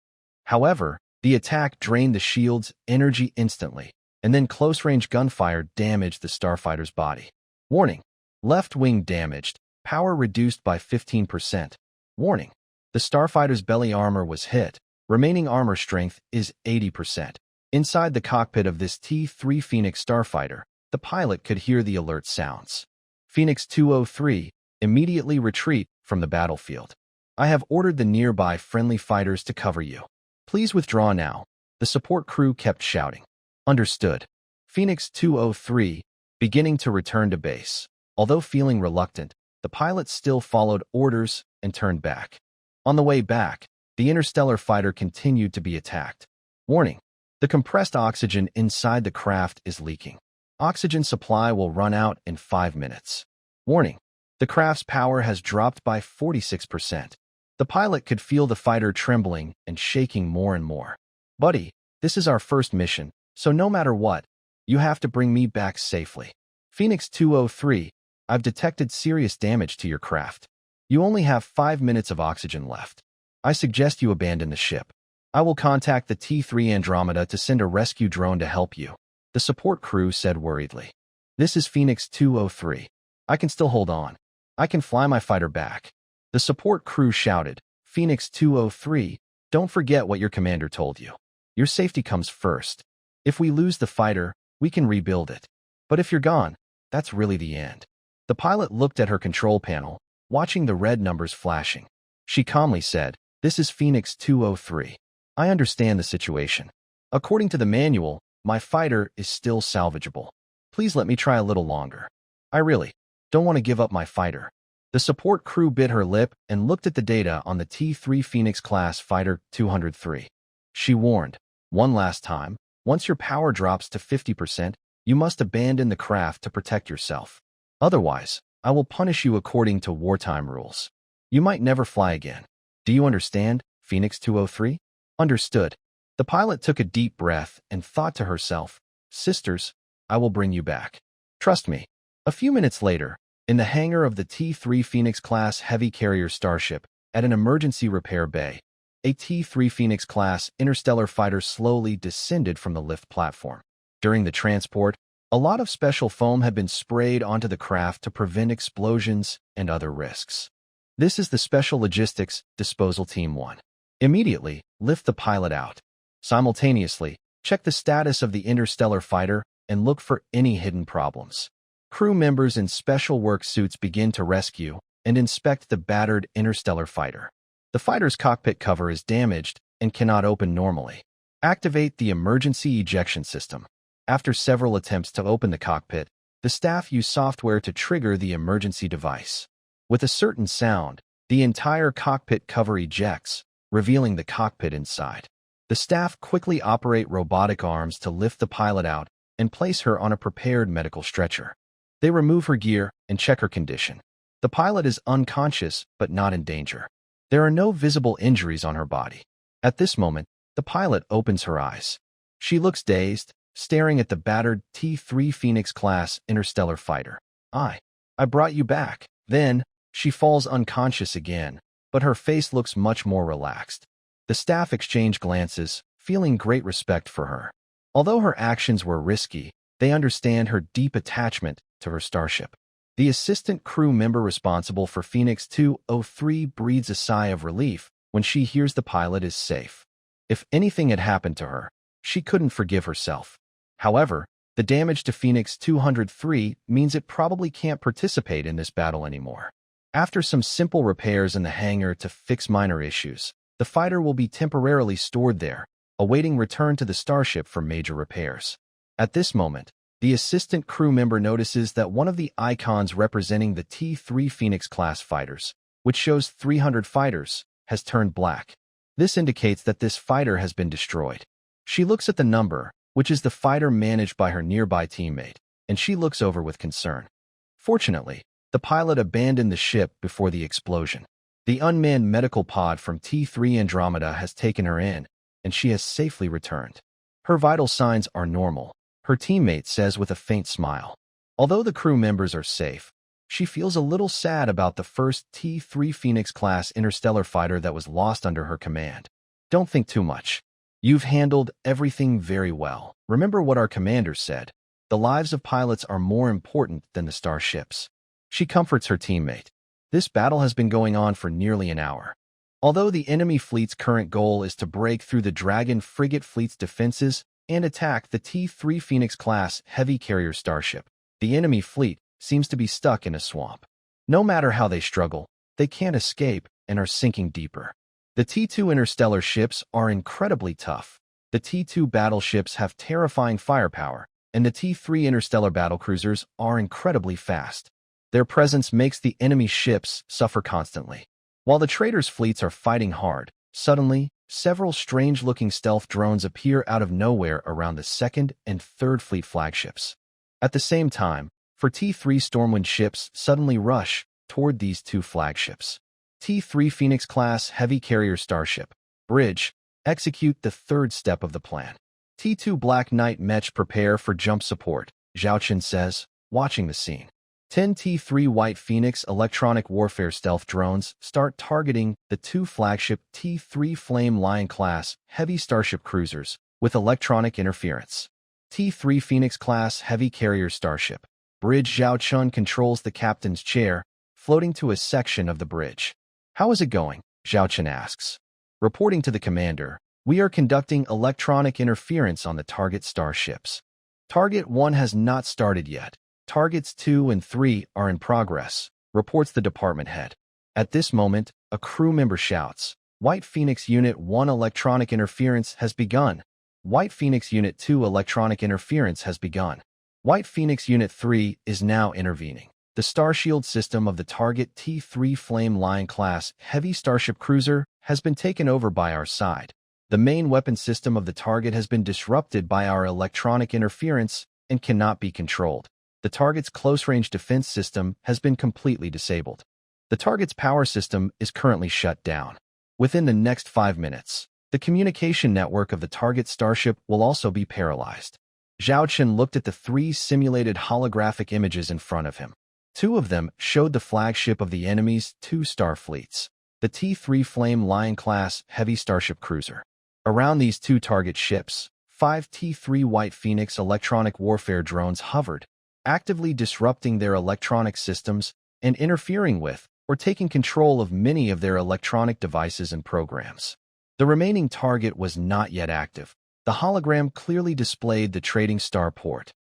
However, the attack drained the shield's energy instantly, and then close-range gunfire damaged the starfighter's body. Warning: left wing damaged, power reduced by 15%. Warning: the starfighter's belly armor was hit. Remaining armor strength is 80%. Inside the cockpit of this T-3 Phoenix starfighter, the pilot could hear the alert sounds. Phoenix 203, immediately retreat from the battlefield. I have ordered the nearby friendly fighters to cover you. Please withdraw now, the support crew kept shouting. Understood. Phoenix 203, beginning to return to base. Although feeling reluctant, the pilot still followed orders and turned back. On the way back, the interstellar fighter continued to be attacked. Warning: the compressed oxygen inside the craft is leaking. Oxygen supply will run out in 5 minutes. Warning: the craft's power has dropped by 46%. The pilot could feel the fighter trembling and shaking more and more. Buddy, this is our first mission, so no matter what, you have to bring me back safely. Phoenix 203, I've detected serious damage to your craft. You only have 5 minutes of oxygen left. I suggest you abandon the ship. I will contact the T-3 Andromeda to send a rescue drone to help you, the support crew said worriedly. This is Phoenix 203. I can still hold on. I can fly my fighter back. The support crew shouted. Phoenix 203, don't forget what your commander told you. Your safety comes first. If we lose the fighter, we can rebuild it. But if you're gone, that's really the end. The pilot looked at her control panel, watching the red numbers flashing. She calmly said, This is Phoenix 203. I understand the situation. According to the manual, my fighter is still salvageable. Please let me try a little longer. I really don't want to give up my fighter. The support crew bit her lip and looked at the data on the T-3 Phoenix-class fighter 203. She warned, one last time, once your power drops to 50%, you must abandon the craft to protect yourself. Otherwise, I will punish you according to wartime rules. You might never fly again. Do you understand, Phoenix 203? Understood. The pilot took a deep breath and thought to herself, Sisters, I will bring you back. Trust me. A few minutes later, in the hangar of the T-3 Phoenix-class heavy carrier starship, at an emergency repair bay, a T-3 Phoenix-class interstellar fighter slowly descended from the lift platform. During the transport, a lot of special foam had been sprayed onto the craft to prevent explosions and other risks. This is the Special Logistics Disposal Team 1. Immediately, lift the pilot out. Simultaneously, check the status of the interstellar fighter and look for any hidden problems. Crew members in special work suits begin to rescue and inspect the battered interstellar fighter. The fighter's cockpit cover is damaged and cannot open normally. Activate the emergency ejection system. After several attempts to open the cockpit, the staff used software to trigger the emergency device. With a certain sound, the entire cockpit cover ejects, revealing the cockpit inside. The staff quickly operate robotic arms to lift the pilot out and place her on a prepared medical stretcher. They remove her gear and check her condition. The pilot is unconscious but not in danger. There are no visible injuries on her body. At this moment, the pilot opens her eyes. She looks dazed, staring at the battered T-3 Phoenix-class interstellar fighter. I brought you back." Then, she falls unconscious again, but her face looks much more relaxed. The staff exchange glances, feeling great respect for her. Although her actions were risky, they understand her deep attachment to her starship. The assistant crew member responsible for Phoenix 203 breathes a sigh of relief when she hears the pilot is safe. If anything had happened to her, she couldn't forgive herself. However, the damage to Phoenix 203 means it probably can't participate in this battle anymore. After some simple repairs in the hangar to fix minor issues, the fighter will be temporarily stored there, awaiting return to the starship for major repairs. At this moment, the assistant crew member notices that one of the icons representing the T-3 Phoenix-class fighters, which shows 300 fighters, has turned black. This indicates that this fighter has been destroyed. She looks at the number, which is the fighter managed by her nearby teammate, and she looks over with concern. Fortunately, the pilot abandoned the ship before the explosion. The unmanned medical pod from T-3 Andromeda has taken her in, and she has safely returned. Her vital signs are normal, her teammate says with a faint smile. Although the crew members are safe, she feels a little sad about the first T-3 Phoenix-class interstellar fighter that was lost under her command. "Don't think too much. You've handled everything very well. Remember what our commander said. The lives of pilots are more important than the starships." She comforts her teammate. This battle has been going on for nearly an hour. Although the enemy fleet's current goal is to break through the Dragon frigate fleet's defenses and attack the T-3 Phoenix-class heavy carrier starship, the enemy fleet seems to be stuck in a swamp. No matter how they struggle, they can't escape and are sinking deeper. The T-2 interstellar ships are incredibly tough. The T-2 battleships have terrifying firepower, and the T-3 interstellar battlecruisers are incredibly fast. Their presence makes the enemy ships suffer constantly. While the traitors' fleets are fighting hard, suddenly, several strange-looking stealth drones appear out of nowhere around the 2nd and 3rd Fleet flagships. At the same time, for T-3 Stormwind ships suddenly rush toward these two flagships. T-3 Phoenix-class heavy carrier starship, Bridge, execute the 3rd step of the plan. T-2 Black Knight Mech prepare for jump support, Zhao Chen says, watching the scene. 10 T-3 White Phoenix electronic warfare stealth drones start targeting the two flagship T-3 Flame Lion-class heavy starship cruisers with electronic interference. T-3 Phoenix-class heavy carrier starship, Bridge. Zhao Chun controls the captain's chair, floating to a section of the bridge. "How is it going?" Zhao Chen asks. Reporting to the commander, "We are conducting electronic interference on the target starships. Target 1 has not started yet. Targets 2 and 3 are in progress," reports the department head. At this moment, a crew member shouts, "White Phoenix Unit 1 electronic interference has begun. White Phoenix Unit 2 electronic interference has begun. White Phoenix Unit 3 is now intervening." The Starshield system of the target T-3 Flame Lion-class heavy starship cruiser has been taken over by our side. The main weapon system of the target has been disrupted by our electronic interference and cannot be controlled. The target's close-range defense system has been completely disabled. The target's power system is currently shut down. Within the next 5 minutes, the communication network of the target starship will also be paralyzed. Zhao Chen looked at the 3 simulated holographic images in front of him. 2 of them showed the flagship of the enemy's 2 star fleets, the T-3 Flame Lion-class heavy starship cruiser. Around these 2 target ships, 5 T-3 White Phoenix electronic warfare drones hovered, actively disrupting their electronic systems and interfering with or taking control of many of their electronic devices and programs. The remaining target was not yet active. The hologram clearly displayed the trading star port.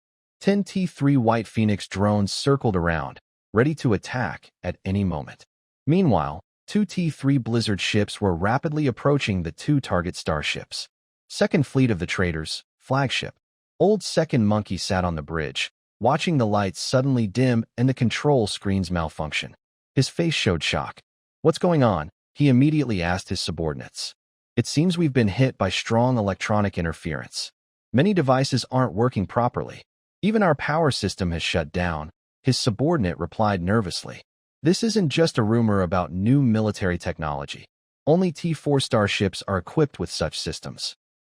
10 T-3 White Phoenix drones circled around, ready to attack at any moment. Meanwhile, 2 T-3 Blizzard ships were rapidly approaching the 2 target starships. Second Fleet of the Traders, flagship. Old Second Monkey sat on the bridge, watching the lights suddenly dim and the control screens malfunction. His face showed shock. "What's going on?" he immediately asked his subordinates. "It seems we've been hit by strong electronic interference. Many devices aren't working properly. Even our power system has shut down," his subordinate replied nervously. "This isn't just a rumor about new military technology. Only T4 starships are equipped with such systems.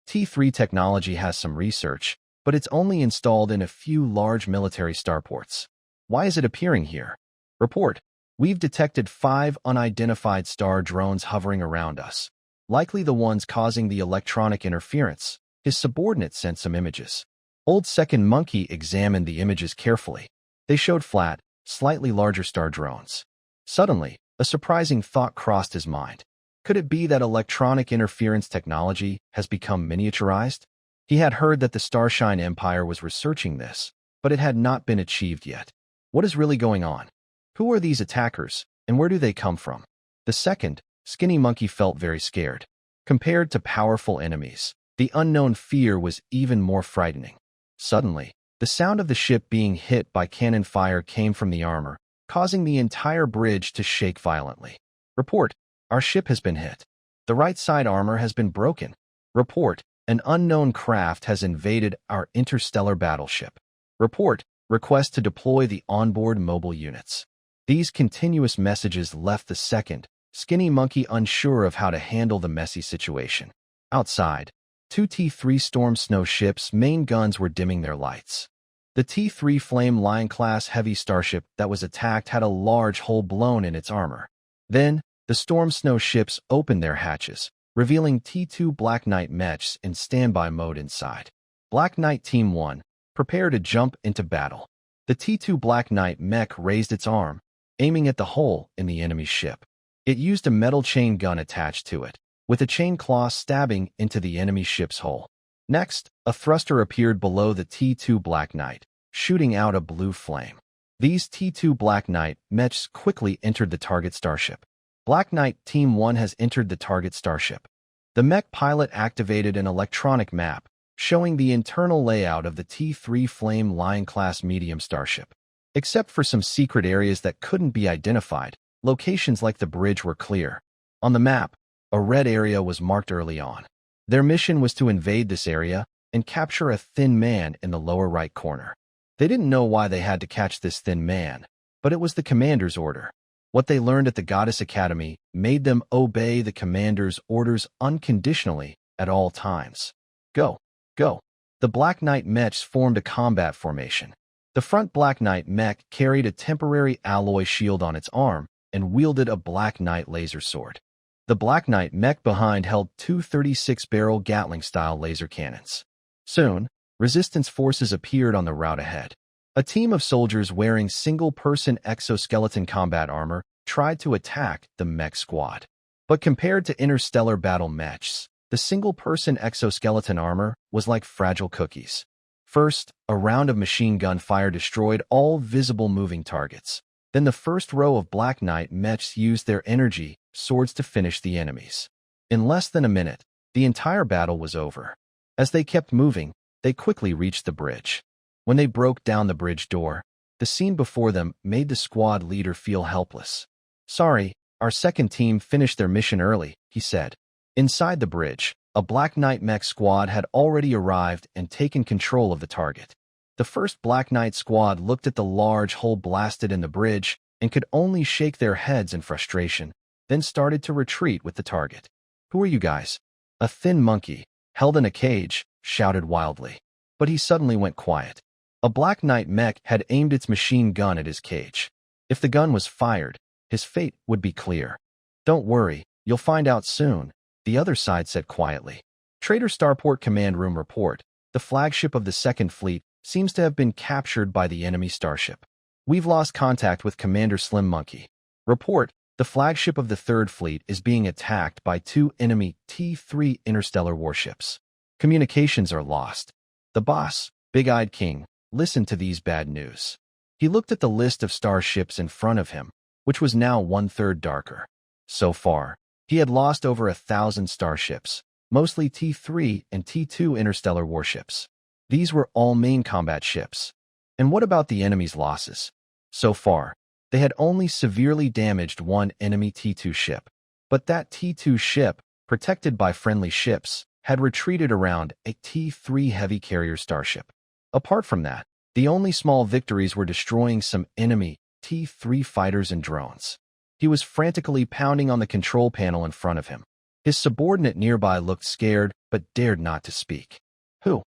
T3 technology has some research, but it's only installed in a few large military starports. Why is it appearing here? Report. We've detected 5 unidentified star drones hovering around us. Likely the ones causing the electronic interference." His subordinate sent some images. Old Second Monkey examined the images carefully. They showed flat, slightly larger star drones. Suddenly, a surprising thought crossed his mind. Could it be that electronic interference technology has become miniaturized? He had heard that the Starshine Empire was researching this, but it had not been achieved yet. What is really going on? Who are these attackers, and where do they come from? The second, Skinny Monkey felt very scared. Compared to powerful enemies, the unknown fear was even more frightening. Suddenly, the sound of the ship being hit by cannon fire came from the armor, causing the entire bridge to shake violently. Report. Our ship has been hit. The right side armor has been broken. Report. An unknown craft has invaded our interstellar battleship. Report. Request to deploy the onboard mobile units. These continuous messages left the second, Skinny Monkey unsure of how to handle the messy situation. Outside, 2 T3 Storm Snow ships' main guns were dimming their lights. The T3 Flame Lion-class heavy starship that was attacked had a large hole blown in its armor. Then, the Storm Snow ships opened their hatches, revealing T2 Black Knight mechs in standby mode inside. Black Knight Team 1, prepare to jump into battle. The T2 Black Knight mech raised its arm, aiming at the hole in the enemy's ship. It used a metal chain gun attached to it, with a chain claw stabbing into the enemy ship's hull. Next, a thruster appeared below the T2 Black Knight, shooting out a blue flame. These T2 Black Knight mechs quickly entered the target starship. Black Knight Team 1 has entered the target starship. The mech pilot activated an electronic map, showing the internal layout of the T3 Flame Lion-class medium starship. Except for some secret areas that couldn't be identified, locations like the bridge were clear. On the map, a red area was marked early on. Their mission was to invade this area and capture a thin man in the lower right corner. They didn't know why they had to catch this thin man, but it was the commander's order. What they learned at the Goddess Academy made them obey the commander's orders unconditionally at all times. Go, go. The Black Knight mechs formed a combat formation. The front Black Knight mech carried a temporary alloy shield on its arm and wielded a Black Knight laser sword. The Black Knight mech behind held 2 36-barrel Gatling-style laser cannons. Soon, resistance forces appeared on the route ahead. A team of soldiers wearing single-person exoskeleton combat armor tried to attack the mech squad. But compared to interstellar battle mechs, the single-person exoskeleton armor was like fragile cookies. First, a round of machine gun fire destroyed all visible moving targets. Then the first row of Black Knight mechs used their energy swords to finish the enemies. In less than a minute, the entire battle was over. As they kept moving, they quickly reached the bridge. When they broke down the bridge door, the scene before them made the squad leader feel helpless. "Sorry, our second team finished their mission early," he said. Inside the bridge, a Black Knight mech squad had already arrived and taken control of the target. The first Black Knight squad looked at the large hole blasted in the bridge and could only shake their heads in frustration, then started to retreat with the target. "Who are you guys?" A thin monkey, held in a cage, shouted wildly. But he suddenly went quiet. A Black Knight mech had aimed its machine gun at his cage. If the gun was fired, his fate would be clear. "Don't worry, you'll find out soon," the other side said quietly. Trader Starport Command Room report. The flagship of the Second Fleet seems to have been captured by the enemy starship. We've lost contact with Commander Slim Monkey. Report. The flagship of the Third Fleet is being attacked by 2 enemy T3 interstellar warships. Communications are lost. The boss, Big-Eyed King, listened to these bad news. He looked at the list of starships in front of him, which was now 1/3 darker. So far, he had lost over 1,000 starships, mostly T3 and T2 interstellar warships. These were all main combat ships. And what about the enemy's losses? So far, they had only severely damaged one enemy T2 ship. But that T2 ship, protected by friendly ships, had retreated around a T3 heavy carrier starship. Apart from that, the only small victories were destroying some enemy T3 fighters and drones. He was frantically pounding on the control panel in front of him. His subordinate nearby looked scared but dared not to speak. Who?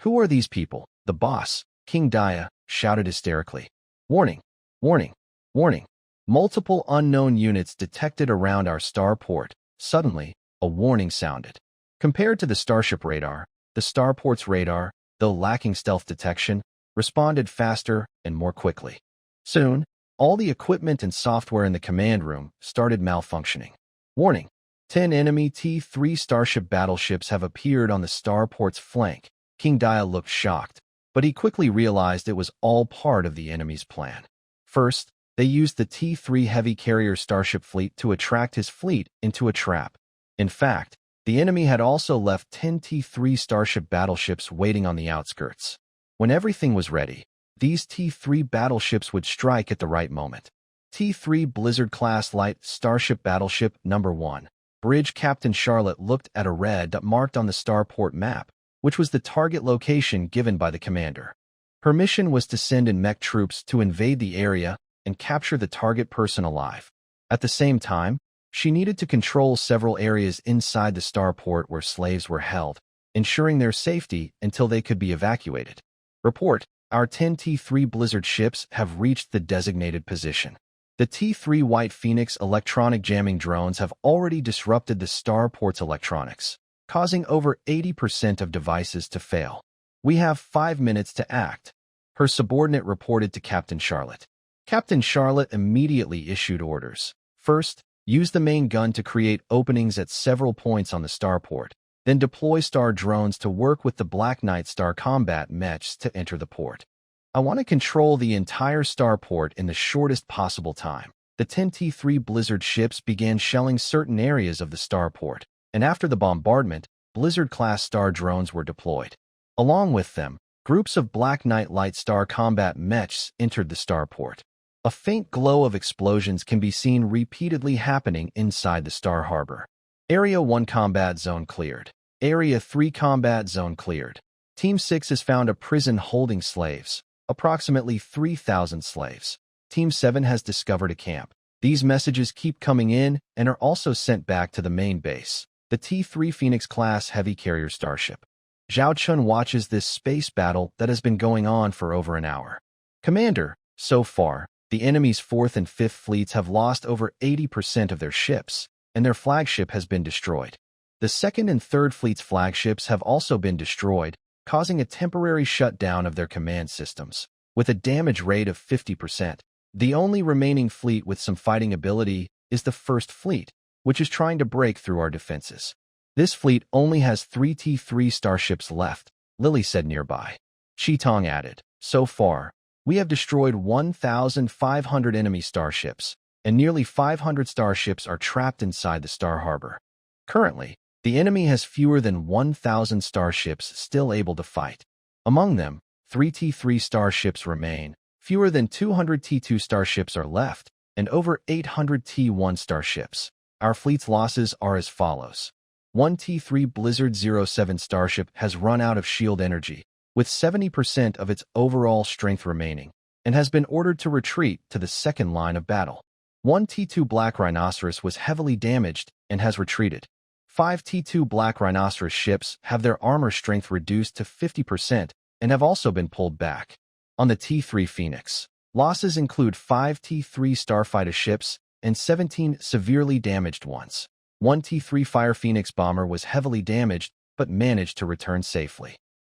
Who are these people? The boss, King Dia, shouted hysterically. Warning! Warning! Warning! Multiple unknown units detected around our starport. Suddenly, a warning sounded. Compared to the starship radar, the starport's radar, though lacking stealth detection, responded faster and more quickly. Soon, all the equipment and software in the command room started malfunctioning. Warning! 10 enemy T3 starship battleships have appeared on the starport's flank. King Dia looked shocked, but he quickly realized it was all part of the enemy's plan. First, they used the T3 heavy carrier starship fleet to attract his fleet into a trap. In fact, the enemy had also left 10 T3 starship battleships waiting on the outskirts. When everything was ready, these T3 battleships would strike at the right moment. T3 Blizzard-class light starship battleship number 1. Bridge Captain Charlotte looked at a red dot marked on the starport map, which was the target location given by the commander. Her mission was to send in mech troops to invade the area and capture the target person alive. At the same time, she needed to control several areas inside the starport where slaves were held, ensuring their safety until they could be evacuated. Report: our 10 T3 Blizzard ships have reached the designated position. The T3 White Phoenix electronic jamming drones have already disrupted the starport's electronics, causing over 80% of devices to fail. We have 5 minutes to act, her subordinate reported to Captain Charlotte. Captain Charlotte immediately issued orders. First, use the main gun to create openings at several points on the starport, then deploy star drones to work with the Black Knight star combat mechs to enter the port. I want to control the entire starport in the shortest possible time. The 10 T3 Blizzard ships began shelling certain areas of the starport, and after the bombardment, Blizzard-class star drones were deployed. Along with them, groups of Black Knight light star combat mechs entered the starport. A faint glow of explosions can be seen repeatedly happening inside the star harbor. Area 1 combat zone cleared. Area 3 combat zone cleared. Team 6 has found a prison holding slaves, approximately 3,000 slaves. Team 7 has discovered a camp. These messages keep coming in and are also sent back to the main base, the T3 Phoenix-class heavy carrier starship. Zhao Chun watches this space battle that has been going on for over an hour. Commander, so far, the enemy's 4th and 5th fleets have lost over 80% of their ships, and their flagship has been destroyed. The 2nd and 3rd fleet's flagships have also been destroyed, causing a temporary shutdown of their command systems, with a damage rate of 50%. The only remaining fleet with some fighting ability is the 1st fleet, which is trying to break through our defenses. This fleet only has 3 T3 starships left, Lily said nearby. Qitong added, so far, we have destroyed 1,500 enemy starships, and nearly 500 starships are trapped inside the star harbor. Currently, the enemy has fewer than 1,000 starships still able to fight. Among them, 3 T3 starships remain, fewer than 200 T2 starships are left, and over 800 T1 starships. Our fleet's losses are as follows. 1 T3 Blizzard 07 starship has run out of shield energy, with 70% of its overall strength remaining, and has been ordered to retreat to the second line of battle. 1 T2 Black Rhinoceros was heavily damaged and has retreated. 5 T2 Black Rhinoceros ships have their armor strength reduced to 50% and have also been pulled back. On the T3 Phoenix, losses include 5 T3 Starfighter ships and 17 severely damaged ones. 1 T3 Fire Phoenix bomber was heavily damaged but managed to return safely.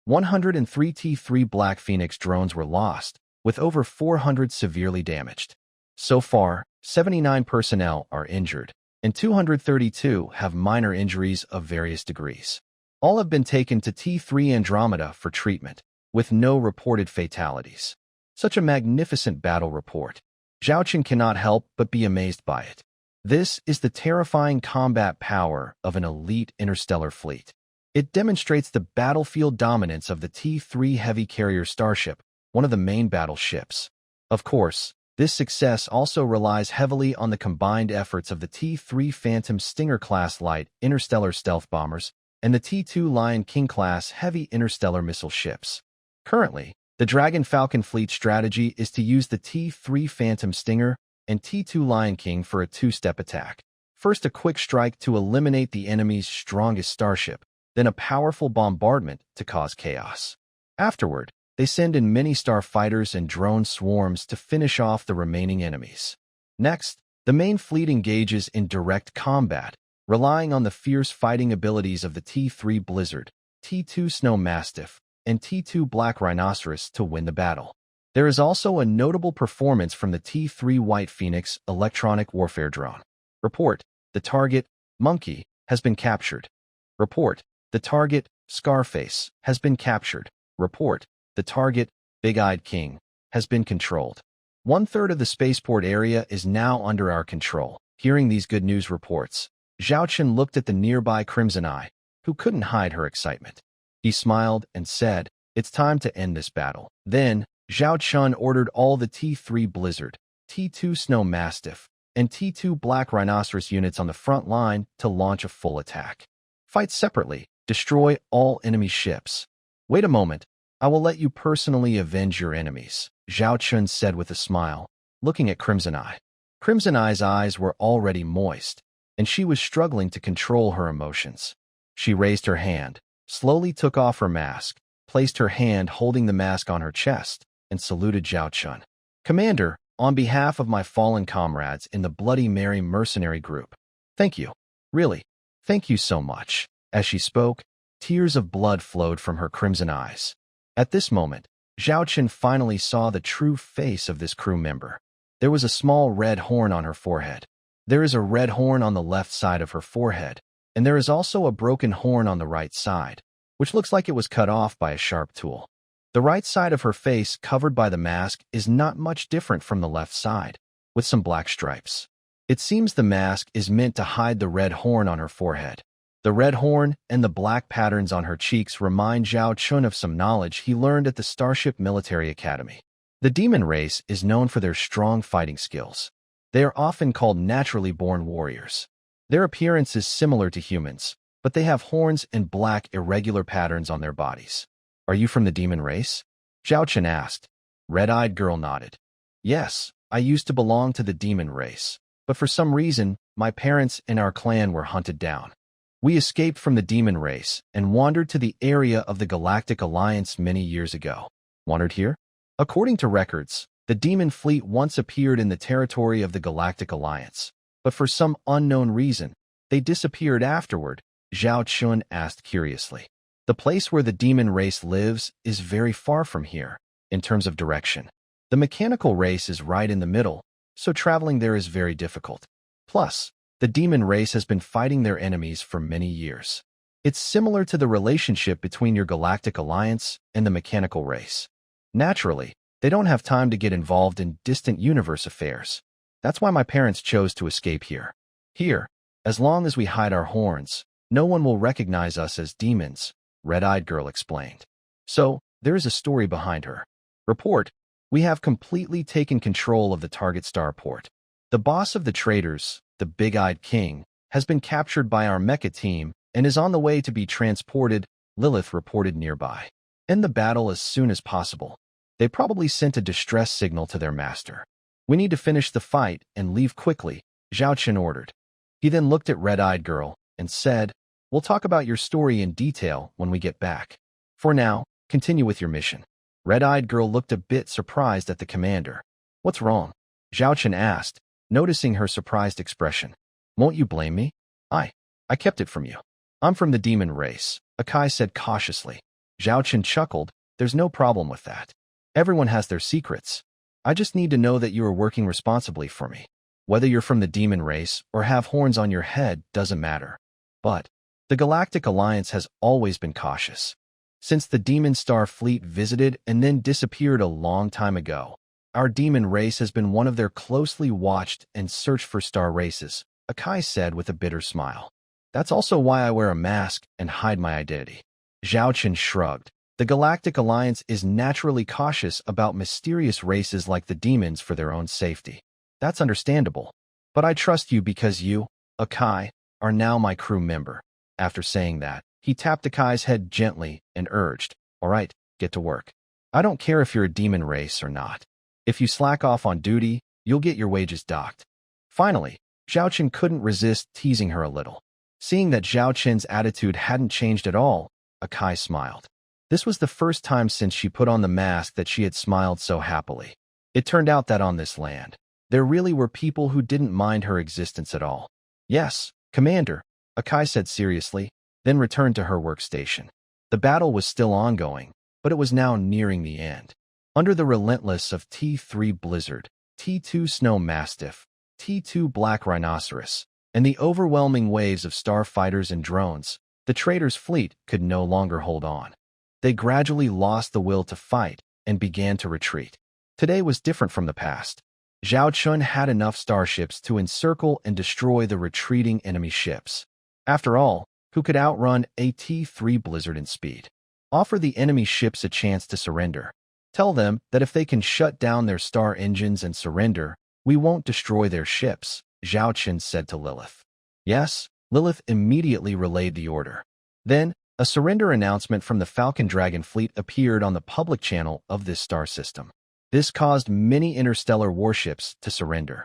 103 T3 Black Phoenix drones were lost, with over 400 severely damaged. So far, 79 personnel are injured, and 232 have minor injuries of various degrees. All have been taken to T3 Andromeda for treatment, with no reported fatalities. Such a magnificent battle report. Zhao Qin cannot help but be amazed by it. This is the terrifying combat power of an elite interstellar fleet. It demonstrates the battlefield dominance of the T-3 heavy carrier starship, one of the main battleships. Of course, this success also relies heavily on the combined efforts of the T-3 Phantom Stinger-class light interstellar stealth bombers and the T-2 Lion King-class heavy interstellar missile ships. Currently, the Dragon Falcon fleet strategy is to use the T-3 Phantom Stinger and T-2 Lion King for a two-step attack. First, a quick strike to eliminate the enemy's strongest starship, then a powerful bombardment to cause chaos. Afterward, they send in many starfighters and drone swarms to finish off the remaining enemies. Next, the main fleet engages in direct combat, relying on the fierce fighting abilities of the T-3 Blizzard, T-2 Snow Mastiff, and T-2 Black Rhinoceros to win the battle. There is also a notable performance from the T-3 White Phoenix electronic warfare drone. Report: the target, Monkey, has been captured. Report: the target, Scarface, has been captured. Report: the target, Big-Eyed King, has been controlled. 1/3 of the spaceport area is now under our control. Hearing these good news reports, Zhao Chun looked at the nearby Crimson Eye, who couldn't hide her excitement. He smiled and said, "It's time to end this battle." Then, Zhao Chun ordered all the T-3 Blizzard, T-2 Snow Mastiff, and T-2 Black Rhinoceros units on the front line to launch a full attack. Fight separately. Destroy all enemy ships. Wait a moment. I will let you personally avenge your enemies, Zhao Chun said with a smile, looking at Crimson Eye. Crimson Eye's eyes were already moist, and she was struggling to control her emotions. She raised her hand, slowly took off her mask, placed her hand holding the mask on her chest, and saluted Zhao Chun. "Commander, on behalf of my fallen comrades in the Bloody Mary mercenary group, thank you. Really, thank you so much." As she spoke, tears of blood flowed from her crimson eyes. At this moment, Zhao Chun finally saw the true face of this crew member. There was a small red horn on her forehead. There is a red horn on the left side of her forehead, and there is also a broken horn on the right side, which looks like it was cut off by a sharp tool. The right side of her face, covered by the mask, is not much different from the left side, with some black stripes. It seems the mask is meant to hide the red horn on her forehead. The red horn and the black patterns on her cheeks remind Zhao Chun of some knowledge he learned at the Starship Military Academy. The demon race is known for their strong fighting skills. They are often called naturally born warriors. Their appearance is similar to humans, but they have horns and black irregular patterns on their bodies. "Are you from the demon race?" Zhao Chun asked. Red-eyed girl nodded. "Yes, I used to belong to the demon race, but for some reason, my parents and our clan were hunted down. We escaped from the demon race and wandered to the area of the Galactic Alliance many years ago." "Wandered here?" "According to records, the demon fleet once appeared in the territory of the Galactic Alliance, but for some unknown reason, they disappeared afterward," Zhao Chun asked curiously. "The place where the demon race lives is very far from here, in terms of direction. The mechanical race is right in the middle, so traveling there is very difficult. Plus, the demon race has been fighting their enemies for many years. It's similar to the relationship between your Galactic Alliance and the mechanical race. Naturally, they don't have time to get involved in distant universe affairs. That's why my parents chose to escape here. Here, as long as we hide our horns, no one will recognize us as demons," Red-eyed girl explained. "So, there is a story behind her. Report: we have completely taken control of the target starport. The boss of the traitors, the Big-Eyed King, has been captured by our mecha team and is on the way to be transported," Lilith reported nearby. "End the battle as soon as possible. They probably sent a distress signal to their master. We need to finish the fight and leave quickly," Zhao Chun ordered. He then looked at Red-eyed girl and said, "We'll talk about your story in detail when we get back. For now, continue with your mission." Red-eyed girl looked a bit surprised at the commander. "What's wrong?" Zhao Chun asked, noticing her surprised expression. "Won't you blame me? I kept it from you. I'm from the demon race," Akai said cautiously. Zhao Chun chuckled. "There's no problem with that. Everyone has their secrets. I just need to know that you are working responsibly for me. Whether you're from the demon race or have horns on your head doesn't matter. But the Galactic Alliance has always been cautious. Since the Demon Star fleet visited and then disappeared a long time ago, our demon race has been one of their closely watched and searched for star races, Akai said with a bitter smile. That's also why I wear a mask and hide my identity. Zhao Chen shrugged. The Galactic Alliance is naturally cautious about mysterious races like the demons for their own safety. That's understandable. But I trust you because you, Akai, are now my crew member. After saying that, he tapped Akai's head gently and urged, all right, get to work. I don't care if you're a demon race or not. If you slack off on duty, you'll get your wages docked. Finally, Zhao Chen couldn't resist teasing her a little. Seeing that Zhao Chen's attitude hadn't changed at all, Akai smiled. This was the first time since she put on the mask that she had smiled so happily. It turned out that on this land, there really were people who didn't mind her existence at all. Yes, Commander, Akai said seriously, then returned to her workstation. The battle was still ongoing, but it was now nearing the end. Under the relentless of T3 Blizzard, T2 Snow Mastiff, T2 Black Rhinoceros, and the overwhelming waves of starfighters and drones, the traitors' fleet could no longer hold on. They gradually lost the will to fight and began to retreat. Today was different from the past. Zhao Chun had enough starships to encircle and destroy the retreating enemy ships. After all, who could outrun a T3 Blizzard in speed? Offer the enemy ships a chance to surrender. Tell them that if they can shut down their star engines and surrender, we won't destroy their ships, Zhao Chen said to Lilith. Yes, Lilith immediately relayed the order. Then, a surrender announcement from the Falcon Dragon fleet appeared on the public channel of this star system. This caused many interstellar warships to surrender.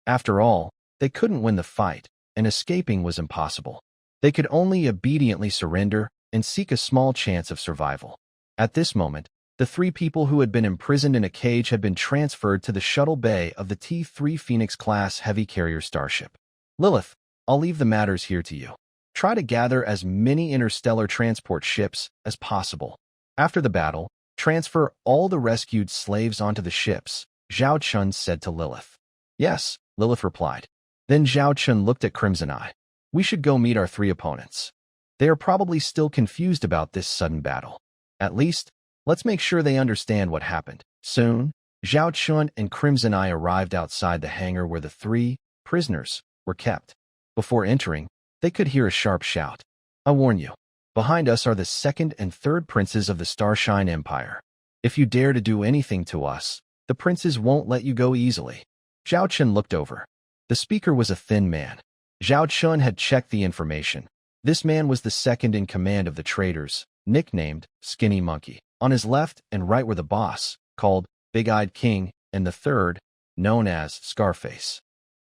After all, they couldn't win the fight, and escaping was impossible. They could only obediently surrender and seek a small chance of survival. At this moment, the 3 people who had been imprisoned in a cage had been transferred to the shuttle bay of the T3 Phoenix-class heavy carrier starship. Lilith, I'll leave the matters here to you. Try to gather as many interstellar transport ships as possible. After the battle, transfer all the rescued slaves onto the ships, Zhao Chun said to Lilith. Yes, Lilith replied. Then Zhao Chun looked at Crimson Eye. We should go meet our 3 opponents. They are probably still confused about this sudden battle. At least, let's make sure they understand what happened. Soon, Zhao Chun and Crimson Eye arrived outside the hangar where the 3 prisoners were kept. Before entering, they could hear a sharp shout. I warn you, behind us are the 2nd and 3rd princes of the Starshine Empire. If you dare to do anything to us, the princes won't let you go easily. Zhao Chun looked over. The speaker was a thin man. Zhao Chun had checked the information. This man was the 2nd in command of the traitors, nicknamed Skinny Monkey. On his left and right were the boss, called Big-Eyed King, and the 3rd, known as Scarface.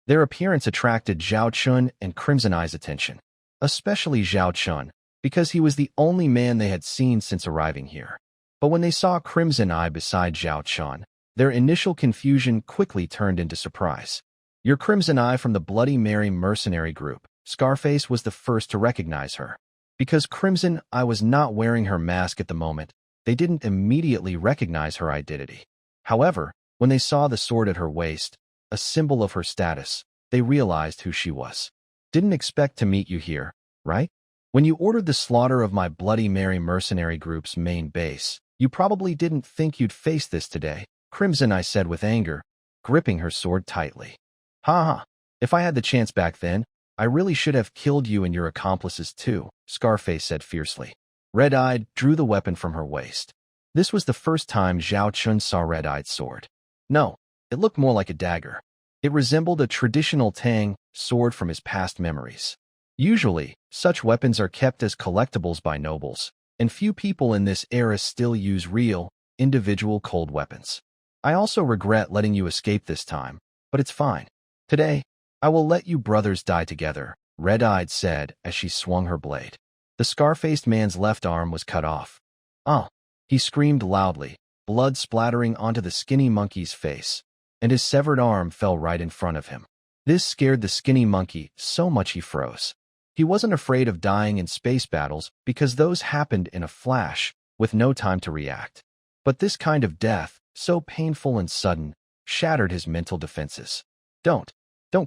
Their appearance attracted Zhao Chun and Crimson Eye's attention, especially Zhao Chun, because he was the only man they had seen since arriving here. But when they saw Crimson Eye beside Zhao Chun, their initial confusion quickly turned into surprise. You're Crimson Eye from the Bloody Mary mercenary group. Scarface was the first to recognize her. Because Crimson Eye was not wearing her mask at the moment, they didn't immediately recognize her identity. However, when they saw the sword at her waist, a symbol of her status, they realized who she was. Didn't expect to meet you here, right? When you ordered the slaughter of my Bloody Mary mercenary group's main base, you probably didn't think you'd face this today, Crimson Eye said with anger, gripping her sword tightly. Ha ha, if I had the chance back then, I really should have killed you and your accomplices too, Scarface said fiercely. Red-Eyed drew the weapon from her waist. This was the first time Zhao Chun saw Red-Eye's sword. No, it looked more like a dagger. It resembled a traditional Tang sword from his past memories. Usually, such weapons are kept as collectibles by nobles, and few people in this era still use real, individual cold weapons. I also regret letting you escape this time, but it's fine. Today, I will let you brothers die together, Red-Eyed said as she swung her blade. The scar-faced man's left arm was cut off. Oh, he screamed loudly, blood splattering onto the skinny monkey's face, and his severed arm fell right in front of him. This scared the skinny monkey so much he froze. He wasn't afraid of dying in space battles because those happened in a flash, with no time to react. But this kind of death, so painful and sudden, shattered his mental defenses. Don't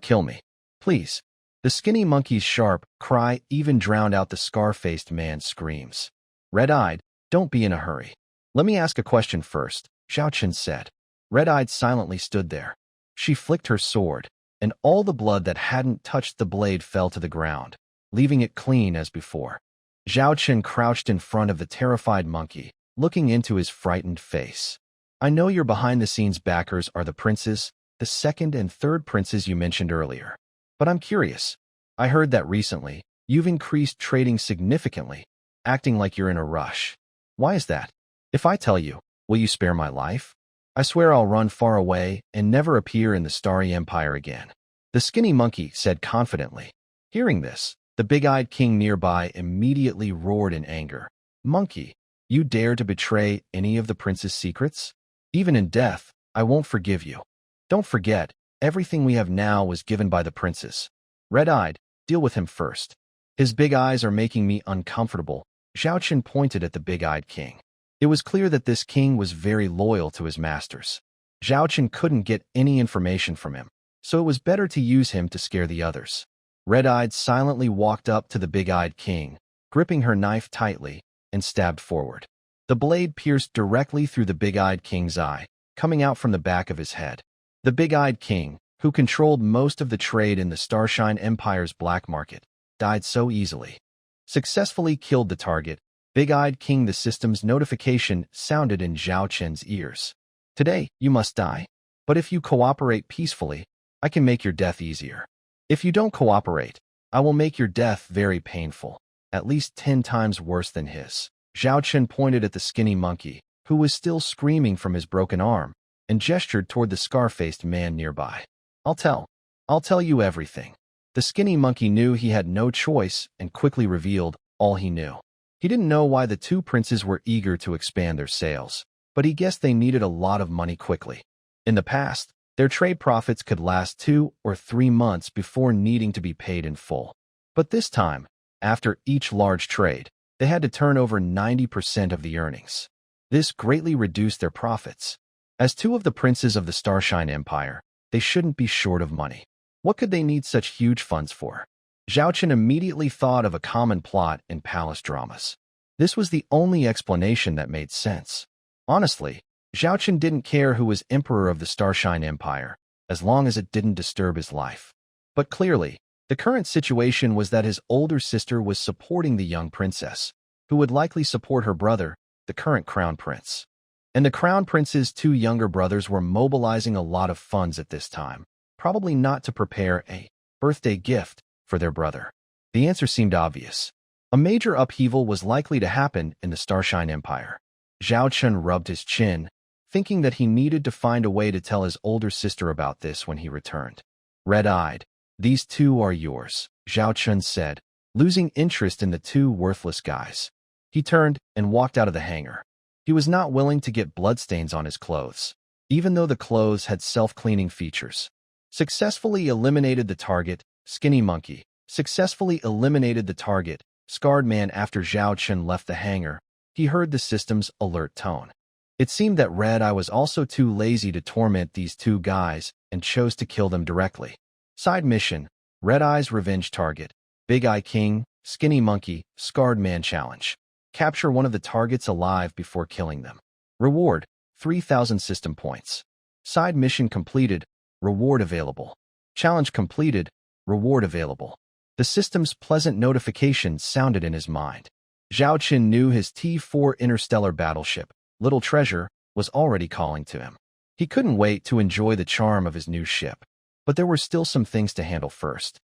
kill me, please. The skinny monkey's sharp cry even drowned out the scar-faced man's screams. Red-Eyed, don't be in a hurry. Let me ask a question first, Zhao Chen said. Red-Eyed silently stood there. She flicked her sword, and all the blood that hadn't touched the blade fell to the ground, leaving it clean as before. Zhao Chen crouched in front of the terrified monkey, looking into his frightened face. I know your behind-the-scenes backers are the princes, the second and third princes you mentioned earlier. But I'm curious. I heard that recently, you've increased trading significantly, acting like you're in a rush. Why is that? If I tell you, will you spare my life? I swear I'll run far away and never appear in the Starry Empire again. The skinny monkey said confidently. Hearing this, the big-eyed king nearby immediately roared in anger. Monkey, you dare to betray any of the prince's secrets? Even in death, I won't forgive you. Don't forget, everything we have now was given by the princes. Red-eyed, deal with him first. His big eyes are making me uncomfortable. Zhao Chen pointed at the big-eyed king. It was clear that this king was very loyal to his masters. Zhao Chen couldn't get any information from him, so it was better to use him to scare the others. Red-eyed silently walked up to the big-eyed king, gripping her knife tightly, and stabbed forward. The blade pierced directly through the big-eyed king's eye, coming out from the back of his head. The big-eyed king, who controlled most of the trade in the Starshine Empire's black market, died so easily. Successfully killed the target. Big-eyed king, the system's notification sounded in Zhao Chen's ears. Today, you must die. But if you cooperate peacefully, I can make your death easier. If you don't cooperate, I will make your death very painful, at least 10 times worse than his. Zhao Chen pointed at the skinny monkey, who was still screaming from his broken arm, and gestured toward the scar-faced man nearby. I'll tell you everything. The skinny monkey knew he had no choice and quickly revealed all he knew. He didn't know why the two princes were eager to expand their sales, but he guessed they needed a lot of money quickly. In the past, their trade profits could last 2 or 3 months before needing to be paid in full. But this time, after each large trade, they had to turn over 90% of the earnings. This greatly reduced their profits. As two of the princes of the Starshine Empire, they shouldn't be short of money. What could they need such huge funds for? Zhao Chen immediately thought of a common plot in palace dramas. This was the only explanation that made sense. Honestly, Zhao Chen didn't care who was emperor of the Starshine Empire, as long as it didn't disturb his life. But clearly, the current situation was that his older sister was supporting the young princess, who would likely support her brother, the current crown prince. And the crown prince's 2 younger brothers were mobilizing a lot of funds at this time, probably not to prepare a birthday gift for their brother. The answer seemed obvious. A major upheaval was likely to happen in the Starshine Empire. Zhao Chen rubbed his chin, thinking that he needed to find a way to tell his older sister about this when he returned. Red-eyed, these 2 are yours, Zhao Chen said, losing interest in the 2 worthless guys. He turned and walked out of the hangar. He was not willing to get bloodstains on his clothes, even though the clothes had self-cleaning features. Successfully eliminated the target, skinny monkey. Successfully eliminated the target, scarred man. After Zhao Chen left the hangar, he heard the system's alert tone. It seemed that Red-Eye was also too lazy to torment these 2 guys and chose to kill them directly. Side mission, Red-Eye's revenge target, Big-Eye King, Skinny Monkey, Scarred Man Challenge. Capture one of the targets alive before killing them. Reward, 3,000 system points. Side mission completed, reward available. Challenge completed, reward available. The system's pleasant notification sounded in his mind. Zhao Chen knew his T4 interstellar battleship, Little Treasure, was already calling to him. He couldn't wait to enjoy the charm of his new ship. But there were still some things to handle first.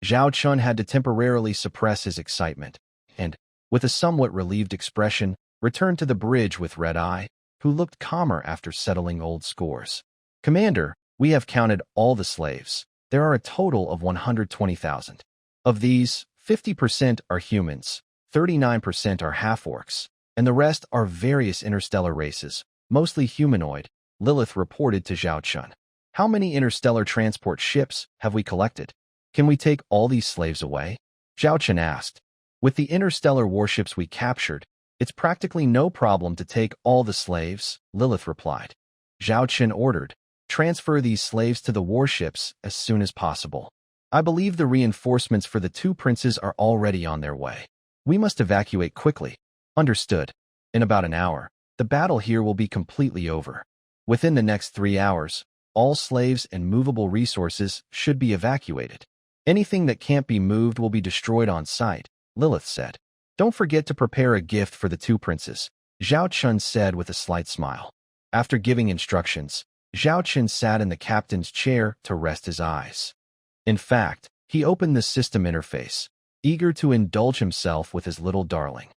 Zhao Chen had to temporarily suppress his excitement, and, with a somewhat relieved expression, returned to the bridge with Red-Eye, who looked calmer after settling old scores. Commander, we have counted all the slaves. There are a total of 120,000. Of these, 50% are humans, 39% are half-orcs, and the rest are various interstellar races, mostly humanoid, Lilith reported to Zhao Chen. How many interstellar transport ships have we collected? Can we take all these slaves away? Zhao Chen asked. With the interstellar warships we captured, it's practically no problem to take all the slaves, Lilith replied. Zhao Chen ordered, transfer these slaves to the warships as soon as possible. I believe the reinforcements for the 2 princes are already on their way. We must evacuate quickly. Understood. In about an hour, the battle here will be completely over. Within the next 3 hours, all slaves and movable resources should be evacuated. Anything that can't be moved will be destroyed on sight, Lilith said. Don't forget to prepare a gift for the two princes, Zhao Chun said with a slight smile. After giving instructions, Zhao Chun sat in the captain's chair to rest his eyes. In fact, he opened the system interface, eager to indulge himself with his little darling.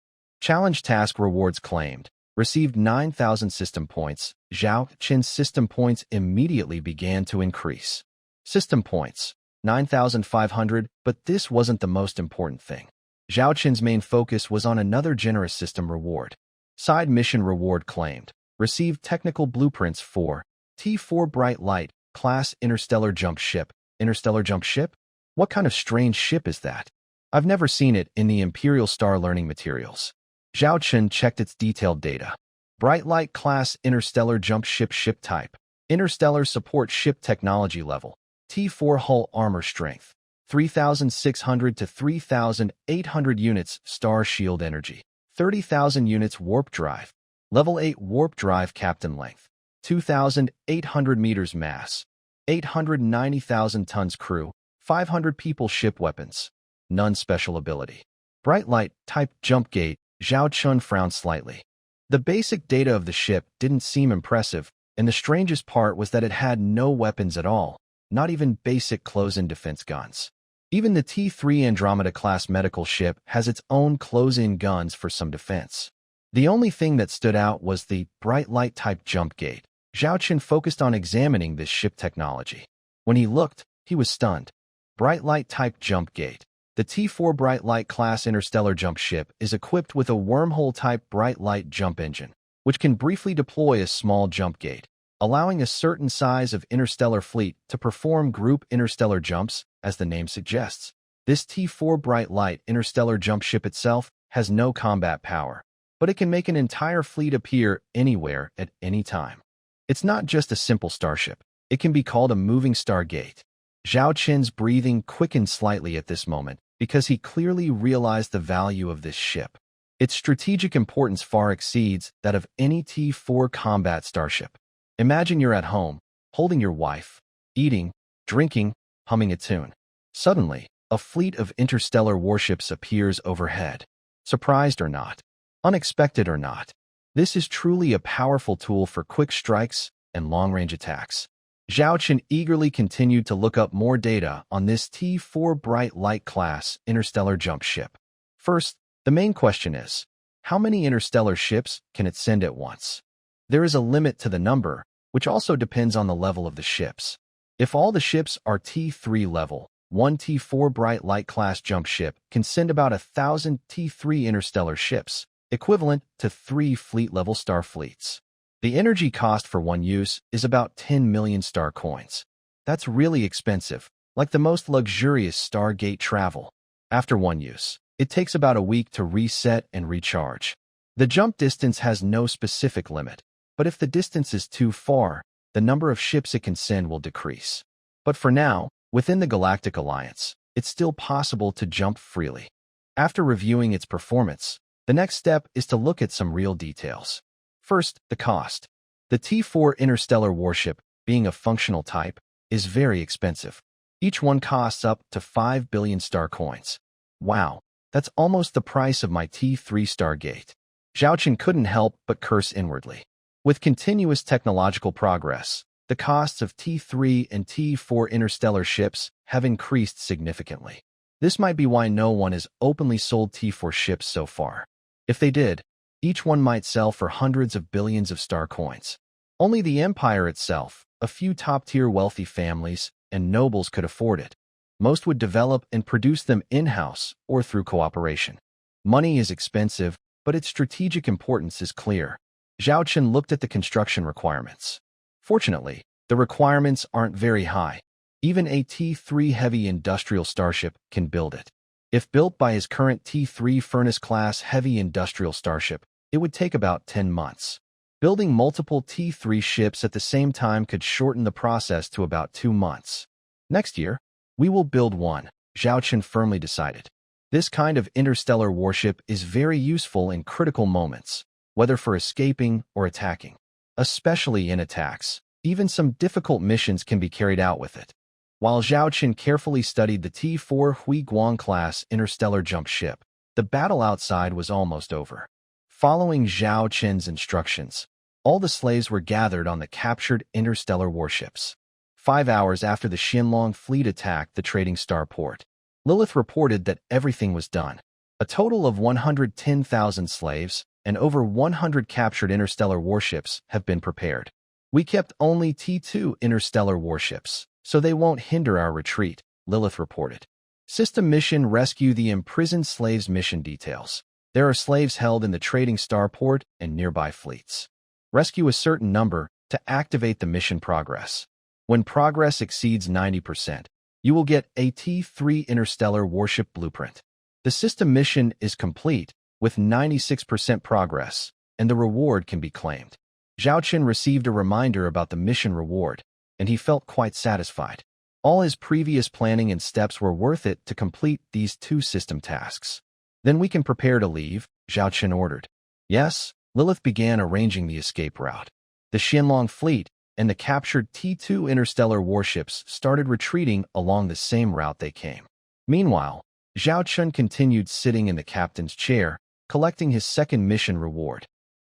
Challenge task rewards claimed. Received 9,000 system points. Zhao Chun's system points immediately began to increase. System points, 9,500, but this wasn't the most important thing. Zhao Chun's main focus was on another generous system reward. Side mission reward claimed. Received technical blueprints for T4 Bright Light, class interstellar jump ship. Interstellar jump ship? What kind of strange ship is that? I've never seen it in the Imperial Star learning materials. Zhao Chun checked its detailed data. Bright Light class interstellar jump ship type. Interstellar support ship technology level. T4 hull armor strength. 3,600 to 3,800 units star shield energy. 30,000 units warp drive. Level 8 warp drive captain length. 2,800 meters mass. 890,000 tons crew. 500 people ship weapons. None special ability. Bright Light type jump gate. Zhao Chun frowned slightly. The basic data of the ship didn't seem impressive, and the strangest part was that it had no weapons at all, not even basic close-in defense guns. Even the T3 Andromeda-class medical ship has its own close-in guns for some defense. The only thing that stood out was the Bright Light type jump gate. Zhao Chun focused on examining this ship technology. When he looked, he was stunned. Bright Light type jump gate. The T4 Bright Light class interstellar jump ship is equipped with a wormhole-type Bright Light jump engine, which can briefly deploy a small jump gate, allowing a certain size of interstellar fleet to perform group interstellar jumps, as the name suggests. This T4 Bright Light interstellar jump ship itself has no combat power, but it can make an entire fleet appear anywhere at any time. It's not just a simple starship. It can be called a moving stargate. Zhao Chun's breathing quickened slightly at this moment, because he clearly realized the value of this ship. Its strategic importance far exceeds that of any T4 combat starship. Imagine you're at home, holding your wife, eating, drinking, humming a tune. Suddenly, a fleet of interstellar warships appears overhead. Surprised or not, unexpected or not, this is truly a powerful tool for quick strikes and long-range attacks. Zhao Chun eagerly continued to look up more data on this T4 Bright Light class interstellar jump ship. First, the main question is, how many interstellar ships can it send at once? There is a limit to the number, which also depends on the level of the ships. If all the ships are T3 level, one T4 Bright Light class jump ship can send about 1,000 T3 interstellar ships, equivalent to 3 fleet-level star fleets. The energy cost for one use is about 10 million star coins. That's really expensive, like the most luxurious Stargate travel. After one use, it takes about a week to reset and recharge. The jump distance has no specific limit, but if the distance is too far, the number of ships it can send will decrease. But for now, within the Galactic Alliance, it's still possible to jump freely. After reviewing its performance, the next step is to look at some real details. First, the cost. The T4 interstellar warship, being a functional type, is very expensive. Each one costs up to 5 billion star coins. Wow, that's almost the price of my T3 Stargate. Zhao Chun couldn't help but curse inwardly. With continuous technological progress, the costs of T3 and T4 interstellar ships have increased significantly. This might be why no one has openly sold T4 ships so far. If they did, each one might sell for hundreds of billions of star coins. Only the empire itself, a few top-tier wealthy families, and nobles could afford it. Most would develop and produce them in-house or through cooperation. Money is expensive, but its strategic importance is clear. Zhao Chun looked at the construction requirements. Fortunately, the requirements aren't very high. Even a T3 heavy industrial starship can build it. If built by his current T3 furnace-class heavy industrial starship, it would take about 10 months. Building multiple T3 ships at the same time could shorten the process to about 2 months. Next year, we will build one, Zhao Chun firmly decided. This kind of interstellar warship is very useful in critical moments, whether for escaping or attacking. Especially in attacks, Even some difficult missions can be carried out with it. While Zhao Qin carefully studied the T-4 Huiguang-class interstellar jump ship, the battle outside was almost over. Following Zhao Qin's instructions, all the slaves were gathered on the captured interstellar warships. 5 hours after the Qianlong fleet attacked the trading star port, Lilith reported that everything was done. A total of 110,000 slaves and over 100 captured interstellar warships have been prepared. We kept only T-2 interstellar warships, so they won't hinder our retreat, Lilith reported. System mission: rescue the imprisoned slaves. Mission details. There are slaves held in the trading starport and nearby fleets. Rescue a certain number to activate the mission progress. When progress exceeds 90%, you will get a T-3 interstellar warship blueprint. The system mission is complete with 96% progress, and the reward can be claimed. Zhao Qin received a reminder about the mission reward, and he felt quite satisfied. All his previous planning and steps were worth it to complete these 2 system tasks. Then we can prepare to leave, Zhao Qin ordered. Yes, Lilith began arranging the escape route. The Qianlong fleet and the captured T-2 interstellar warships started retreating along the same route they came. Meanwhile, Zhao Qin continued sitting in the captain's chair, collecting his second mission reward.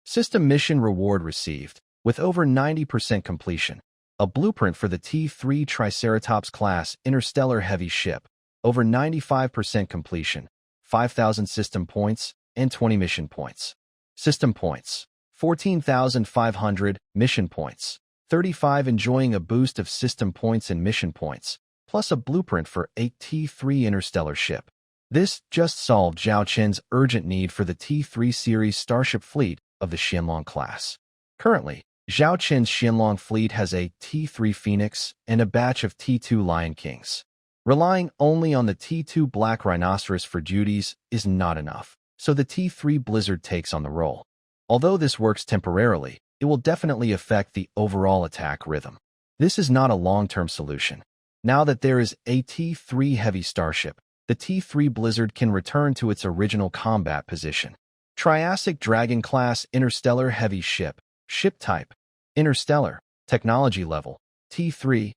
System mission reward received, with over 90% completion. A blueprint for the T-3 Triceratops-class interstellar heavy ship, over 95% completion, 5,000 system points, and 20 mission points. System points: 14,500 mission points, 35 enjoying a boost of system points and mission points, plus a blueprint for a T-3 interstellar ship. This just solved Zhao Qin's urgent need for the T-3 series starship fleet of the Qianlong class. Currently, Zhao Qin's Qianlong fleet has a T-3 Phoenix and a batch of T-2 Lion Kings. Relying only on the T-2 Black Rhinoceros for duties is not enough, so the T-3 Blizzard takes on the role. Although this works temporarily, it will definitely affect the overall attack rhythm. This is not a long-term solution. Now that there is a T-3 heavy starship, the T-3 Blizzard can return to its original combat position. Triassic Dragon-class interstellar heavy ship. Ship type: interstellar. Technology level: T-3.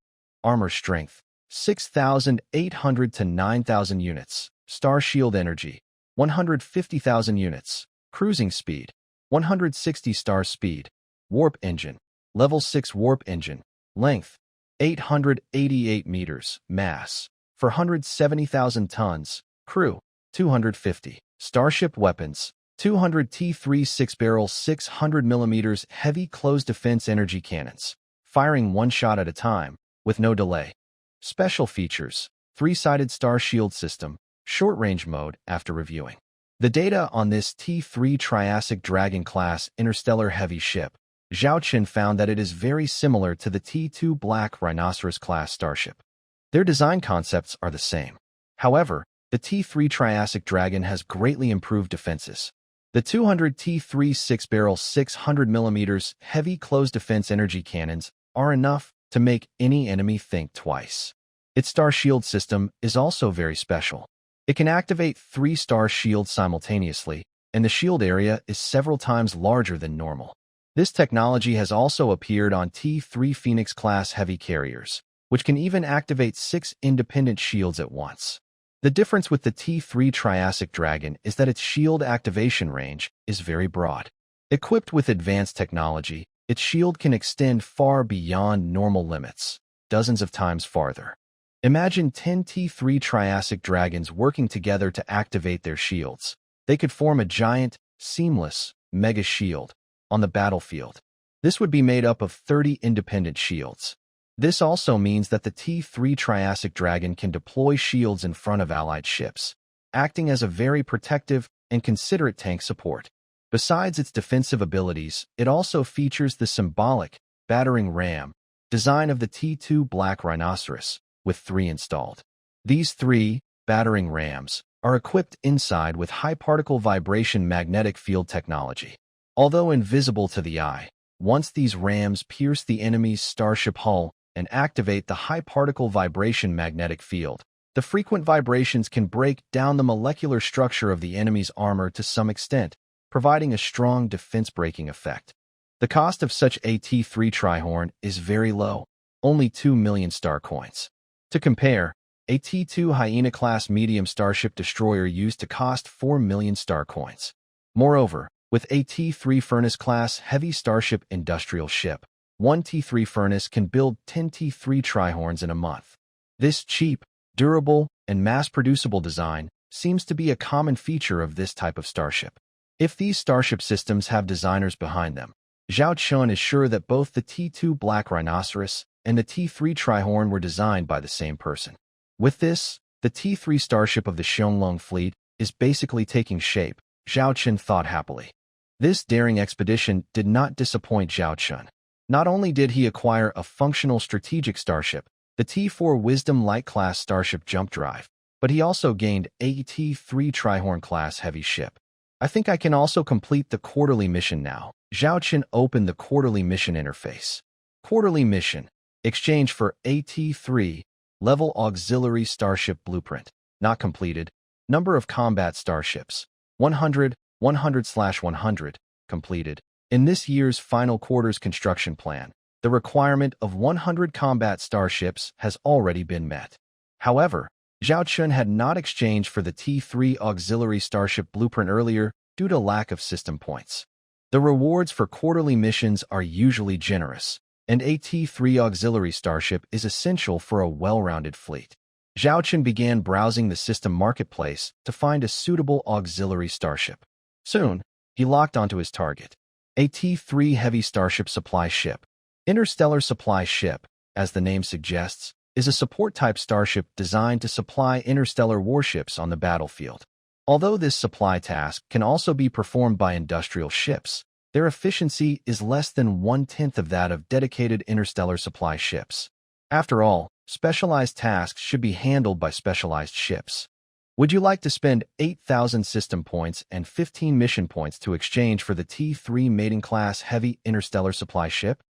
Armor strength: 6,800 to 9,000 units. Star shield energy: 150,000 units. Cruising speed: 160 star speed. Warp engine: level 6 warp engine. Length: 888 meters. Mass: 470,000 tons. Crew: 250. Starship weapons: 200 T-3 6-barrel 600 mm heavy closed defense energy cannons, firing one shot at a time, with no delay. Special features: 3-sided star shield system, short-range mode. After reviewing the data on this T-3 Triassic Dragon-class interstellar heavy ship, Zhao Qin found that it is very similar to the T-2 Black Rhinoceros-class starship. Their design concepts are the same. However, the T-3 Triassic Dragon has greatly improved defenses. The 200 T-3 6-barrel 600 mm heavy closed defense energy cannons are enough to make any enemy think twice. Its star shield system is also very special. It can activate 3 star shields simultaneously, and the shield area is several times larger than normal. This technology has also appeared on T-3 Phoenix-class heavy carriers, which can even activate 6 independent shields at once. The difference with the T-3 Triassic Dragon is that its shield activation range is very broad. Equipped with advanced technology, its shield can extend far beyond normal limits, dozens of times farther. Imagine 10 T-3 Triassic Dragons working together to activate their shields. They could form a giant, seamless, mega shield on the battlefield. This would be made up of 30 independent shields. This also means that the T-3 Triassic Dragon can deploy shields in front of allied ships, acting as a very protective and considerate tank support. Besides its defensive abilities, it also features the symbolic battering ram design of the T-2 Black Rhinoceros, with 3 installed. These 3 battering rams are equipped inside with high-particle vibration magnetic field technology. Although invisible to the eye, once these rams pierce the enemy's starship hull and activate the high-particle vibration magnetic field, the frequent vibrations can break down the molecular structure of the enemy's armor to some extent, providing a strong defense-breaking effect. The cost of such a T3 Trihorn is very low, only 2 million star coins. To compare, a T2 Hyena-class medium starship destroyer used to cost 4 million star coins. Moreover, with a T3 Furnace-class heavy starship industrial ship, one T3 Furnace can build 10 T3 Trihorns in a month. This cheap, durable, and mass-producible design seems to be a common feature of this type of starship. If these starship systems have designers behind them, Zhao Chun is sure that both the T2 Black Rhinoceros and the T3 Trihorn were designed by the same person. With this, the T3 starship of the Xianglong fleet is basically taking shape, Zhao Chun thought happily. This daring expedition did not disappoint Zhao Chun. Not only did he acquire a functional strategic starship, the T4 Wisdom Light-class starship jump drive, but he also gained a T3 Trihorn-class heavy ship. I think I can also complete the quarterly mission now. Zhao Chun opened the quarterly mission interface. Quarterly mission. Exchange for AT3 level auxiliary starship blueprint. Not completed. Number of combat starships. 100, 100/100. Completed. In this year's final quarter's construction plan, the requirement of 100 combat starships has already been met. However, Zhao Chun had not exchanged for the T3 auxiliary starship blueprint earlier due to lack of system points. The rewards for quarterly missions are usually generous, and a T3 auxiliary starship is essential for a well-rounded fleet. Zhao Chun began browsing the system marketplace to find a suitable auxiliary starship. Soon, he locked onto his target. A T3 heavy starship supply ship. Interstellar supply ship, as the name suggests, is a support-type starship designed to supply interstellar warships on the battlefield. Although this supply task can also be performed by industrial ships, their efficiency is less than 1/10 of that of dedicated interstellar supply ships. After all, specialized tasks should be handled by specialized ships. Would you like to spend 8,000 system points and 15 mission points to exchange for the T3 Maiden-class heavy interstellar supply ship?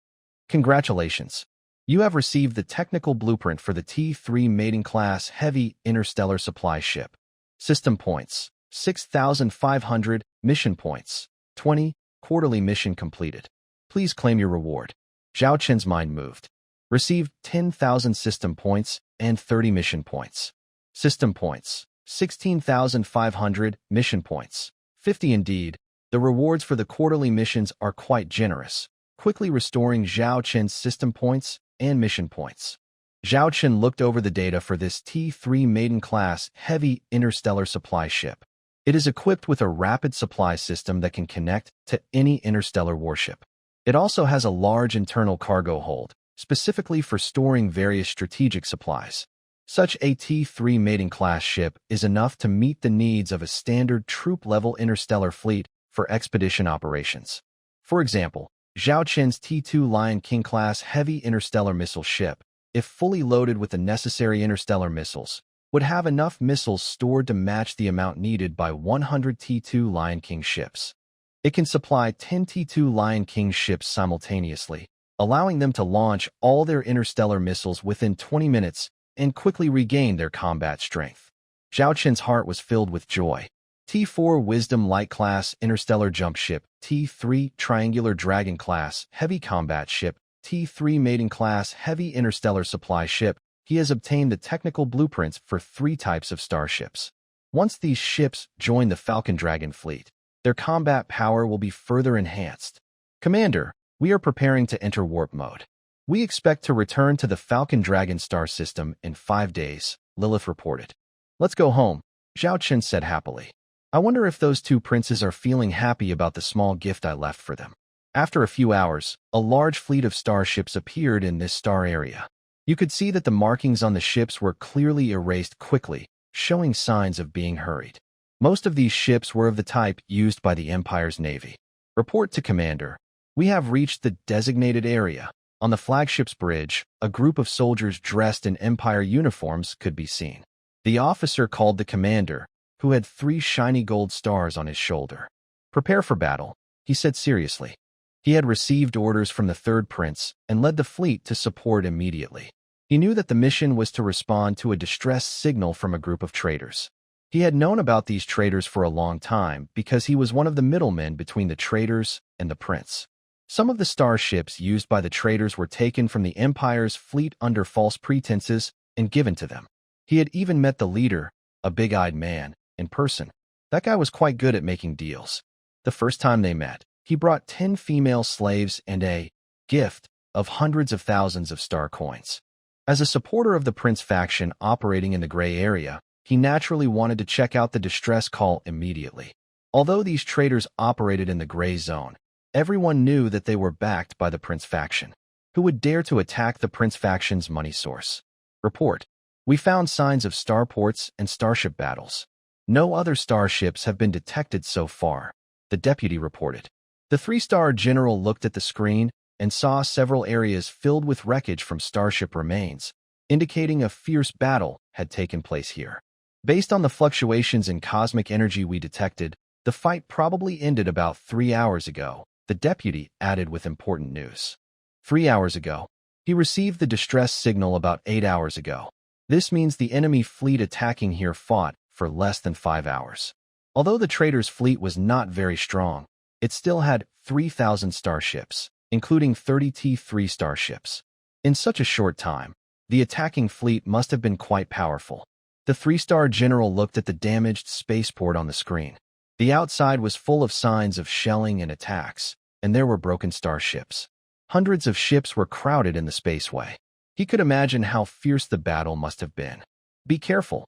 Congratulations! You have received the technical blueprint for the T3 Maiden-class heavy interstellar supply ship. System points, 6,500. Mission points, 20. Quarterly mission completed. Please claim your reward. Zhao Chun's mind moved. Received 10,000 system points and 30 mission points. System points, 16,500. Mission points, 50 indeed. The rewards for the quarterly missions are quite generous, quickly restoring Zhao Chun's system points and mission points. Zhao Chun looked over the data for this T3 Maiden-class heavy interstellar supply ship. It is equipped with a rapid supply system that can connect to any interstellar warship. It also has a large internal cargo hold, specifically for storing various strategic supplies. Such a T3 Maiden-class ship is enough to meet the needs of a standard troop-level interstellar fleet for expedition operations. For example, Zhao Chun's T2 Lion King-class heavy interstellar missile ship, if fully loaded with the necessary interstellar missiles, would have enough missiles stored to match the amount needed by 100 T2 Lion King ships. It can supply 10 T2 Lion King ships simultaneously, allowing them to launch all their interstellar missiles within 20 minutes and quickly regain their combat strength. Zhao Chun's heart was filled with joy. T4 Wisdom Light-class interstellar jump ship, T3 Triangular Dragon-class heavy combat ship, T3 Maiden-class heavy interstellar supply ship. He has obtained the technical blueprints for 3 types of starships. Once these ships join the Falcon Dragon fleet, their combat power will be further enhanced. Commander, we are preparing to enter warp mode. We expect to return to the Falcon Dragon star system in 5 days, Lilith reported. Let's go home, Zhao Chun said happily. I wonder if those 2 princes are feeling happy about the small gift I left for them. After a few hours, a large fleet of starships appeared in this star area. You could see that the markings on the ships were clearly erased quickly, showing signs of being hurried. Most of these ships were of the type used by the Empire's navy. Report to Commander. We have reached the designated area. On the flagship's bridge, a group of soldiers dressed in Empire uniforms could be seen. The officer called the commander, who had 3 shiny gold stars on his shoulder. Prepare for battle, he said seriously. He had received orders from the third prince and led the fleet to support immediately. He knew that the mission was to respond to a distress signal from a group of traders. He had known about these traders for a long time because he was one of the middlemen between the traders and the prince. Some of the starships used by the traders were taken from the Empire's fleet under false pretenses and given to them. He had even met the leader, a big-eyed man, in person. That guy was quite good at making deals. The first time they met, he brought 10 female slaves and a gift of hundreds of thousands of star coins. As a supporter of the Prince faction operating in the gray area, he naturally wanted to check out the distress call immediately. Although these traders operated in the gray zone, everyone knew that they were backed by the Prince faction. Who would dare to attack the Prince faction's money source? Report. We found signs of starports and starship battles. No other starships have been detected so far, the deputy reported. The 3-star general looked at the screen and saw several areas filled with wreckage from starship remains, indicating a fierce battle had taken place here. Based on the fluctuations in cosmic energy we detected, the fight probably ended about 3 hours ago, the deputy added with important news. 3 hours ago. He received the distress signal about 8 hours ago. This means the enemy fleet attacking here fought for less than 5 hours. Although the traders' fleet was not very strong, it still had 3,000 starships, including 30 T3 starships. In such a short time, the attacking fleet must have been quite powerful. The 3-star general looked at the damaged spaceport on the screen. The outside was full of signs of shelling and attacks, and there were broken starships. Hundreds of ships were crowded in the spaceway. He could imagine how fierce the battle must have been. Be careful.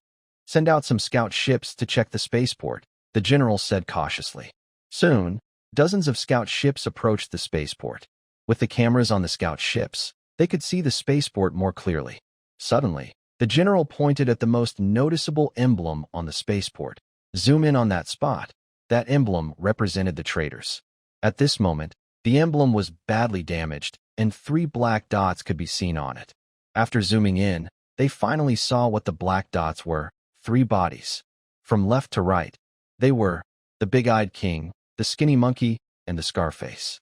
Send out some scout ships to check the spaceport, the general said cautiously. Soon, dozens of scout ships approached the spaceport. With the cameras on the scout ships, they could see the spaceport more clearly. Suddenly, the general pointed at the most noticeable emblem on the spaceport. Zoom in on that spot. That emblem represented the traders. At this moment, the emblem was badly damaged, and 3 black dots could be seen on it. After zooming in, they finally saw what the black dots were: 3 bodies. From left to right, they were the big-eyed king, the skinny monkey, and the Scarface.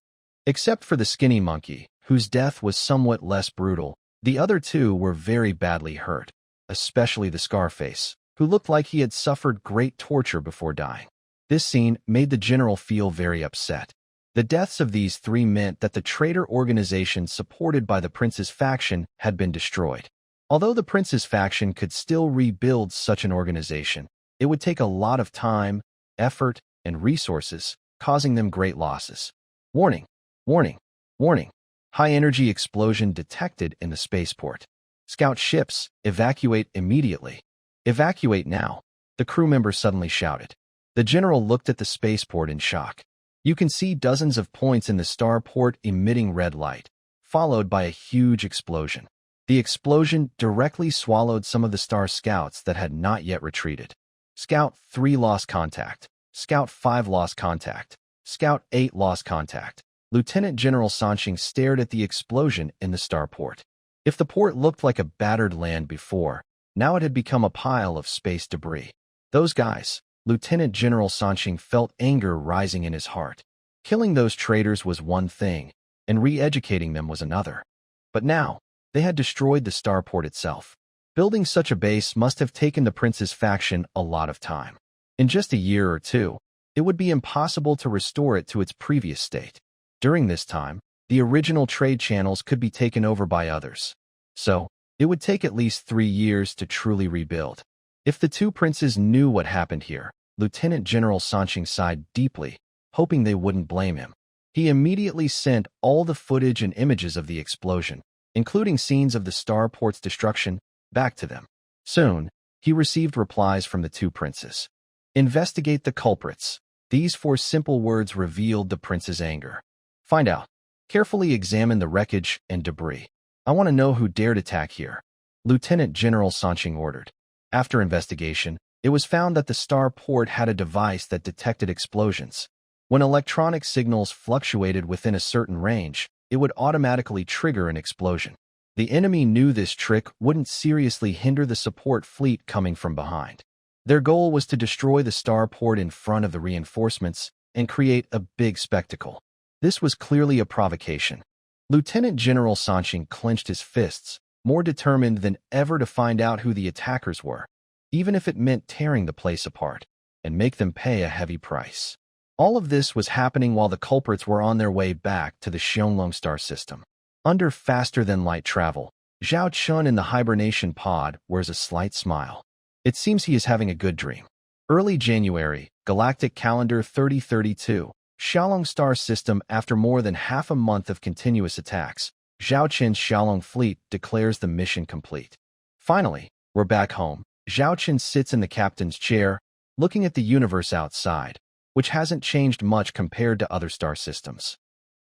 Except for the skinny monkey, whose death was somewhat less brutal, the other 2 were very badly hurt, especially the Scarface, who looked like he had suffered great torture before dying. This scene made the general feel very upset. The deaths of these 3 meant that the traitor organization supported by the Prince's faction had been destroyed. Although the Prince's faction could still rebuild such an organization, it would take a lot of time, effort, and resources, causing them great losses. Warning! Warning! Warning! High-energy explosion detected in the spaceport. Scout ships, evacuate immediately. Evacuate now, the crew member suddenly shouted. The general looked at the spaceport in shock. You can see dozens of points in the starport emitting red light, followed by a huge explosion. The explosion directly swallowed some of the star scouts that had not yet retreated. Scout 3 lost contact. Scout 5 lost contact. Scout 8 lost contact. Lieutenant General Sanching stared at the explosion in the starport. If the port looked like a battered land before, now it had become a pile of space debris. Those guys, Lieutenant General Sanching felt anger rising in his heart. Killing those traitors was one thing, and re-educating them was another. But now, they had destroyed the starport itself. Building such a base must have taken the Prince's faction a lot of time. In just a year or 2, it would be impossible to restore it to its previous state. During this time, the original trade channels could be taken over by others. So, it would take at least 3 years to truly rebuild. If the 2 princes knew what happened here, Lieutenant General Sanching sighed deeply, hoping they wouldn't blame him. He immediately sent all the footage and images of the explosion, including scenes of the starport's destruction, back to them. Soon, he received replies from the 2 princes. Investigate the culprits. These 4 simple words revealed the prince's anger. Find out. Carefully examine the wreckage and debris. I want to know who dared attack here, Lieutenant General Sanching ordered. After investigation, it was found that the starport had a device that detected explosions. When electronic signals fluctuated within a certain range, it would automatically trigger an explosion. The enemy knew this trick wouldn't seriously hinder the support fleet coming from behind. Their goal was to destroy the starport in front of the reinforcements and create a big spectacle. This was clearly a provocation. Lieutenant General Sanching clenched his fists, more determined than ever to find out who the attackers were, even if it meant tearing the place apart, and make them pay a heavy price. All of this was happening while the culprits were on their way back to the Xiongling star system. Under faster-than-light travel, Zhao Chun in the hibernation pod wears a slight smile. It seems he is having a good dream. Early January, galactic calendar 3032, Xiaolong star system. After more than half a month of continuous attacks, Zhao Qin's Xiaolong fleet declares the mission complete. Finally, we're back home. Zhao Qin sits in the captain's chair, looking at the universe outside, which hasn't changed much compared to other star systems.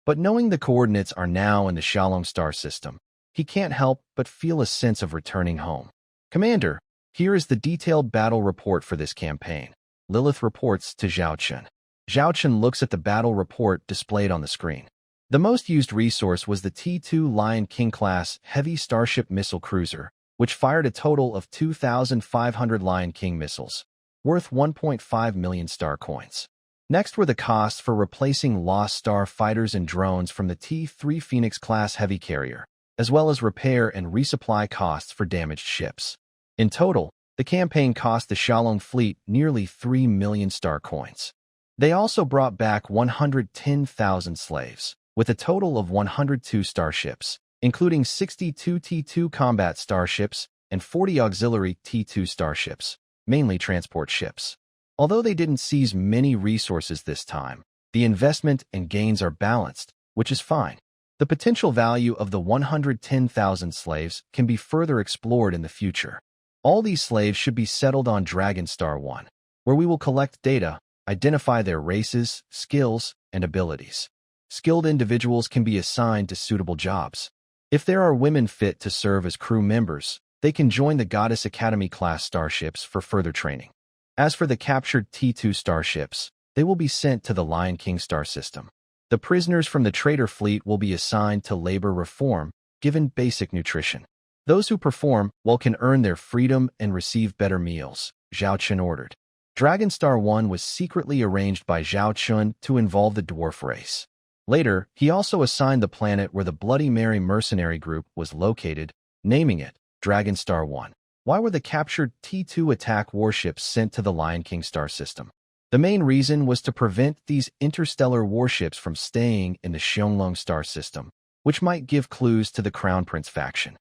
But knowing the coordinates are now in the Xiaolong star system, he can't help but feel a sense of returning home. Commander, here is the detailed battle report for this campaign, Lilith reports to Zhao Qin. Zhao Qin looks at the battle report displayed on the screen. The most used resource was the T-2 Lion King-class heavy starship missile cruiser, which fired a total of 2,500 Lion King missiles, worth 1.5 million star coins. Next were the costs for replacing lost star fighters and drones from the T-3 Phoenix-class heavy carrier, as well as repair and resupply costs for damaged ships. In total, the campaign cost the Xiaolong fleet nearly 3 million star coins. They also brought back 110,000 slaves, with a total of 102 starships, including 62 T-2 combat starships and 40 auxiliary T-2 starships, mainly transport ships. Although they didn't seize many resources this time, the investment and gains are balanced, which is fine. The potential value of the 110,000 slaves can be further explored in the future. All these slaves should be settled on Dragon Star 1, where we will collect data, identify their races, skills, and abilities. Skilled individuals can be assigned to suitable jobs. If there are women fit to serve as crew members, they can join the Goddess Academy-class starships for further training. As for the captured T-2 starships, they will be sent to the Lion King star system. The prisoners from the traitor fleet will be assigned to labor reform, given basic nutrition. Those who perform well can earn their freedom and receive better meals, Zhao Qin ordered. Dragon Star 1 was secretly arranged by Zhao Qin to involve the dwarf race. Later, he also assigned the planet where the Bloody Mary mercenary group was located, naming it Dragon Star 1. Why were the captured T-2 attack warships sent to the Lion King star system? The main reason was to prevent these interstellar warships from staying in the Xiongling star system, which might give clues to the Crown Prince faction.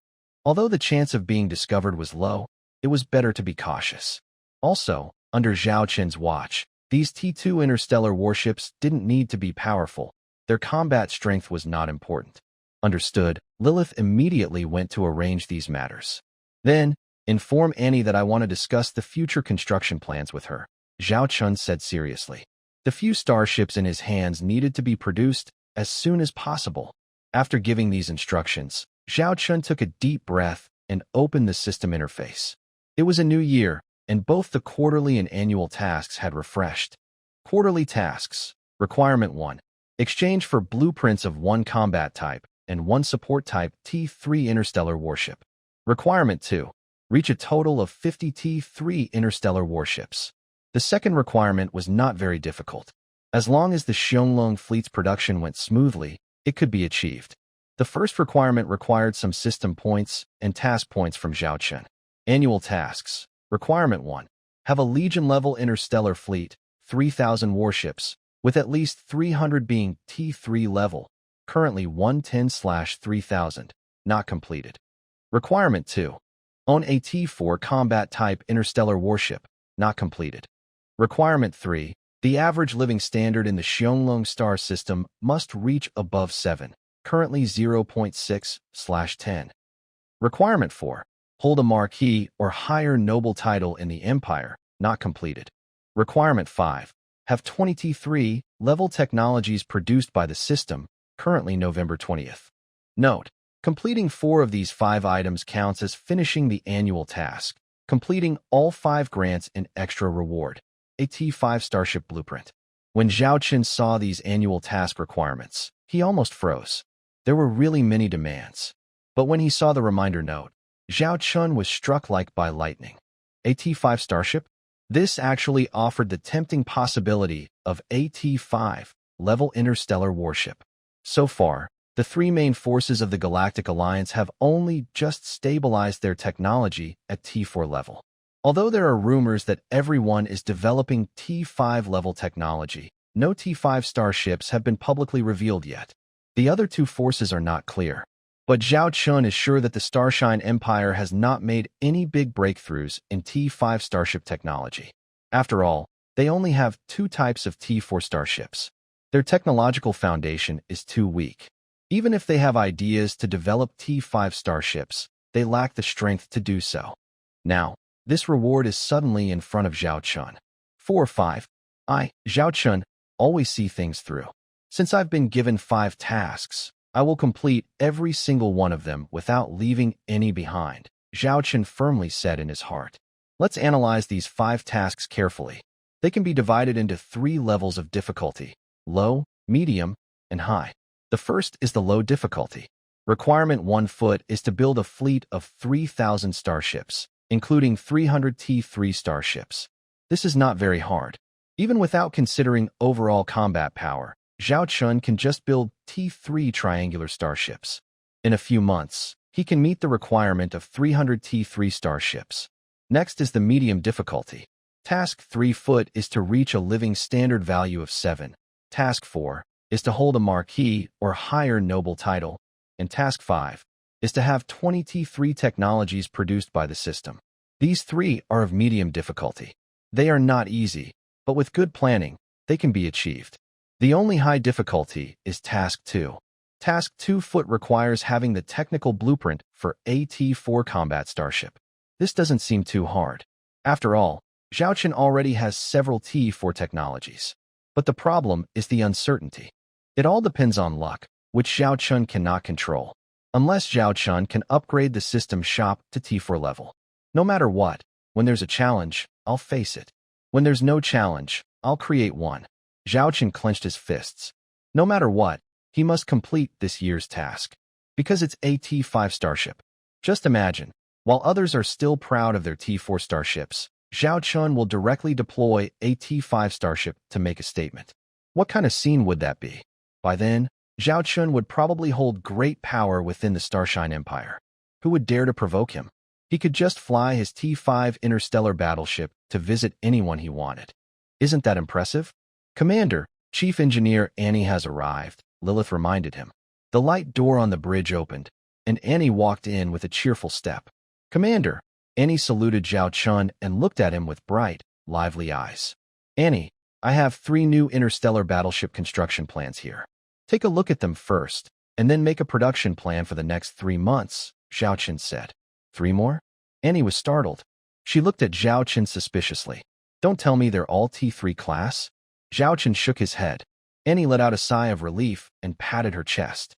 Although the chance of being discovered was low, it was better to be cautious. Also, under Zhao Qin's watch, these T-2 interstellar warships didn't need to be powerful. Their combat strength was not important. Understood, Lilith immediately went to arrange these matters. Then, inform Annie that I want to discuss the future construction plans with her, Zhao Qin said seriously. The few starships in his hands needed to be produced as soon as possible. After giving these instructions, Zhao Qin took a deep breath and opened the system interface. It was a new year, and both the quarterly and annual tasks had refreshed. Quarterly tasks. Requirement 1. Exchange for blueprints of 1 combat type and 1 support type T-3 interstellar warship. Requirement 2. Reach a total of 50 T-3 interstellar warships. The second requirement was not very difficult. As long as the Xiongling fleet's production went smoothly, it could be achieved. The first requirement required some system points and task points from Zhao Qin. Annual tasks. Requirement 1. Have a Legion-level interstellar fleet, 3,000 warships, with at least 300 being T-3 level, currently 110/3000, not completed. Requirement 2. Own a T-4 combat-type interstellar warship, not completed. Requirement 3. The average living standard in the Xiongling star system must reach above 7, currently 0.6/10. Requirement 4. Hold a marquis or higher noble title in the Empire, not completed. Requirement 5. Have 20 T3 level technologies produced by the system, currently November 20th. Note: completing 4 of these 5 items counts as finishing the annual task. Completing all 5 grants an extra reward, a T5 Starship blueprint. When Zhao Qin saw these annual task requirements, he almost froze. There were really many demands. But when he saw the reminder note, Zhao Qin was struck like by lightning. A T5 Starship? This actually offered the tempting possibility of a T5 level interstellar warship. So far, the 3 main forces of the Galactic Alliance have only just stabilized their technology at T4 level. Although there are rumors that everyone is developing T5 level technology, no T5 starships have been publicly revealed yet. The other two forces are not clear. But Zhao Chun is sure that the Starshine Empire has not made any big breakthroughs in T5 starship technology. After all, they only have two types of T4 starships. Their technological foundation is too weak. Even if they have ideas to develop T5 starships, they lack the strength to do so. Now, this reward is suddenly in front of Zhao Chun. 4 or 5. Zhao Chun, always see things through. Since I've been given 5 tasks, I will complete every single one of them without leaving any behind, Zhao Chun firmly said in his heart. Let's analyze these 5 tasks carefully. They can be divided into 3 levels of difficulty: low, medium, and high. The first is the low difficulty. Requirement 1 foot is to build a fleet of 3,000 starships, including 300 T3 starships. This is not very hard. Even without considering overall combat power, Zhao Chun can just build T3 triangular starships. In a few months, he can meet the requirement of 300 T3 starships. Next is the medium difficulty. Task 3 foot is to reach a living standard value of 7. Task 4 is to hold a marquee or higher noble title. And Task 5 is to have 20 T3 technologies produced by the system. These 3 are of medium difficulty. They are not easy, but with good planning, they can be achieved. The only high difficulty is Task 2. Task 2 foot requires having the technical blueprint for a T4 combat starship. This doesn't seem too hard. After all, Zhao Chun already has several T4 technologies. But the problem is the uncertainty. It all depends on luck, which Zhao Chun cannot control, unless Zhao Chun can upgrade the system shop to T4 level. No matter what, when there's a challenge, I'll face it. When there's no challenge, I'll create one. Zhao Chun clenched his fists. No matter what, he must complete this year's task. Because it's a T5 starship. Just imagine, while others are still proud of their T4 starships, Zhao Chun will directly deploy a T5 starship to make a statement. What kind of scene would that be? By then, Zhao Chun would probably hold great power within the Starshine Empire. Who would dare to provoke him? He could just fly his T5 interstellar battleship to visit anyone he wanted. Isn't that impressive? Commander, Chief Engineer Annie has arrived, Lilith reminded him. The light door on the bridge opened, and Annie walked in with a cheerful step. Commander, Annie saluted Zhao Chun and looked at him with bright, lively eyes. Annie, I have 3 new interstellar battleship construction plans here. Take a look at them first, and then make a production plan for the next 3 months, Zhao Chun said. 3 more? Annie was startled. She looked at Zhao Chun suspiciously. Don't tell me they're all T3 class? Zhao Chun shook his head. Annie let out a sigh of relief and patted her chest.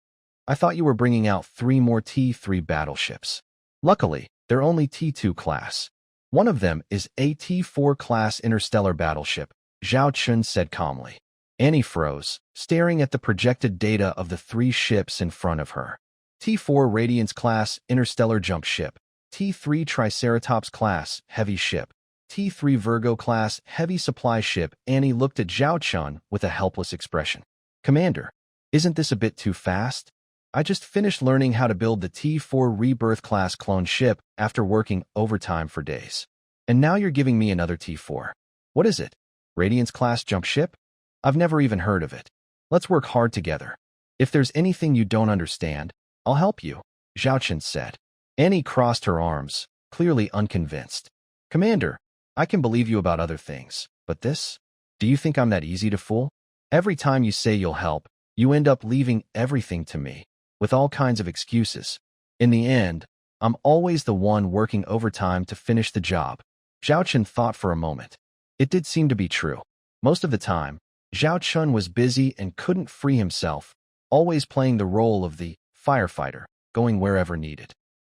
I thought you were bringing out 3 more T3 battleships. Luckily, they're only T2 class. One of them is a T4 class interstellar battleship, Zhao Chun said calmly. Annie froze, staring at the projected data of the 3 ships in front of her. T4 Radiance class interstellar jump ship, T3 Triceratops class heavy ship, T3 Virgo class heavy supply ship. Annie looked at Zhao Chun with a helpless expression. Commander, isn't this a bit too fast? I just finished learning how to build the T4 Rebirth class clone ship after working overtime for days. And now you're giving me another T4. What is it? Radiance class jump ship? I've never even heard of it. Let's work hard together. If there's anything you don't understand, I'll help you, Zhao Chun said. Annie crossed her arms, clearly unconvinced. Commander, I can believe you about other things, but this? Do you think I'm that easy to fool? Every time you say you'll help, you end up leaving everything to me, with all kinds of excuses. In the end, I'm always the one working overtime to finish the job. Zhao Chun thought for a moment. It did seem to be true. Most of the time, Zhao Chun was busy and couldn't free himself, always playing the role of the firefighter, going wherever needed.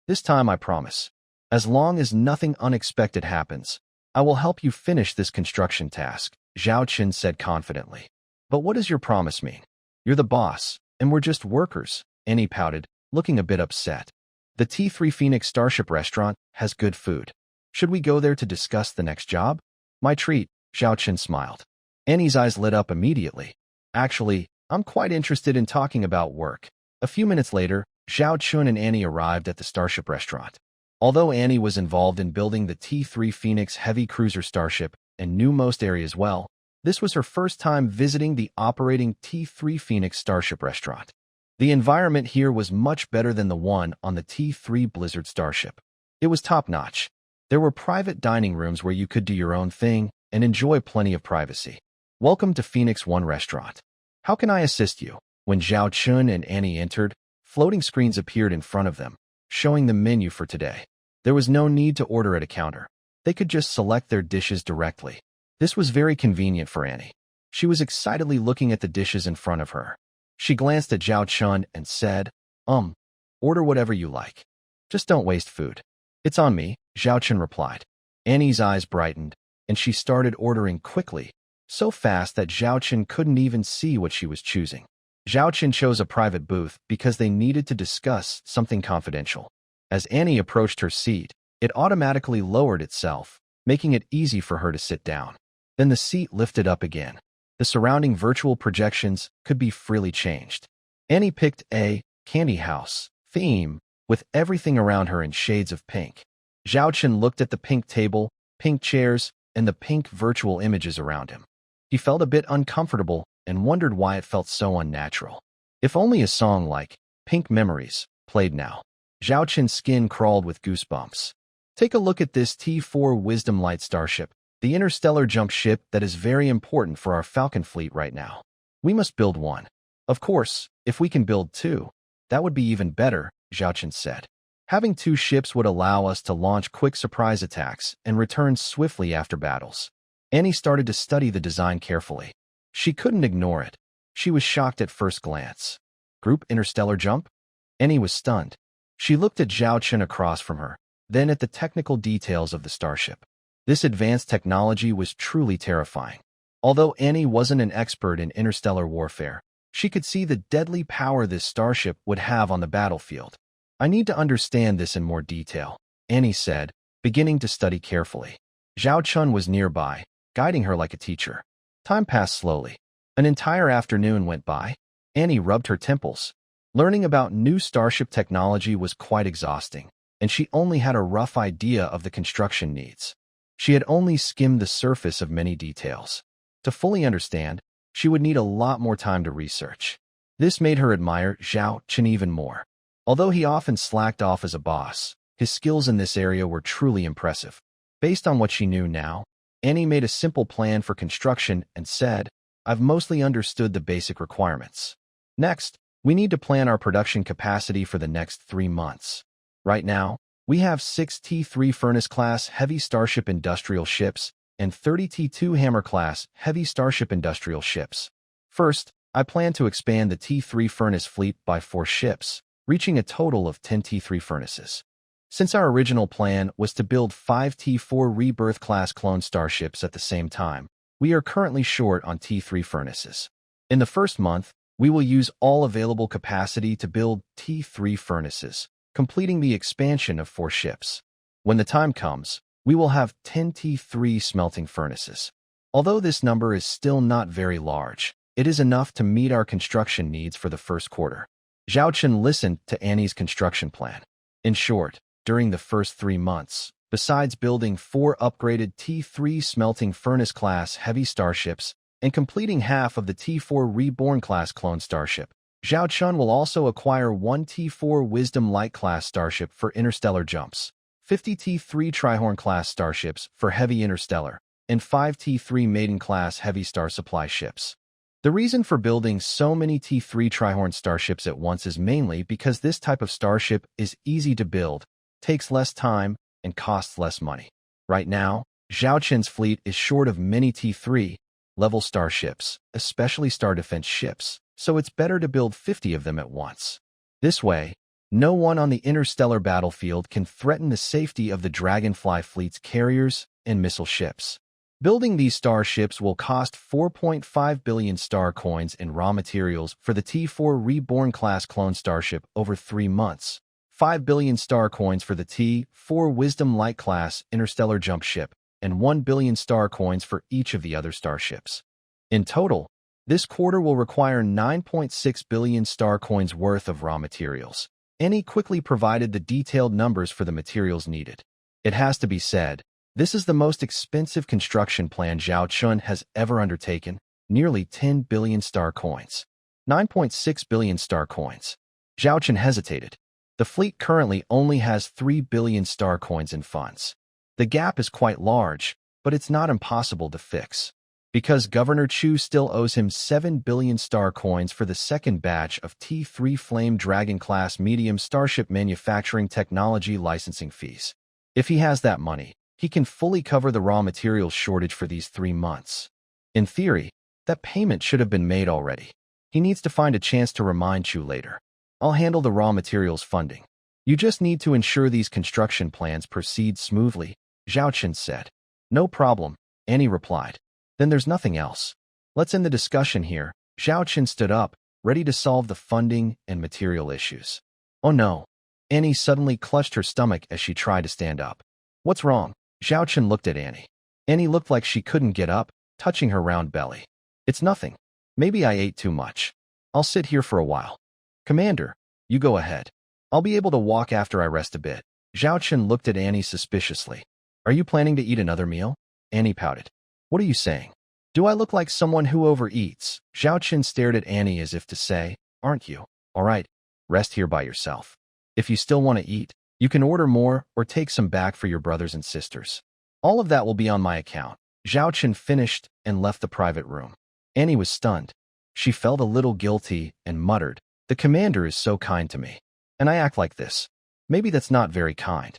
This time I promise. As long as nothing unexpected happens, I will help you finish this construction task, Zhao Chun said confidently. But what does your promise mean? You're the boss, and we're just workers, Annie pouted, looking a bit upset. The T3 Phoenix Starship restaurant has good food. Should we go there to discuss the next job? My treat, Zhao Chun smiled. Annie's eyes lit up immediately. Actually, I'm quite interested in talking about work. A few minutes later, Zhao Chun and Annie arrived at the Starship restaurant. Although Annie was involved in building the T3 Phoenix heavy cruiser starship and knew most areas well, This was her first time visiting the operating T3 Phoenix Starship restaurant. The environment here was much better than the one on the T3 Blizzard Starship. It was top-notch. There were private dining rooms where you could do your own thing and enjoy plenty of privacy. Welcome to Phoenix One Restaurant. How can I assist you? When Zhao Chun and Annie entered, floating screens appeared in front of them, showing the menu for today. There was no need to order at a counter. They could just select their dishes directly. This was very convenient for Annie. She was excitedly looking at the dishes in front of her. She glanced at Zhao Chun and said, order whatever you like. Just don't waste food. It's on me, Zhao Chun replied. Annie's eyes brightened, and she started ordering quickly, so fast that Zhao Chun couldn't even see what she was choosing. Zhao Chun chose a private booth because they needed to discuss something confidential. As Annie approached her seat, it automatically lowered itself, making it easy for her to sit down. Then the seat lifted up again. The surrounding virtual projections could be freely changed. Annie picked a candy house theme with everything around her in shades of pink. Zhao Chun looked at the pink table, pink chairs, and the pink virtual images around him. He felt a bit uncomfortable and wondered why it felt so unnatural. If only a song like Pink Memories played now. Zhao Chun's skin crawled with goosebumps. Take a look at this T4 Wisdom Light Starship, the interstellar jump ship that is very important for our Falcon fleet right now. We must build one. Of course, if we can build two, that would be even better, Zhao Chun said. Having two ships would allow us to launch quick surprise attacks and return swiftly after battles. Annie started to study the design carefully. She couldn't ignore it. She was shocked at first glance. Group interstellar jump? Annie was stunned. She looked at Zhao Chun across from her, then at the technical details of the starship. This advanced technology was truly terrifying. Although Annie wasn't an expert in interstellar warfare, she could see the deadly power this starship would have on the battlefield. I need to understand this in more detail, Annie said, beginning to study carefully. Zhao Chun was nearby, guiding her like a teacher. Time passed slowly. An entire afternoon went by. Annie rubbed her temples. Learning about new starship technology was quite exhausting, and she only had a rough idea of the construction needs. She had only skimmed the surface of many details. To fully understand, she would need a lot more time to research. This made her admire Zhao Chun even more. Although he often slacked off as a boss, his skills in this area were truly impressive. Based on what she knew now, Annie made a simple plan for construction and said, I've mostly understood the basic requirements. Next, we need to plan our production capacity for the next 3 months. Right now, we have 6 T3 Furnace-class heavy starship industrial ships and 30 T2 Hammer-class heavy starship industrial ships. First, I plan to expand the T3 Furnace fleet by 4 ships, reaching a total of 10 T3 Furnaces. Since our original plan was to build 5 T4 Rebirth-class clone starships at the same time, we are currently short on T3 Furnaces. In the first month, we will use all available capacity to build T3 Furnaces, completing the expansion of 4 ships. When the time comes, we will have 10 T3 smelting furnaces. Although this number is still not very large, it is enough to meet our construction needs for the first quarter. Zhao Chun listened to Annie's construction plan. In short, during the first 3 months, besides building 4 upgraded T3 smelting furnace-class heavy starships and completing half of the T4 Reborn-class clone starship, Zhao Chun will also acquire 1 T4 Wisdom Light-class starship for interstellar jumps, 50 T3 Trihorn-class starships for heavy interstellar, and 5 T3 Maiden-class heavy star supply ships. The reason for building so many T3 Trihorn starships at once is mainly because this type of starship is easy to build, takes less time, and costs less money. Right now, Zhao Chun's fleet is short of many T3 level starships, especially star defense ships, so it's better to build 50 of them at once. This way, no one on the interstellar battlefield can threaten the safety of the Dragonfly fleet's carriers and missile ships. Building these starships will cost 4.5 billion star coins in raw materials for the T4 Reborn-class clone starship over 3 months, 5 billion star coins for the T4 Wisdom Light-class interstellar jump ship, and 1 billion star coins for each of the other starships. In total, this quarter will require 9.6 billion star coins worth of raw materials. Annie quickly provided the detailed numbers for the materials needed. It has to be said, This is the most expensive construction plan Zhao Chun has ever undertaken, nearly 10 billion star coins. 9.6 billion star coins. Zhao Chun hesitated. The fleet currently only has 3 billion star coins in funds. The gap is quite large, but it's not impossible to fix. Because Governor Chu still owes him 7 billion star coins for the second batch of T3 Flame Dragon-class medium starship manufacturing technology licensing fees. If he has that money, he can fully cover the raw materials shortage for these 3 months. In theory, that payment should have been made already. He needs to find a chance to remind Chu later. I'll handle the raw materials funding. You just need to ensure these construction plans proceed smoothly, Zhao Chun said. No problem, Annie replied. Then there's nothing else. Let's end the discussion here. Zhao Chun stood up, ready to solve the funding and material issues. Oh no. Annie suddenly clutched her stomach as she tried to stand up. What's wrong? Zhao Chun looked at Annie. Annie looked like she couldn't get up, touching her round belly. It's nothing. Maybe I ate too much. I'll sit here for a while. Commander, you go ahead. I'll be able to walk after I rest a bit. Zhao Chun looked at Annie suspiciously. Are you planning to eat another meal? Annie pouted. What are you saying? Do I look like someone who overeats? Zhao Chun stared at Annie as if to say, aren't you? All right, rest here by yourself. If you still want to eat, you can order more or take some back for your brothers and sisters. All of that will be on my account. Zhao Chun finished and left the private room. Annie was stunned. She felt a little guilty and muttered, the commander is so kind to me. And I act like this. Maybe that's not very kind.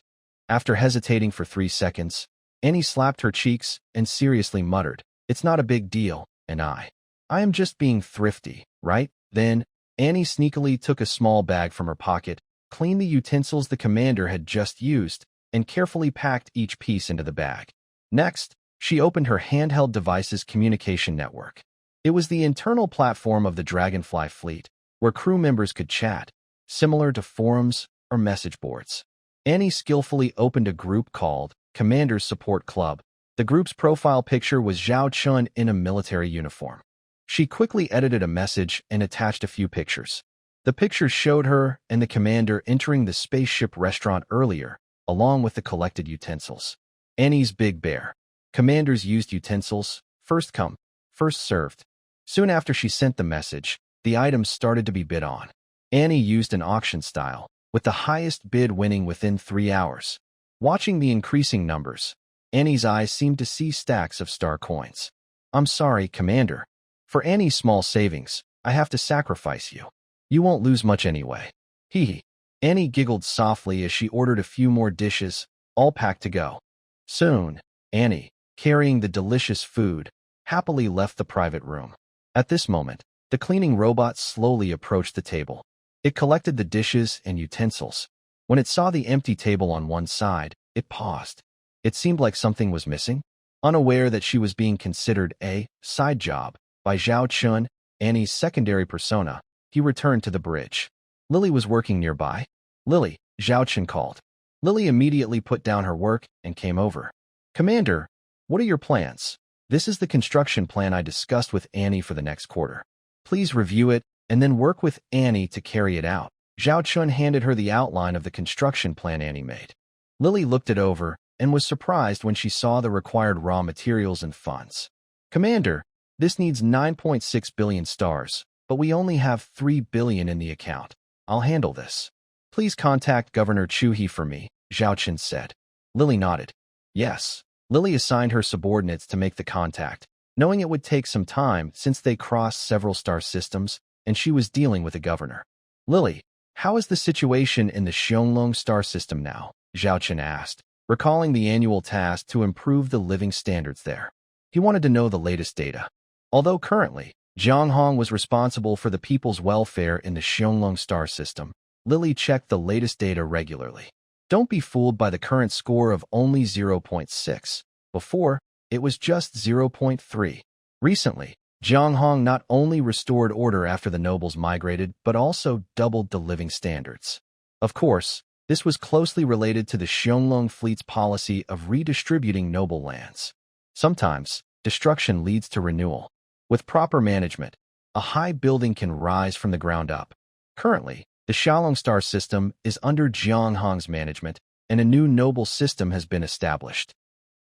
After hesitating for 3 seconds, Annie slapped her cheeks and seriously muttered, it's not a big deal, and I am just being thrifty, right? Then, Annie sneakily took a small bag from her pocket, cleaned the utensils the commander had just used, and carefully packed each piece into the bag. Next, she opened her handheld device's communication network. It was the internal platform of the Dragonfly fleet, where crew members could chat, similar to forums or message boards. Annie skillfully opened a group called Commander's Support Club. The group's profile picture was Zhao Chun in a military uniform. She quickly edited a message and attached a few pictures. The pictures showed her and the commander entering the spaceship restaurant earlier, along with the collected utensils. Annie's Big Bear. Commander's used utensils, first come, first served. Soon after she sent the message, the items started to be bid on. Annie used an auction style, with the highest bid winning within 3 hours. Watching the increasing numbers, Annie's eyes seemed to see stacks of star coins. I'm sorry, Commander. For Annie's small savings, I have to sacrifice you. You won't lose much anyway. Hee hee. Annie giggled softly as she ordered a few more dishes, all packed to go. Soon, Annie, carrying the delicious food, happily left the private room. At this moment, the cleaning robot slowly approached the table. It collected the dishes and utensils. When it saw the empty table on one side, it paused. It seemed like something was missing. Unaware that she was being considered a side job by Zhao Chun, Annie's secondary persona, he returned to the bridge. Lily was working nearby. Lily, Zhao Chun called. Lily immediately put down her work and came over. Commander, what are your plans? This is the construction plan I discussed with Annie for the next quarter. Please review it and then work with Annie to carry it out. Zhao Chun handed her the outline of the construction plan Annie made. Lily looked it over and was surprised when she saw the required raw materials and funds. Commander, this needs 9.6 billion stars, but we only have 3 billion in the account. I'll handle this. Please contact Governor Chu for me, Zhao Chun said. Lily nodded. Yes. Lily assigned her subordinates to make the contact, knowing it would take some time since they crossed several star systems and she was dealing with a governor. Lily, how is the situation in the Xianglong star system now? Zhao Chun asked, recalling the annual task to improve the living standards there. He wanted to know the latest data. Although currently, Jiang Hong was responsible for the people's welfare in the Xianglong star system, Lily checked the latest data regularly. Don't be fooled by the current score of only 0.6. Before, it was just 0.3. Recently, Jiang Hong not only restored order after the nobles migrated, but also doubled the living standards. Of course, this was closely related to the Xianglong fleet's policy of redistributing noble lands. Sometimes, destruction leads to renewal. With proper management, a high building can rise from the ground up. Currently, the Xiaolong star system is under Jiang Hong's management, and a new noble system has been established.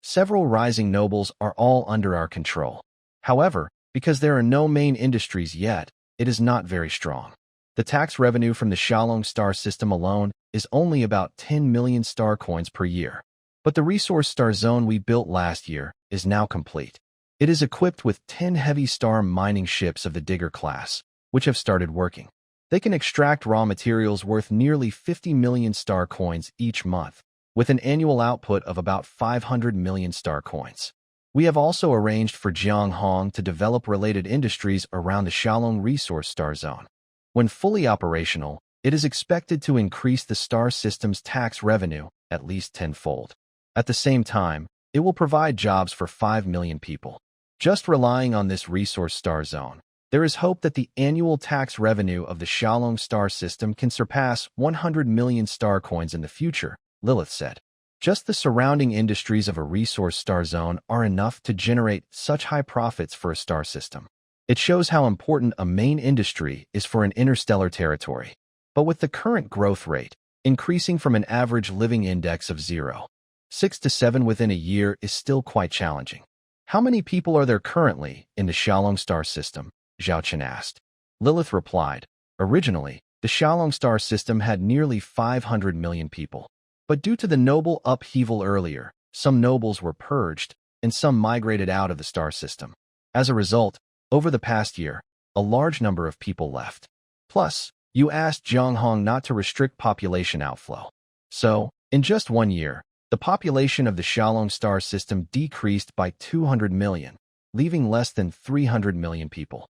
Several rising nobles are all under our control. However, because there are no main industries yet, it is not very strong. The tax revenue from the Xiaolong star system alone is only about 10 million star coins per year. But the resource star zone we built last year is now complete. It is equipped with 10 heavy star mining ships of the Digger class, which have started working. They can extract raw materials worth nearly 50 million star coins each month, with an annual output of about 500 million star coins. We have also arranged for Jianghong to develop related industries around the Xiaolong resource star zone. When fully operational, it is expected to increase the star system's tax revenue at least tenfold. At the same time, it will provide jobs for 5 million people. Just relying on this resource star zone, there is hope that the annual tax revenue of the Xiaolong star system can surpass 100 million star coins in the future, Lilith said. Just the surrounding industries of a resource star zone are enough to generate such high profits for a star system. It shows how important a main industry is for an interstellar territory. But with the current growth rate, increasing from an average living index of 0.6 to 7 within a year is still quite challenging. How many people are there currently in the Xiaolong star system? Zhao Chen asked. Lilith replied, originally, the Xiaolong star system had nearly 500 million people. But due to the noble upheaval earlier, some nobles were purged, and some migrated out of the star system. As a result, over the past year, a large number of people left. Plus, you asked Jianghong not to restrict population outflow. So, in just 1 year, the population of the Xiaolong star system decreased by 200 million, leaving less than 300 million people.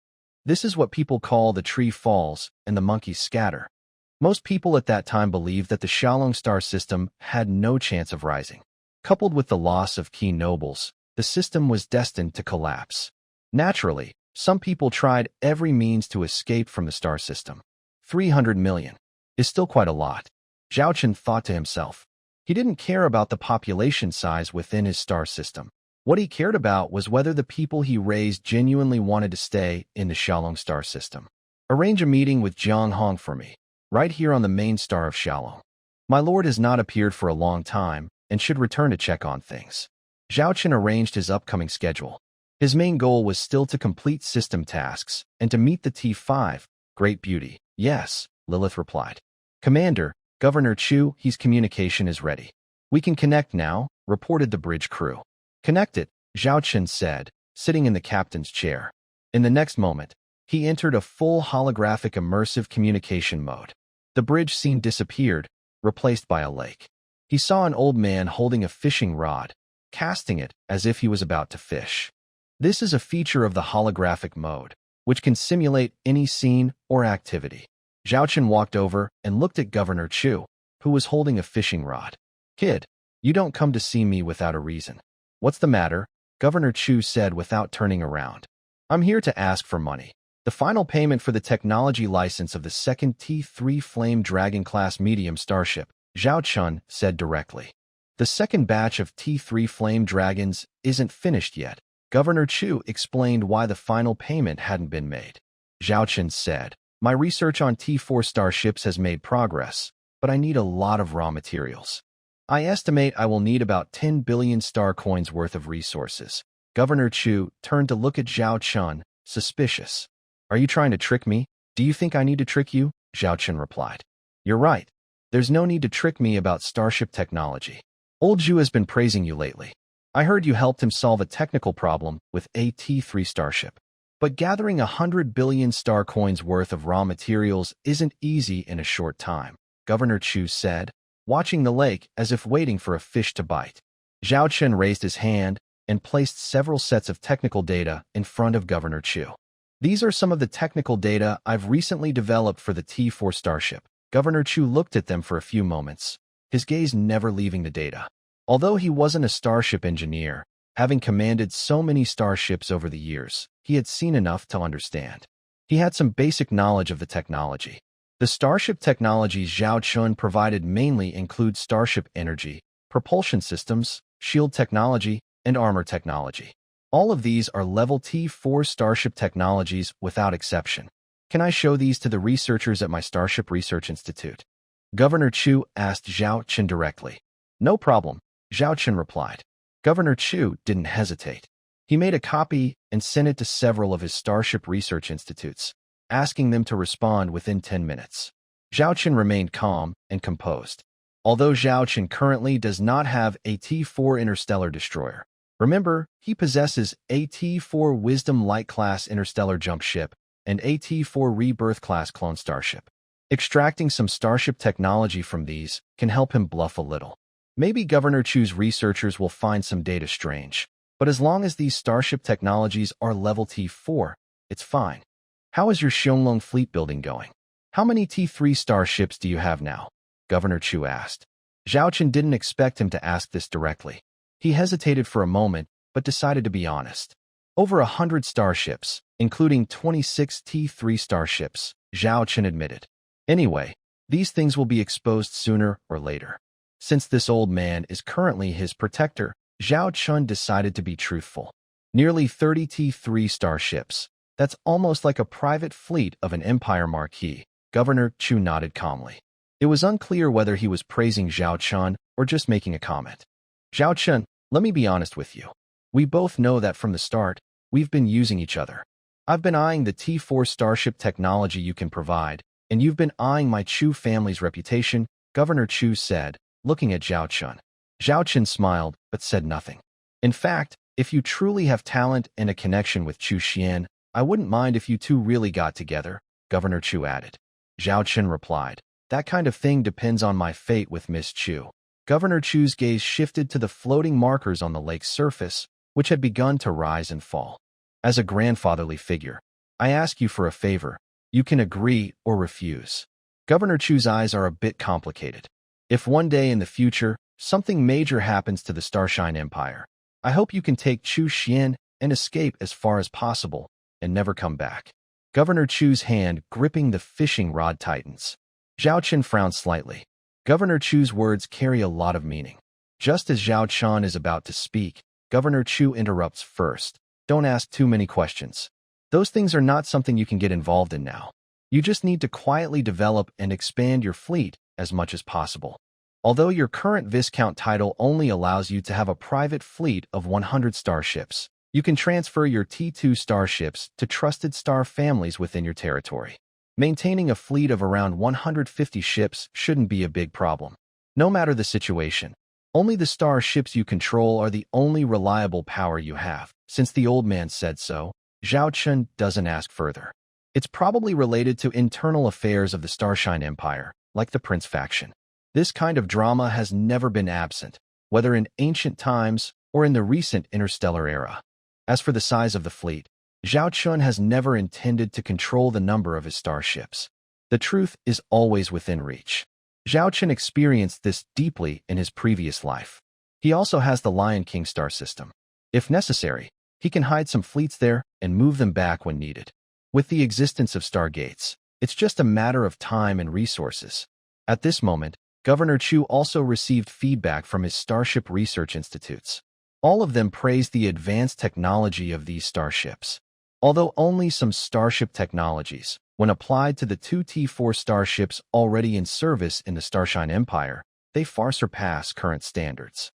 This is what people call the tree falls and the monkeys scatter. Most people at that time believed that the Xiaolong star system had no chance of rising. Coupled with the loss of key nobles, the system was destined to collapse. Naturally, some people tried every means to escape from the star system. 300 million is still quite a lot. Zhao Chen thought to himself. He didn't care about the population size within his star system. What he cared about was whether the people he raised genuinely wanted to stay in the Xiaolong star system. Arrange a meeting with Jianghong for me, right here on the main star of Xiaolong. My lord has not appeared for a long time and should return to check on things. Zhao Chen arranged his upcoming schedule. His main goal was still to complete system tasks and to meet the T5, Great Beauty. Yes, Lilith replied. Commander, Governor Chu, his communication is ready. We can connect now, reported the bridge crew. Connect it, Zhao Chen said, sitting in the captain's chair. In the next moment, he entered a full holographic immersive communication mode. The bridge scene disappeared, replaced by a lake. He saw an old man holding a fishing rod, casting it as if he was about to fish. This is a feature of the holographic mode, which can simulate any scene or activity. Zhao Chen walked over and looked at Governor Chu, who was holding a fishing rod. Kid, you don't come to see me without a reason. What's the matter? Governor Chu said without turning around. I'm here to ask for money. The final payment for the technology license of the second T3 Flame Dragon class medium starship, Zhao Chen said directly. The second batch of T3 Flame Dragons isn't finished yet. Governor Chu explained why the final payment hadn't been made. Zhao Chen said, my research on T4 starships has made progress, but I need a lot of raw materials. I estimate I will need about 10 billion star coins worth of resources. Governor Chu turned to look at Zhao Chen, suspicious. Are you trying to trick me? Do you think I need to trick you? Zhao Chen replied. You're right. There's no need to trick me about starship technology. Old Zhu has been praising you lately. I heard you helped him solve a technical problem with a T3 starship. But gathering 100 billion star coins worth of raw materials isn't easy in a short time, Governor Chu said, watching the lake as if waiting for a fish to bite. Zhao Chen raised his hand and placed several sets of technical data in front of Governor Chu. These are some of the technical data I've recently developed for the T4 starship. Governor Chu looked at them for a few moments, his gaze never leaving the data. Although he wasn't a starship engineer, having commanded so many starships over the years, he had seen enough to understand. He had some basic knowledge of the technology. The starship technologies Zhao Chen provided mainly include starship energy, propulsion systems, shield technology, and armor technology. All of these are level T4 starship technologies without exception. Can I show these to the researchers at my Starship Research Institute? Governor Chu asked Zhao Chen directly. No problem, Zhao Chen replied. Governor Chu didn't hesitate. He made a copy and sent it to several of his Starship research institutes, asking them to respond within 10 minutes. Zhao Chen remained calm and composed. Although Zhao Chen currently does not have a T4 interstellar destroyer, remember, he possesses a T4 Wisdom Light-class interstellar jump ship and a T4 Rebirth-class clone starship. Extracting some starship technology from these can help him bluff a little. Maybe Governor Chu's researchers will find some data strange, but as long as these starship technologies are level T4, it's fine. How is your Xiongling fleet building going? How many T3 starships do you have now? Governor Chu asked. Zhao Chen didn't expect him to ask this directly. He hesitated for a moment, but decided to be honest. Over 100 starships, including 26 T3 starships, Zhao Chen admitted. Anyway, these things will be exposed sooner or later. Since this old man is currently his protector, Zhao Chen decided to be truthful. Nearly 30 T3 starships. That's almost like a private fleet of an Empire Marquis. Governor Chu nodded calmly. It was unclear whether he was praising Zhao Chen or just making a comment. Zhao Chen, let me be honest with you. We both know that from the start, we've been using each other. I've been eyeing the T4 starship technology you can provide, and you've been eyeing my Chu family's reputation, Governor Chu said, looking at Zhao Chen. Zhao Chen smiled, but said nothing. In fact, if you truly have talent and a connection with Chu Xian, I wouldn't mind if you two really got together, Governor Chu added. Zhao Chen replied, that kind of thing depends on my fate with Miss Chu. Governor Chu's gaze shifted to the floating markers on the lake's surface, which had begun to rise and fall. As a grandfatherly figure, I ask you for a favor. You can agree or refuse. Governor Chu's eyes are a bit complicated. If one day in the future, something major happens to the Starshine Empire, I hope you can take Chu Xian and escape as far as possible and never come back. Governor Chu's hand gripping the fishing rod tightens. Zhao Chen frowned slightly. Governor Chu's words carry a lot of meaning. Just as Zhao Chen is about to speak, Governor Chu interrupts first. Don't ask too many questions. Those things are not something you can get involved in now. You just need to quietly develop and expand your fleet as much as possible. Although your current Viscount title only allows you to have a private fleet of 100 starships, you can transfer your T2 starships to trusted star families within your territory. Maintaining a fleet of around 150 ships shouldn't be a big problem. No matter the situation, only the starships you control are the only reliable power you have. Since the old man said so, Zhao Chen doesn't ask further. It's probably related to internal affairs of the Starshine Empire, like the Prince faction. This kind of drama has never been absent, whether in ancient times or in the recent interstellar era. As for the size of the fleet, Zhao Chen has never intended to control the number of his starships. The truth is always within reach. Zhao Chen experienced this deeply in his previous life. He also has the Lion King star system. If necessary, he can hide some fleets there and move them back when needed. With the existence of stargates, it's just a matter of time and resources. At this moment, Governor Chu also received feedback from his starship research institutes. All of them praised the advanced technology of these starships. Although only some starship technologies, when applied to the two T4 starships already in service in the Starshine Empire, they far surpass current standards.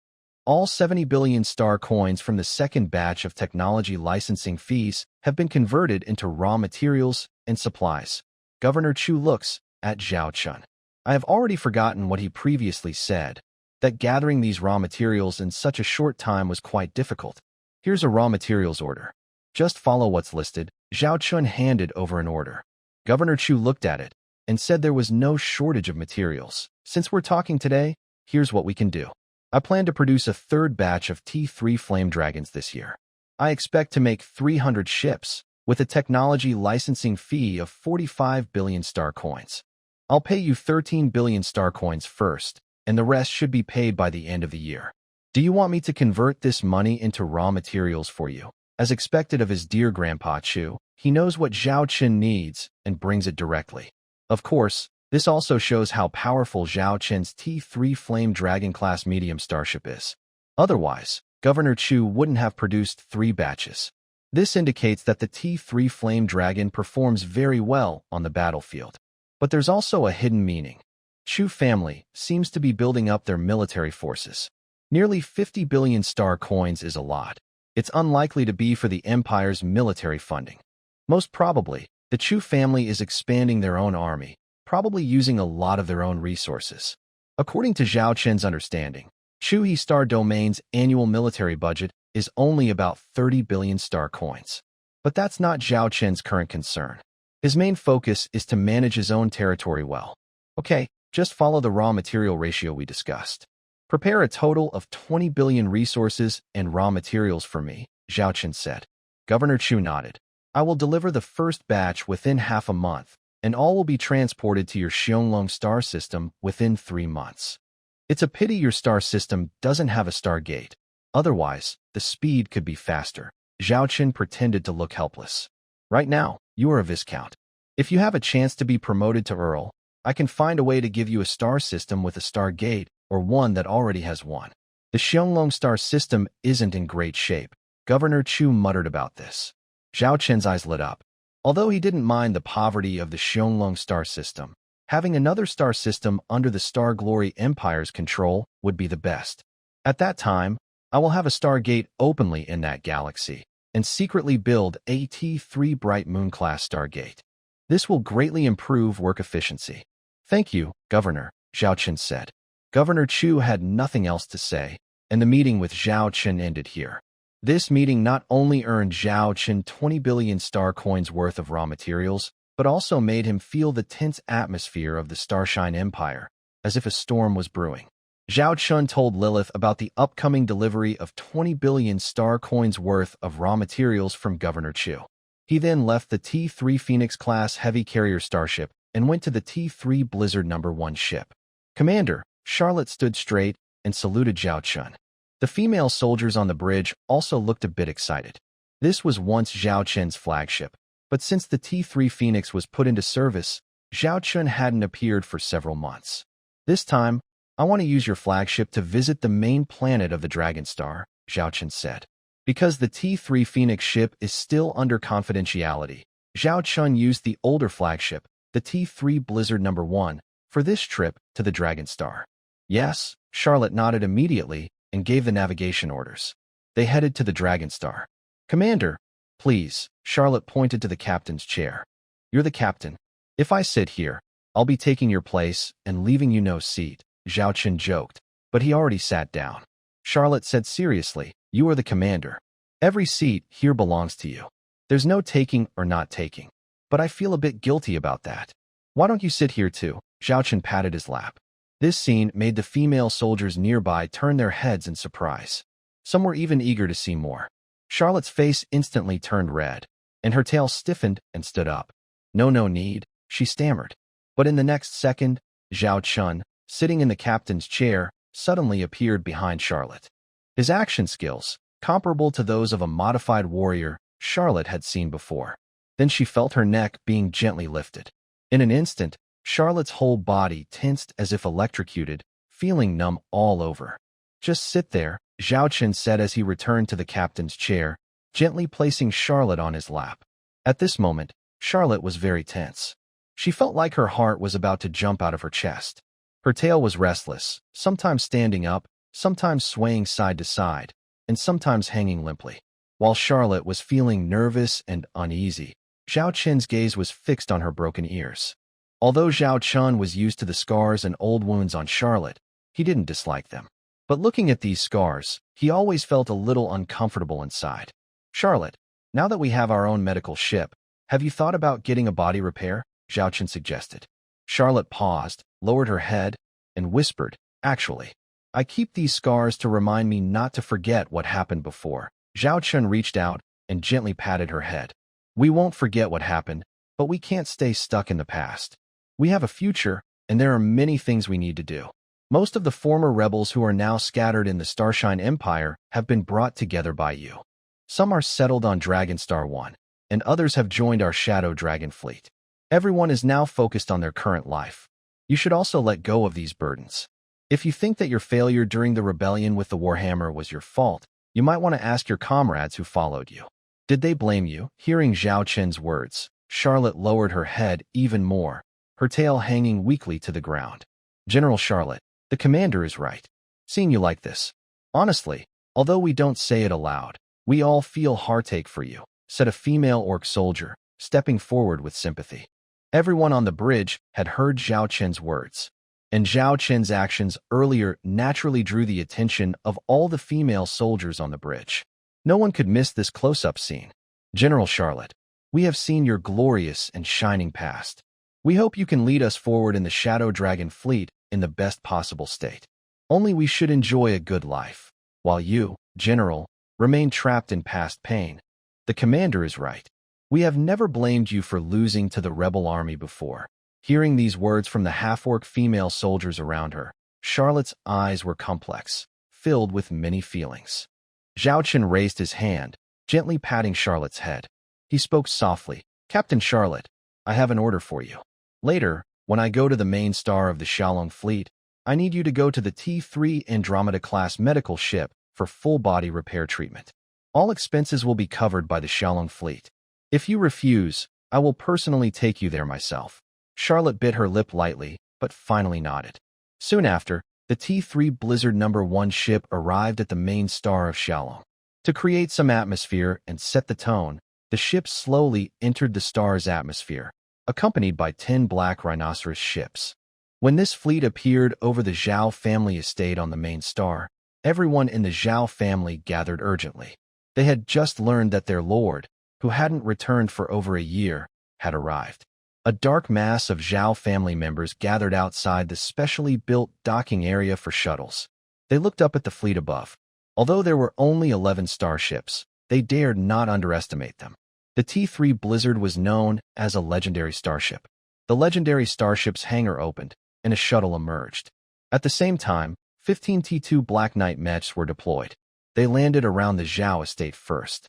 All 70 billion star coins from the second batch of technology licensing fees have been converted into raw materials and supplies. Governor Chu looks at Zhao Chen. I have already forgotten what he previously said, that gathering these raw materials in such a short time was quite difficult. Here's a raw materials order. Just follow what's listed. Zhao Chen handed over an order. Governor Chu looked at it and said there was no shortage of materials. Since we're talking today, here's what we can do. I plan to produce a third batch of T3 Flame Dragons this year. I expect to make 300 ships, with a technology licensing fee of 45 billion star coins. I'll pay you 13 billion star coins first, and the rest should be paid by the end of the year. Do you want me to convert this money into raw materials for you? As expected of his dear Grandpa Chu, he knows what Zhao Chen needs and brings it directly. Of course, this also shows how powerful Zhao Chen's T3 Flame Dragon class medium starship is. Otherwise, Governor Chu wouldn't have produced 3 batches. This indicates that the T3 Flame Dragon performs very well on the battlefield. But there's also a hidden meaning. Chu family seems to be building up their military forces. Nearly 50 billion star coins is a lot. It's unlikely to be for the Empire's military funding. Most probably, the Chu family is expanding their own army, probably using a lot of their own resources. According to Zhao Chen's understanding, Chu Star Domain's annual military budget is only about 30 billion star coins. But that's not Zhao Chen's current concern. His main focus is to manage his own territory well. Okay, just follow the raw material ratio we discussed. Prepare a total of 20 billion resources and raw materials for me, Zhao Chen said. Governor Chu nodded. I will deliver the first batch within half a month, and all will be transported to your Xianglong star system within 3 months. It's a pity your star system doesn't have a star gate. Otherwise, the speed could be faster. Zhao Chen pretended to look helpless. Right now, you are a Viscount. If you have a chance to be promoted to Earl, I can find a way to give you a star system with a star gate or one that already has one. The Xianglong star system isn't in great shape. Governor Chu muttered about this. Zhao Chen's eyes lit up. Although he didn't mind the poverty of the Xianglong star system, having another star system under the Star Glory Empire's control would be the best. At that time, I will have a star gate openly in that galaxy and secretly build a T3 Bright Moon-class stargate. This will greatly improve work efficiency. Thank you, Governor, Zhao Chen said. Governor Chu had nothing else to say, and the meeting with Zhao Chen ended here. This meeting not only earned Zhao Chen 20 billion star coins worth of raw materials, but also made him feel the tense atmosphere of the Starshine Empire, as if a storm was brewing. Zhao Chen told Lilith about the upcoming delivery of 20 billion star coins worth of raw materials from Governor Chu. He then left the T3 Phoenix-class heavy carrier starship and went to the T3 Blizzard No. 1 ship. Commander, Charlotte stood straight and saluted Zhao Chen. The female soldiers on the bridge also looked a bit excited. This was once Zhao Chen's flagship, but since the T3 Phoenix was put into service, Zhao Chen hadn't appeared for several months. This time, I want to use your flagship to visit the main planet of the Dragon Star, Zhao Chen said. Because the T3 Phoenix ship is still under confidentiality, Zhao Chen used the older flagship, the T3 Blizzard No. 1, for this trip to the Dragon Star. Yes, Charlotte nodded immediately and gave the navigation orders. They headed to the Dragon Star. Commander, please, Charlotte pointed to the captain's chair. You're the captain. If I sit here, I'll be taking your place and leaving you no seat, Zhao Chen joked, but he already sat down. Charlotte said seriously, you are the commander. Every seat here belongs to you. There's no taking or not taking. But I feel a bit guilty about that. Why don't you sit here too? Zhao Chen patted his lap. This scene made the female soldiers nearby turn their heads in surprise. Some were even eager to see more. Charlotte's face instantly turned red, and her tail stiffened and stood up. No need, she stammered. But in the next second, Zhao Chen, sitting in the captain's chair, suddenly appeared behind Charlotte. His action skills, comparable to those of a modified warrior, Charlotte had seen before. Then she felt her neck being gently lifted. In an instant, Charlotte's whole body tensed as if electrocuted, feeling numb all over. Just sit there, Zhao Chen said as he returned to the captain's chair, gently placing Charlotte on his lap. At this moment, Charlotte was very tense. She felt like her heart was about to jump out of her chest. Her tail was restless, sometimes standing up, sometimes swaying side to side, and sometimes hanging limply. While Charlotte was feeling nervous and uneasy, Zhao Chen's gaze was fixed on her broken ears. Although Zhao Chen was used to the scars and old wounds on Charlotte, he didn't dislike them. But looking at these scars, he always felt a little uncomfortable inside. Charlotte, now that we have our own medical ship, have you thought about getting a body repair? Zhao Chen suggested. Charlotte paused, lowered her head, and whispered, actually, I keep these scars to remind me not to forget what happened before. Zhao Chen reached out and gently patted her head. We won't forget what happened, but we can't stay stuck in the past. We have a future, and there are many things we need to do. Most of the former rebels who are now scattered in the Starshine Empire have been brought together by you. Some are settled on Dragon Star 1, and others have joined our Shadow Dragon fleet. Everyone is now focused on their current life. You should also let go of these burdens. If you think that your failure during the rebellion with the Warhammer was your fault, you might want to ask your comrades who followed you. Did they blame you? Hearing Zhao Chen's words, Charlotte lowered her head even more, her tail hanging weakly to the ground. General Charlotte, the commander is right. Seeing you like this, Honestly, although we don't say it aloud, we all feel heartache for you, said a female orc soldier, stepping forward with sympathy. Everyone on the bridge had heard Zhao Qin's words, and Zhao Qin's actions earlier naturally drew the attention of all the female soldiers on the bridge. No one could miss this close-up scene. General Charlotte, we have seen your glorious and shining past. We hope you can lead us forward in the Shadow Dragon fleet in the best possible state. Only we should enjoy a good life, while you, General, remain trapped in past pain. The commander is right. We have never blamed you for losing to the rebel army before. Hearing these words from the half-orc female soldiers around her, Charlotte's eyes were complex, filled with many feelings. Zhao Qin raised his hand, gently patting Charlotte's head. He spoke softly, Captain Charlotte, I have an order for you. Later, when I go to the main star of the Xiaolong fleet, I need you to go to the T3 Andromeda-class medical ship for full-body repair treatment. All expenses will be covered by the Xiaolong fleet. If you refuse, I will personally take you there myself. Charlotte bit her lip lightly, but finally nodded. Soon after, the T3 Blizzard No. 1 ship arrived at the main star of Xiaolong. To create some atmosphere and set the tone, the ship slowly entered the star's atmosphere, accompanied by 10 black rhinoceros ships. When this fleet appeared over the Zhao family estate on the main star, everyone in the Zhao family gathered urgently. They had just learned that their lord, who hadn't returned for over a year, had arrived. A dark mass of Zhao family members gathered outside the specially built docking area for shuttles. They looked up at the fleet above. Although there were only 11 starships, they dared not underestimate them. The T3 Blizzard was known as a legendary starship. The legendary starship's hangar opened, and a shuttle emerged. At the same time, 15 T2 Black Knight mechs were deployed. They landed around the Zhao estate first.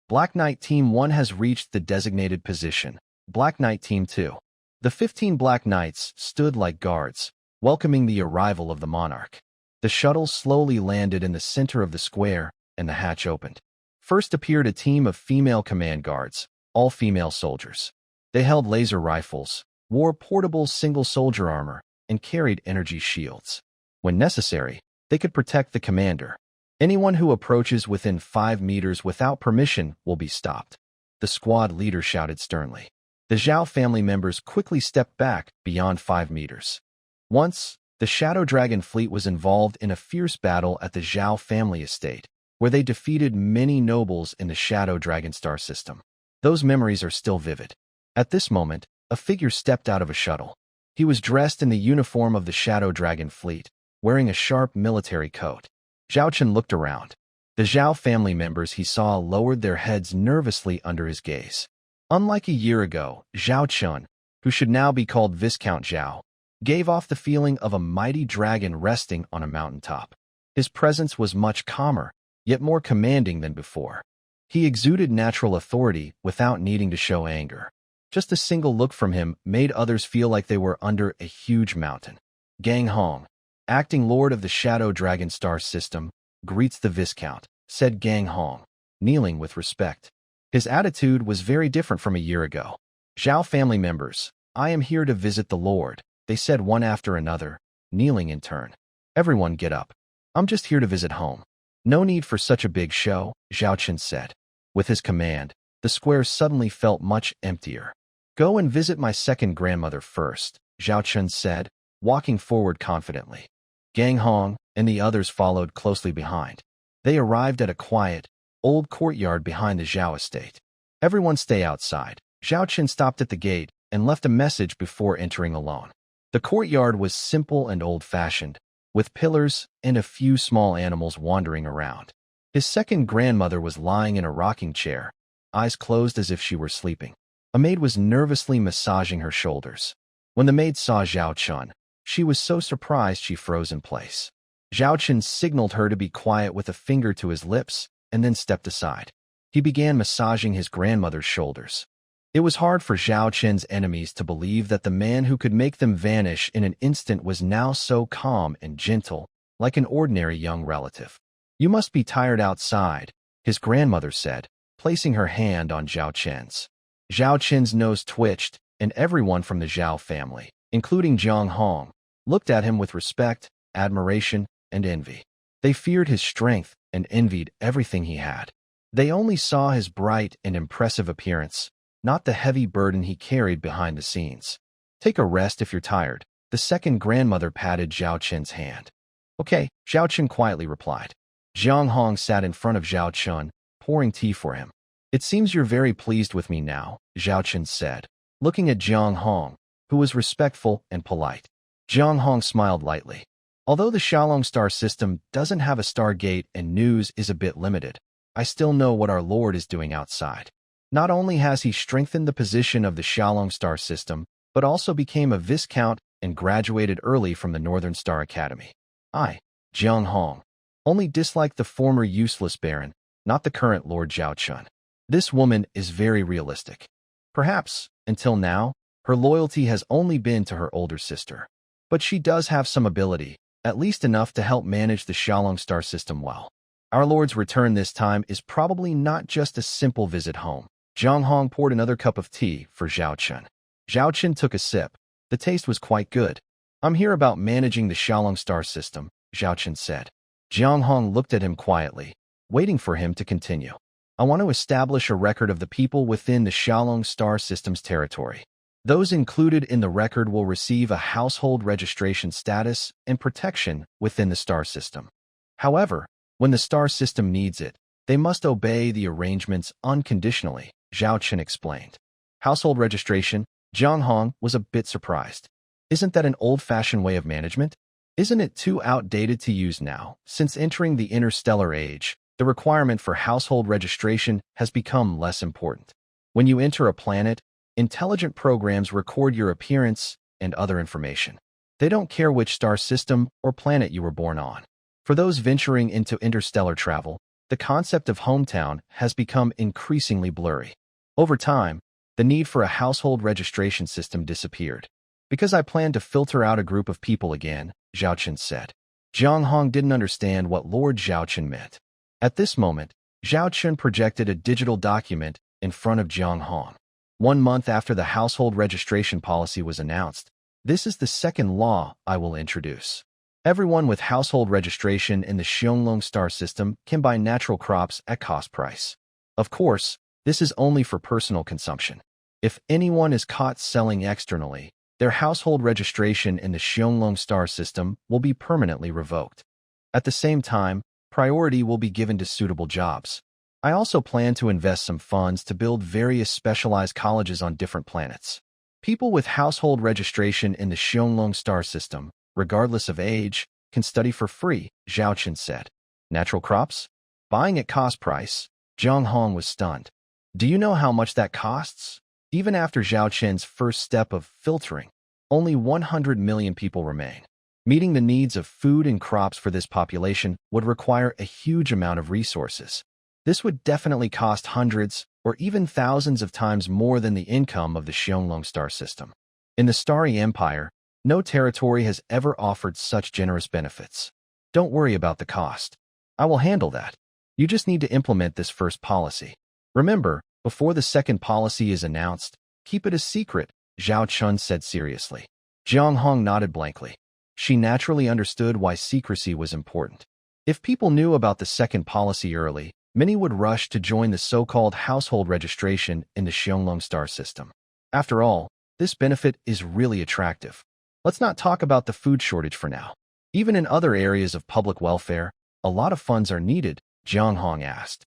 Black Knight Team 1 has reached the designated position. Black Knight Team 2. The 15 Black Knights stood like guards, welcoming the arrival of the monarch. The shuttle slowly landed in the center of the square, and the hatch opened. First appeared a team of female command guards, all female soldiers. They held laser rifles, wore portable single-soldier armor, and carried energy shields. When necessary, they could protect the commander. Anyone who approaches within 5 meters without permission will be stopped. The squad leader shouted sternly. The Zhao family members quickly stepped back beyond 5 meters. Once, the Shadow Dragon fleet was involved in a fierce battle at the Zhao family estate, where they defeated many nobles in the Shadow Dragon star system. Those memories are still vivid. At this moment, a figure stepped out of a shuttle. He was dressed in the uniform of the Shadow Dragon fleet, wearing a sharp military coat. Zhao Qin looked around. The Zhao family members he saw lowered their heads nervously under his gaze. Unlike a year ago, Zhao Qin, who should now be called Viscount Zhao, gave off the feeling of a mighty dragon resting on a mountaintop. His presence was much calmer, yet more commanding than before. He exuded natural authority without needing to show anger. Just a single look from him made others feel like they were under a huge mountain. Gang Hong, acting lord of the Shadow Dragon star system, greets the Viscount, said Gang Hong, kneeling with respect. His attitude was very different from a year ago. Zhao family members, I am here to visit the lord, they said one after another, kneeling in turn. Everyone get up. I'm just here to visit home. No need for such a big show, Zhao Qin said. With his command, the square suddenly felt much emptier. Go and visit my second grandmother first, Zhao Qin said, walking forward confidently. Gang Hong and the others followed closely behind. They arrived at a quiet, old courtyard behind the Zhao estate. Everyone stay outside. Zhao Qin stopped at the gate and left a message before entering alone. The courtyard was simple and old-fashioned, with pillars and a few small animals wandering around. His second grandmother was lying in a rocking chair, eyes closed as if she were sleeping. A maid was nervously massaging her shoulders. When the maid saw Zhao Qin, she was so surprised she froze in place. Zhao Qin signaled her to be quiet with a finger to his lips and then stepped aside. He began massaging his grandmother's shoulders. It was hard for Zhao Qin's enemies to believe that the man who could make them vanish in an instant was now so calm and gentle, like an ordinary young relative. You must be tired outside, his grandmother said, placing her hand on Zhao Qin's. Zhao Qin's nose twitched, and everyone from the Zhao family, including Jiang Hong, looked at him with respect, admiration, and envy. They feared his strength and envied everything he had. They only saw his bright and impressive appearance, not the heavy burden he carried behind the scenes. Take a rest if you're tired. The second grandmother patted Zhao Qin's hand. Okay, Zhao Qin quietly replied. Jiang Hong sat in front of Zhao Qin, pouring tea for him. It seems you're very pleased with me now, Zhao Qin said, looking at Jiang Hong, who was respectful and polite. Jiang Hong smiled lightly. Although the Xiaolong star system doesn't have a stargate and news is a bit limited, I still know what our Lord is doing outside. Not only has he strengthened the position of the Xiaolong star system, but also became a Viscount and graduated early from the Northern Star Academy. I, Jiang Hong, only dislike the former useless baron, not the current Lord Zhao Qin. This woman is very realistic. Perhaps, until now, her loyalty has only been to her older sister. But she does have some ability, at least enough to help manage the Xiaolong star system well. Our Lord's return this time is probably not just a simple visit home. Jiang Hong poured another cup of tea for Zhao Qin. Zhao Qin took a sip. The taste was quite good. I'm here about managing the Xiaolong star system, Zhao Qin said. Jiang Hong looked at him quietly, waiting for him to continue. I want to establish a record of the people within the Xiaolong star system's territory. Those included in the record will receive a household registration status and protection within the star system. However, when the star system needs it, they must obey the arrangements unconditionally, Zhao Qin explained. Household registration, Jiang Hong was a bit surprised. Isn't that an old-fashioned way of management? Isn't it too outdated to use now? Since entering the interstellar age, the requirement for household registration has become less important. When you enter a planet, intelligent programs record your appearance and other information. They don't care which star system or planet you were born on. For those venturing into interstellar travel, the concept of hometown has become increasingly blurry. Over time, the need for a household registration system disappeared. Because I plan to filter out a group of people again, Zhao Qin said. Jiang Hong didn't understand what Lord Zhao Qin meant. At this moment, Zhao Qin projected a digital document in front of Jiang Hong. 1 month after the household registration policy was announced, this is the second law I will introduce. Everyone with household registration in the Xiaolong star system can buy natural crops at cost price. Of course, this is only for personal consumption. If anyone is caught selling externally, their household registration in the Xiaolong star system will be permanently revoked. At the same time, priority will be given to suitable jobs. I also plan to invest some funds to build various specialized colleges on different planets. People with household registration in the Xiaolong star system, regardless of age, can study for free, Zhao Qin said. Natural crops? Buying at cost price? Jiang Hong was stunned. Do you know how much that costs? Even after Zhao Qin's first step of filtering, only 100 million people remain. Meeting the needs of food and crops for this population would require a huge amount of resources. This would definitely cost hundreds or even thousands of times more than the income of the Xiaolong star system. In the Starry Empire, no territory has ever offered such generous benefits. Don't worry about the cost. I will handle that. You just need to implement this first policy. Remember, before the second policy is announced, keep it a secret, Zhao Qin said seriously. Jiang Hong nodded blankly. She naturally understood why secrecy was important. If people knew about the second policy early, many would rush to join the so-called household registration in the Xiaolong star system. After all, this benefit is really attractive. Let's not talk about the food shortage for now. Even in other areas of public welfare, a lot of funds are needed, Jiang Hong asked.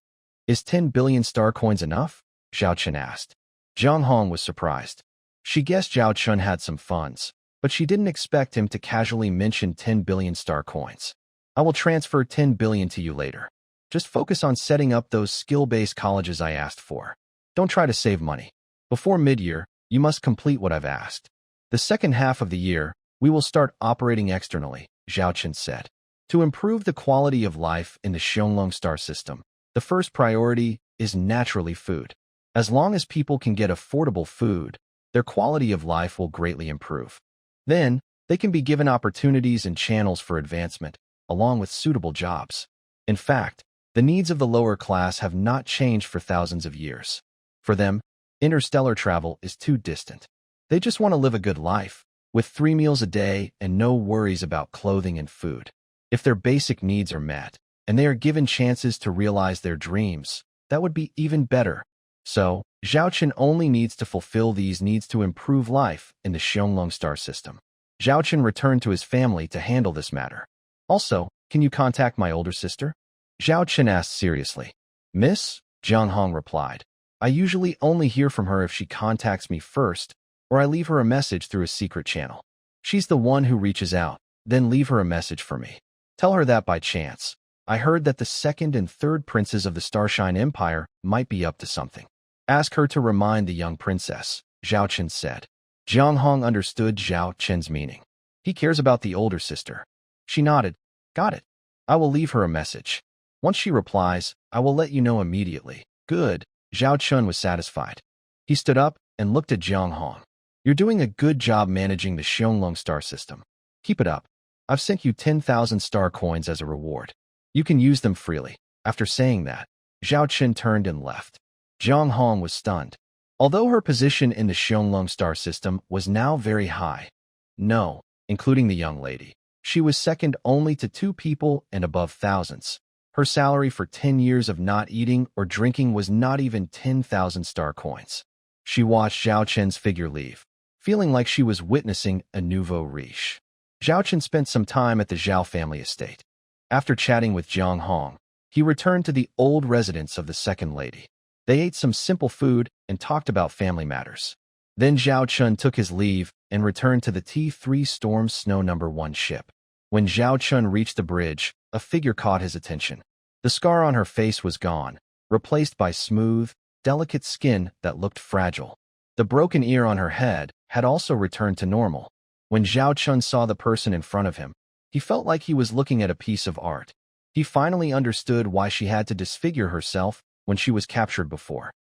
Is 10 billion star coins enough? Zhao Qin asked. Jiang Hong was surprised. She guessed Zhao Qin had some funds, but she didn't expect him to casually mention 10 billion star coins. I will transfer 10 billion to you later. Just focus on setting up those skill-based colleges I asked for. Don't try to save money. Before mid-year, you must complete what I've asked. The second half of the year, we will start operating externally, Zhao Qin said. To improve the quality of life in the Xiaolong star system, the first priority is naturally food. As long as people can get affordable food, their quality of life will greatly improve. Then, they can be given opportunities and channels for advancement, along with suitable jobs. In fact, the needs of the lower class have not changed for thousands of years. For them, interstellar travel is too distant. They just want to live a good life, with 3 meals a day and no worries about clothing and food. If their basic needs are met, and they are given chances to realize their dreams, that would be even better. So, Zhao Chen only needs to fulfill these needs to improve life in the Xianglong star system. Zhao Chen returned to his family to handle this matter. Also, can you contact my older sister? Zhao Chen asked seriously. Miss? Jiang Hong replied. I usually only hear from her if she contacts me first, or I leave her a message through a secret channel. She's the one who reaches out, then leave her a message for me. Tell her that by chance. I heard that the second and third princes of the Starshine Empire might be up to something. Ask her to remind the young princess, Zhao Chen said. Jiang Hong understood Zhao Chen's meaning. He cares about the older sister. She nodded. Got it. I will leave her a message. Once she replies, I will let you know immediately. Good. Zhao Chen was satisfied. He stood up and looked at Jiang Hong. You're doing a good job managing the Xianglong star system. Keep it up. I've sent you 10,000 star coins as a reward. You can use them freely. After saying that, Zhao Chen turned and left. Jiang Hong was stunned. Although her position in the Xianglong star system was now very high, no, including the young lady, she was second only to 2 people and above thousands. Her salary for 10 years of not eating or drinking was not even 10,000 star coins. She watched Zhao Chen's figure leave, feeling like she was witnessing a nouveau riche. Zhao Chen spent some time at the Zhao family estate. After chatting with Jiang Hong, he returned to the old residence of the second lady. They ate some simple food and talked about family matters. Then Zhao Chen took his leave and returned to the T3 Storm Snow No. 1 ship. When Zhao Chen reached the bridge, a figure caught his attention. The scar on her face was gone, replaced by smooth, delicate skin that looked fragile. The broken ear on her head had also returned to normal. When Zhao Chen saw the person in front of him, he felt like he was looking at a piece of art. He finally understood why she had to disfigure herself when she was captured before.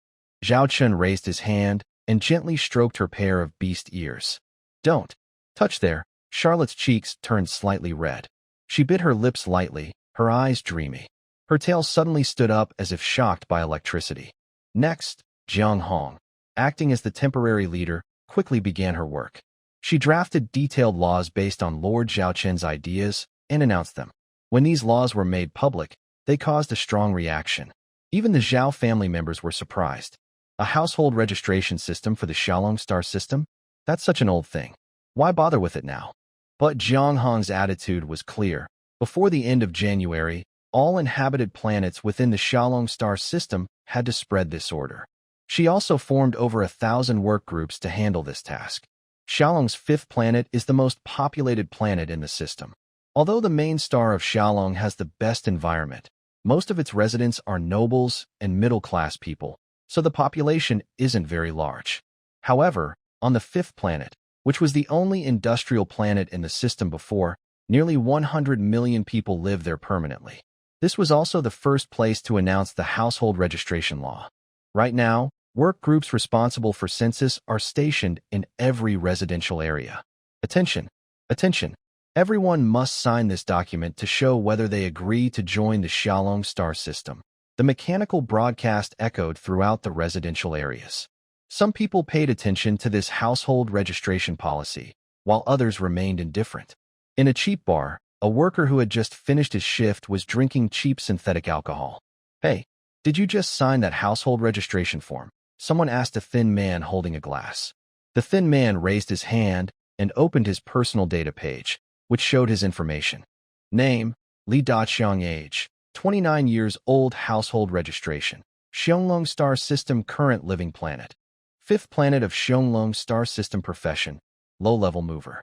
Zhao Chen raised his hand and gently stroked her pair of beast ears. Don't touch there. Charlotte's cheeks turned slightly red. She bit her lips lightly, her eyes dreamy. Her tail suddenly stood up as if shocked by electricity. Next, Jiang Hong, acting as the temporary leader, quickly began her work. She drafted detailed laws based on Lord Zhao Chen's ideas and announced them. When these laws were made public, they caused a strong reaction. Even the Zhao family members were surprised. A household registration system for the Xianglong star system? That's such an old thing. Why bother with it now? But Jiang Hong's attitude was clear. Before the end of January, all inhabited planets within the Xianglong star system had to spread this order. She also formed over 1,000 work groups to handle this task. Xianglong's 5th planet is the most populated planet in the system. Although the main star of Xianglong has the best environment, most of its residents are nobles and middle-class people, so the population isn't very large. However, on the 5th planet, which was the only industrial planet in the system before, nearly 100 million people live there permanently. This was also the first place to announce the household registration law. Right now, work groups responsible for census are stationed in every residential area. Attention! Attention! Everyone must sign this document to show whether they agree to join the Xianglong star system. The mechanical broadcast echoed throughout the residential areas. Some people paid attention to this household registration policy, while others remained indifferent. In a cheap bar, a worker who had just finished his shift was drinking cheap synthetic alcohol. Hey, did you just sign that household registration form? Someone asked a thin man holding a glass. The thin man raised his hand and opened his personal data page, which showed his information. Name, Li Daqiang. Age, 29 years old. Household registration. Xianglong star system. Current living planet. 5th planet of Xianglong star system. Profession, low-level mover.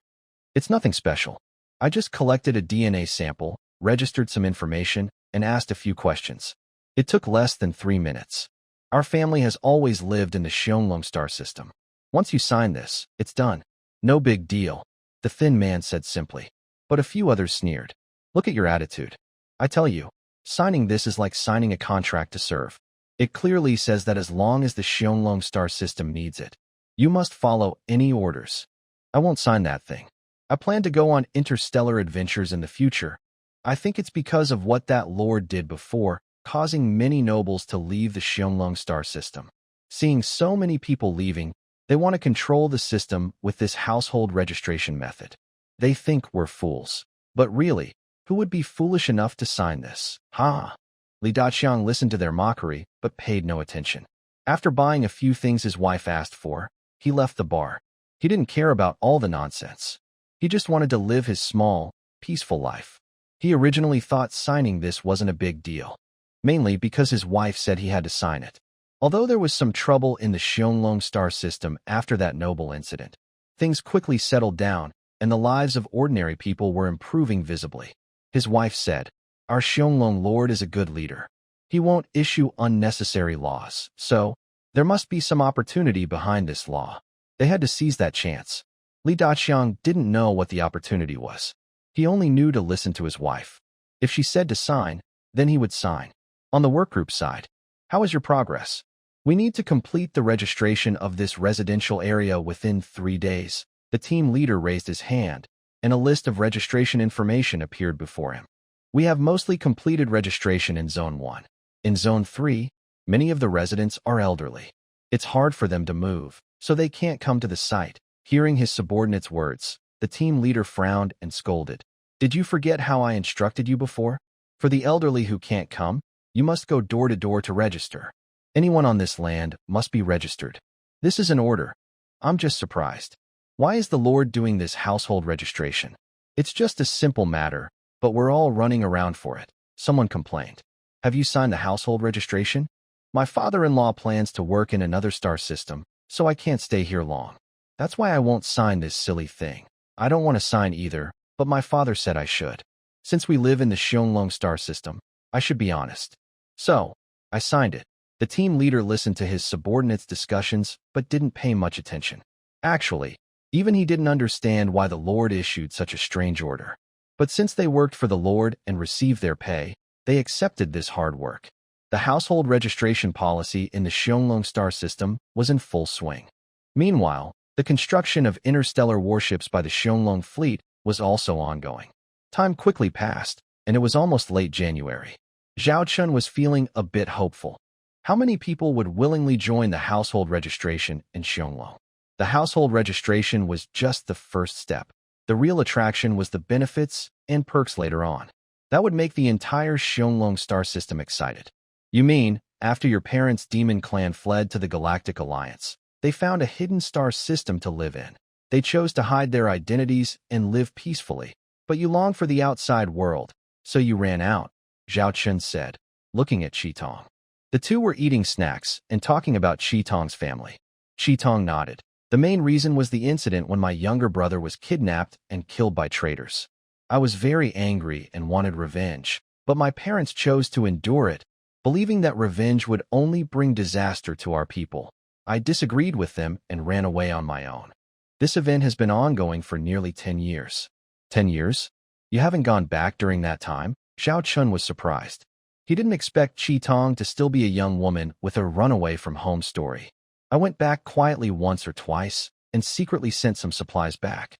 It's nothing special. I just collected a DNA sample, registered some information, and asked a few questions. It took less than 3 minutes. Our family has always lived in the Xianglong star system. Once you sign this, it's done. No big deal, the thin man said simply. But a few others sneered. Look at your attitude. I tell you, signing this is like signing a contract to serve. It clearly says that as long as the Xianglong star system needs it, you must follow any orders. I won't sign that thing. I plan to go on interstellar adventures in the future. I think it's because of what that lord did before, causing many nobles to leave the Xianglong star system. Seeing so many people leaving, they want to control the system with this household registration method. They think we're fools. But really, Who would be foolish enough to sign this? Ha! Li Daqiang listened to their mockery, but paid no attention. After buying a few things his wife asked for, he left the bar. He didn't care about all the nonsense. He just wanted to live his small, peaceful life. He originally thought signing this wasn't a big deal, mainly because his wife said he had to sign it. Although there was some trouble in the Xiongling star system after that noble incident, things quickly settled down, and the lives of ordinary people were improving visibly. His wife said, "Our Xiongling Lord is a good leader. He won't issue unnecessary laws, so there must be some opportunity behind this law." They had to seize that chance. Li Daqiang didn't know what the opportunity was. He only knew to listen to his wife. If she said to sign, then he would sign. On the workgroup side, how is your progress? We need to complete the registration of this residential area within 3 days. The team leader raised his hand, and a list of registration information appeared before him. We have mostly completed registration in Zone 1. In Zone 3, many of the residents are elderly. It's hard for them to move, so they can't come to the site. Hearing his subordinate's words, the team leader frowned and scolded. "Did you forget how I instructed you before? For the elderly who can't come, you must go door to door to register. Anyone on this land must be registered. This is an order. I'm just surprised. Why is the Lord doing this household registration? It's just a simple matter, but we're all running around for it." Someone complained. "Have you signed the household registration? My father-in-law plans to work in another star system, so I can't stay here long. That's why I won't sign this silly thing. I don't want to sign either, but my father said I should. Since we live in the Xiongling star system, I should be honest. So, I signed it." The team leader listened to his subordinates' discussions, but didn't pay much attention. Actually, even he didn't understand why the Lord issued such a strange order. But since they worked for the Lord and received their pay, they accepted this hard work. The household registration policy in the Xiongling star system was in full swing. Meanwhile, the construction of interstellar warships by the Xiongling fleet was also ongoing. Time quickly passed, and it was almost late January. Zhao Chun was feeling a bit hopeful. How many people would willingly join the household registration in Xiongling? The household registration was just the first step. The real attraction was the benefits and perks later on. That would make the entire Xiongling star system excited. You mean, after your parents' demon clan fled to the Galactic Alliance, they found a hidden star system to live in. They chose to hide their identities and live peacefully. But you longed for the outside world, so you ran out, Zhao Chun said, looking at Qitong. The two were eating snacks and talking about Qitong's family. Qitong nodded. The main reason was the incident when my younger brother was kidnapped and killed by traitors. I was very angry and wanted revenge, but my parents chose to endure it, believing that revenge would only bring disaster to our people. I disagreed with them and ran away on my own. This event has been ongoing for nearly 10 years. 10 years? You haven't gone back during that time? Zhao Chun was surprised. He didn't expect Qitong to still be a young woman with a runaway from home story. I went back quietly once or twice and secretly sent some supplies back.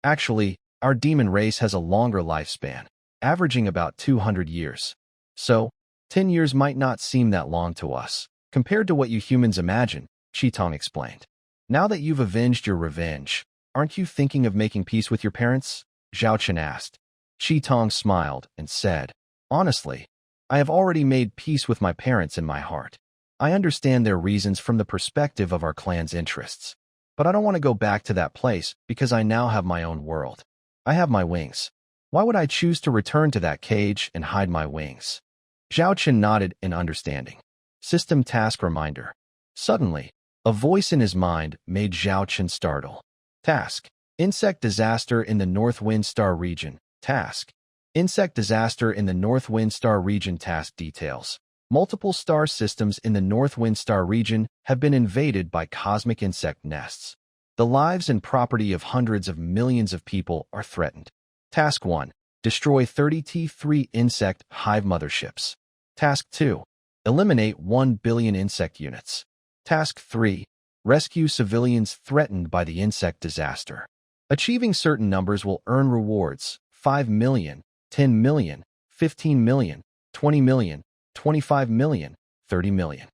Actually, our demon race has a longer lifespan, averaging about 200 years. So, 10 years might not seem that long to us, compared to what you humans imagine, Qitong explained. Now that you've avenged your revenge, aren't you thinking of making peace with your parents? Zhao Chun asked. Qitong smiled and said, "Honestly, I have already made peace with my parents in my heart. I understand their reasons from the perspective of our clan's interests. But I don't want to go back to that place because I now have my own world. I have my wings. Why would I choose to return to that cage and hide my wings?" Zhao Chun nodded in understanding. System task reminder. Suddenly, a voice in his mind made Zhao Chun startle. Task. Insect disaster in the North Wind Star region. Task. Insect disaster in the North Wind Star region. Task details. Multiple star systems in the North Wind Star region have been invaded by cosmic insect nests. The lives and property of hundreds of millions of people are threatened. Task 1. Destroy 30 T3 insect hive motherships. Task 2. Eliminate 1 billion insect units. Task 3. Rescue civilians threatened by the insect disaster. Achieving certain numbers will earn rewards: 5 million, 10 million, 15 million, 20 million, 25 million, 30 million.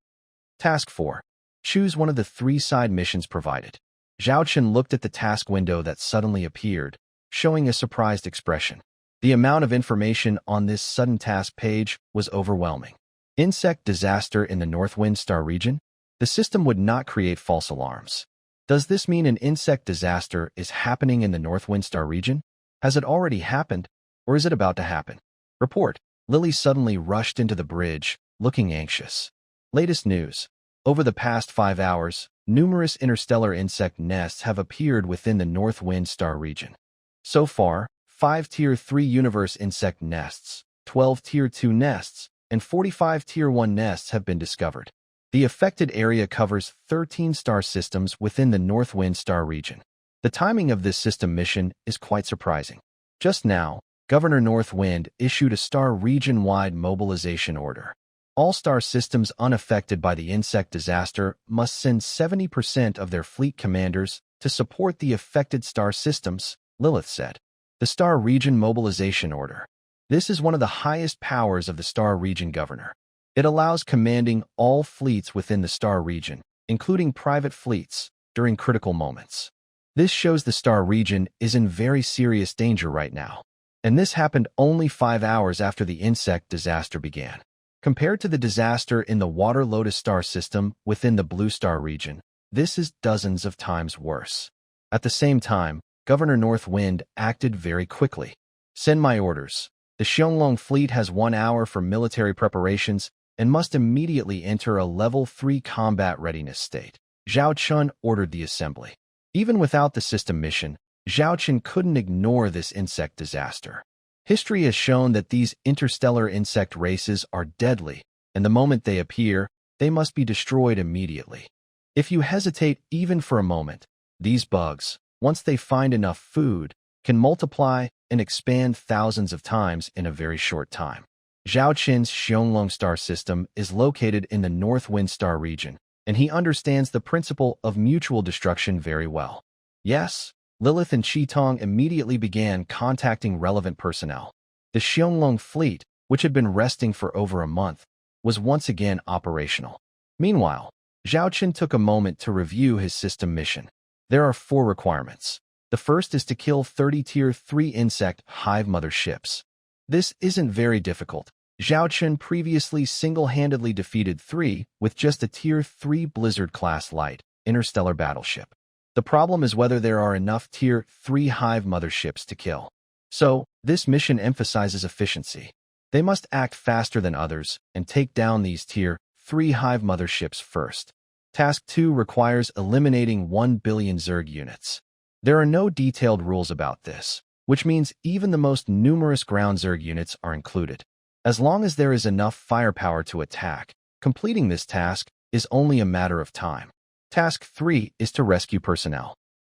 Task 4. Choose one of the 3 side missions provided. Zhao Chun looked at the task window that suddenly appeared, showing a surprised expression. The amount of information on this sudden task page was overwhelming. Insect disaster in the Northwind Star region? The system would not create false alarms. Does this mean an insect disaster is happening in the Northwind Star region? Has it already happened, or is it about to happen? Report. Lily suddenly rushed into the bridge, looking anxious. Latest news. Over the past 5 hours, numerous interstellar insect nests have appeared within the Northwind Star region. So far, 5 Tier 3 universe insect nests, 12 Tier 2 nests, and 45 Tier 1 nests have been discovered. The affected area covers 13 star systems within the Northwind Star region. The timing of this system mission is quite surprising. Just now, Governor Northwind issued a star region-wide mobilization order. All star systems unaffected by the insect disaster must send 70% of their fleet commanders to support the affected star systems, Lilith said. The Star Region Mobilization Order. This is one of the highest powers of the Star Region Governor. It allows commanding all fleets within the Star Region, including private fleets, during critical moments. This shows the Star Region is in very serious danger right now. And this happened only 5 hours after the insect disaster began. Compared to the disaster in the Water Lotus star system within the Blue Star region, this is dozens of times worse. At the same time, Governor Northwind acted very quickly. Send my orders. The Xianglong fleet has 1 hour for military preparations and must immediately enter a level 3 combat readiness state. Zhao Chun ordered the assembly. Even without the system mission, Zhao Chun couldn't ignore this insect disaster. History has shown that these interstellar insect races are deadly, and the moment they appear, they must be destroyed immediately. If you hesitate even for a moment, these bugs, once they find enough food, can multiply and expand thousands of times in a very short time. Zhao Qin's Xianglong star system is located in the Northwind Star region, and he understands the principle of mutual destruction very well. Yes, Lilith and Qitong immediately began contacting relevant personnel. The Xianglong fleet, which had been resting for over a month, was once again operational. Meanwhile, Zhao Qin took a moment to review his system mission. There are 4 requirements. The first is to kill 30 Tier 3 insect hive mother ships. This isn't very difficult. Zhao Qin previously single-handedly defeated 3 with just a Tier 3 Blizzard-class light interstellar battleship. The problem is whether there are enough Tier 3 hive motherships to kill. So, this mission emphasizes efficiency. They must act faster than others and take down these Tier 3 hive motherships first. Task 2 requires eliminating 1 billion Zerg units. There are no detailed rules about this, which means even the most numerous ground Zerg units are included. As long as there is enough firepower to attack, completing this task is only a matter of time. Task 3 is to rescue personnel.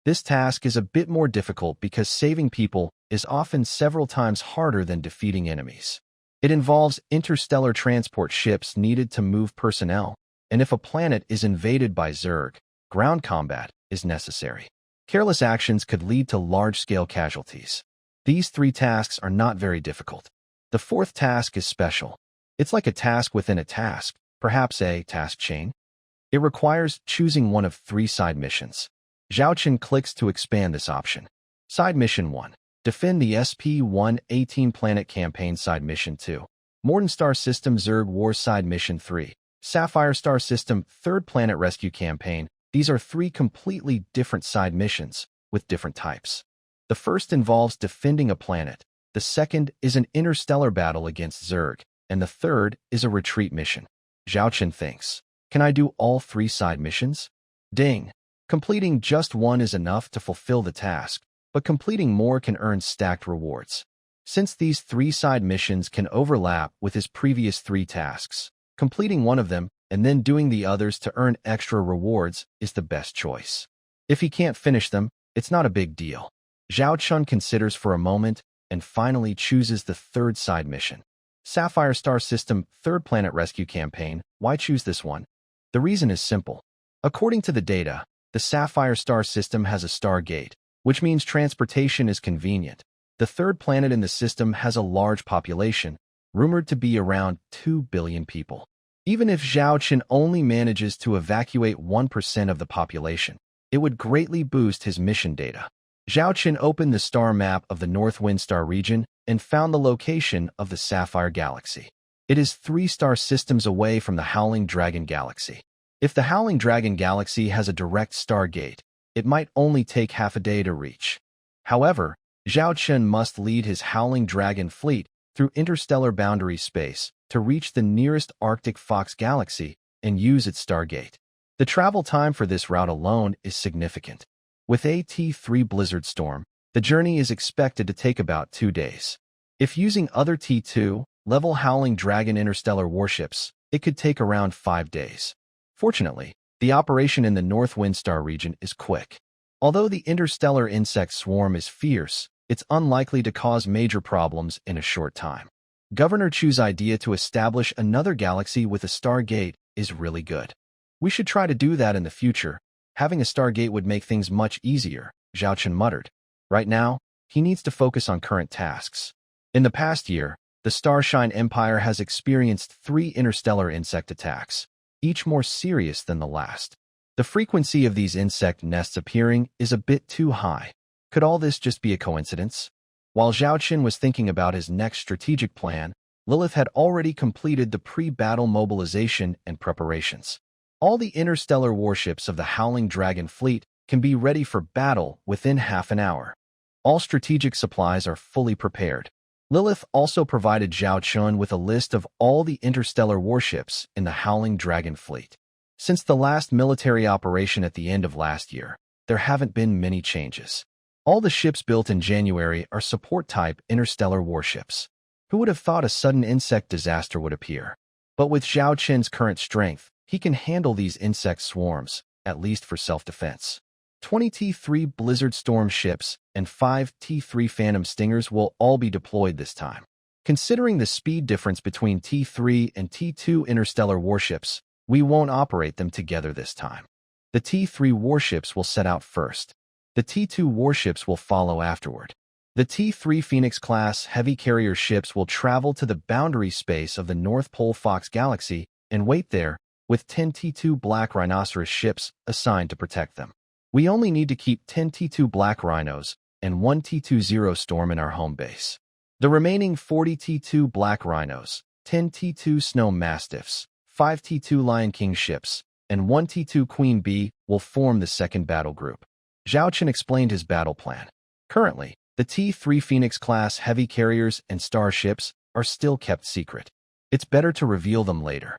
This task is a bit more difficult because saving people is often several times harder than defeating enemies. It involves interstellar transport ships needed to move personnel, and if a planet is invaded by Zerg, ground combat is necessary. Careless actions could lead to large-scale casualties. These 3 tasks are not very difficult. The 4th task is special. It's like a task within a task, perhaps a task chain. It requires choosing one of 3 side missions. Zhao Qin clicks to expand this option. Side Mission 1. Defend the SP-118 Planet Campaign Side Mission 2. Morton Star System Zerg War Side Mission 3. Sapphire Star System 3rd Planet Rescue Campaign. These are 3 completely different side missions, with different types. The first involves defending a planet, the second is an interstellar battle against Zerg, and the third is a retreat mission. Zhao Qin thinks, can I do all 3 side missions? Ding! Completing just one is enough to fulfill the task, but completing more can earn stacked rewards. Since these 3 side missions can overlap with his previous 3 tasks, completing one of them and then doing the others to earn extra rewards is the best choice. If he can't finish them, it's not a big deal. Zhao Chun considers for a moment and finally chooses the 3rd side mission. Sapphire Star System 3rd Planet Rescue Campaign. Why choose this one? The reason is simple. According to the data, the Sapphire Star System has a star gate, which means transportation is convenient. The 3rd planet in the system has a large population, rumored to be around 2 billion people. Even if Zhao Qin only manages to evacuate 1% of the population, it would greatly boost his mission data. Zhao Qin opened the star map of the Northwind Star region and found the location of the Sapphire Galaxy. It is 3 star systems away from the Howling Dragon Galaxy. If the Howling Dragon Galaxy has a direct stargate, it might only take half a day to reach. However, Zhao Chen must lead his Howling Dragon fleet through interstellar boundary space to reach the nearest Arctic Fox Galaxy and use its stargate. The travel time for this route alone is significant. With a T3 blizzard storm, the journey is expected to take about 2 days. If using other T2-level Howling Dragon interstellar warships, it could take around 5 days. Fortunately, the operation in the North Wind Star region is quick. Although the interstellar insect swarm is fierce, it's unlikely to cause major problems in a short time. Governor Chu's idea to establish another galaxy with a stargate is really good. We should try to do that in the future. Having a stargate would make things much easier, Zhao Chen muttered. Right now, he needs to focus on current tasks. In the past year, the Starshine Empire has experienced 3 interstellar insect attacks, each more serious than the last. The frequency of these insect nests appearing is a bit too high. Could all this just be a coincidence? While Zhao Chen was thinking about his next strategic plan, Lilith had already completed the pre-battle mobilization and preparations. All the interstellar warships of the Howling Dragon fleet can be ready for battle within half an hour. All strategic supplies are fully prepared. Lilith also provided Zhao Chen with a list of all the interstellar warships in the Howling Dragon fleet. Since the last military operation at the end of last year, there haven't been many changes. All the ships built in January are support-type interstellar warships. Who would have thought a sudden insect disaster would appear? But with Zhao Chen's current strength, he can handle these insect swarms, at least for self-defense. 20 T3 Blizzard Storm ships and 5 T3 Phantom Stingers will all be deployed this time. Considering the speed difference between T3 and T2 interstellar warships, we won't operate them together this time. The T3 warships will set out first. The T2 warships will follow afterward. The T3 Phoenix-class heavy carrier ships will travel to the boundary space of the North Pole Fox Galaxy and wait there, with 10 T2 Black Rhinoceros ships assigned to protect them. We only need to keep 10 T2 Black Rhinos and 1 T2 Zero Storm in our home base. The remaining 40 T2 Black Rhinos, 10 T2 Snow Mastiffs, 5 T2 Lion King ships, and 1 T2 Queen Bee will form the second battle group. Zhao Chen explained his battle plan. Currently, the T3 Phoenix-class heavy carriers and starships are still kept secret. It's better to reveal them later.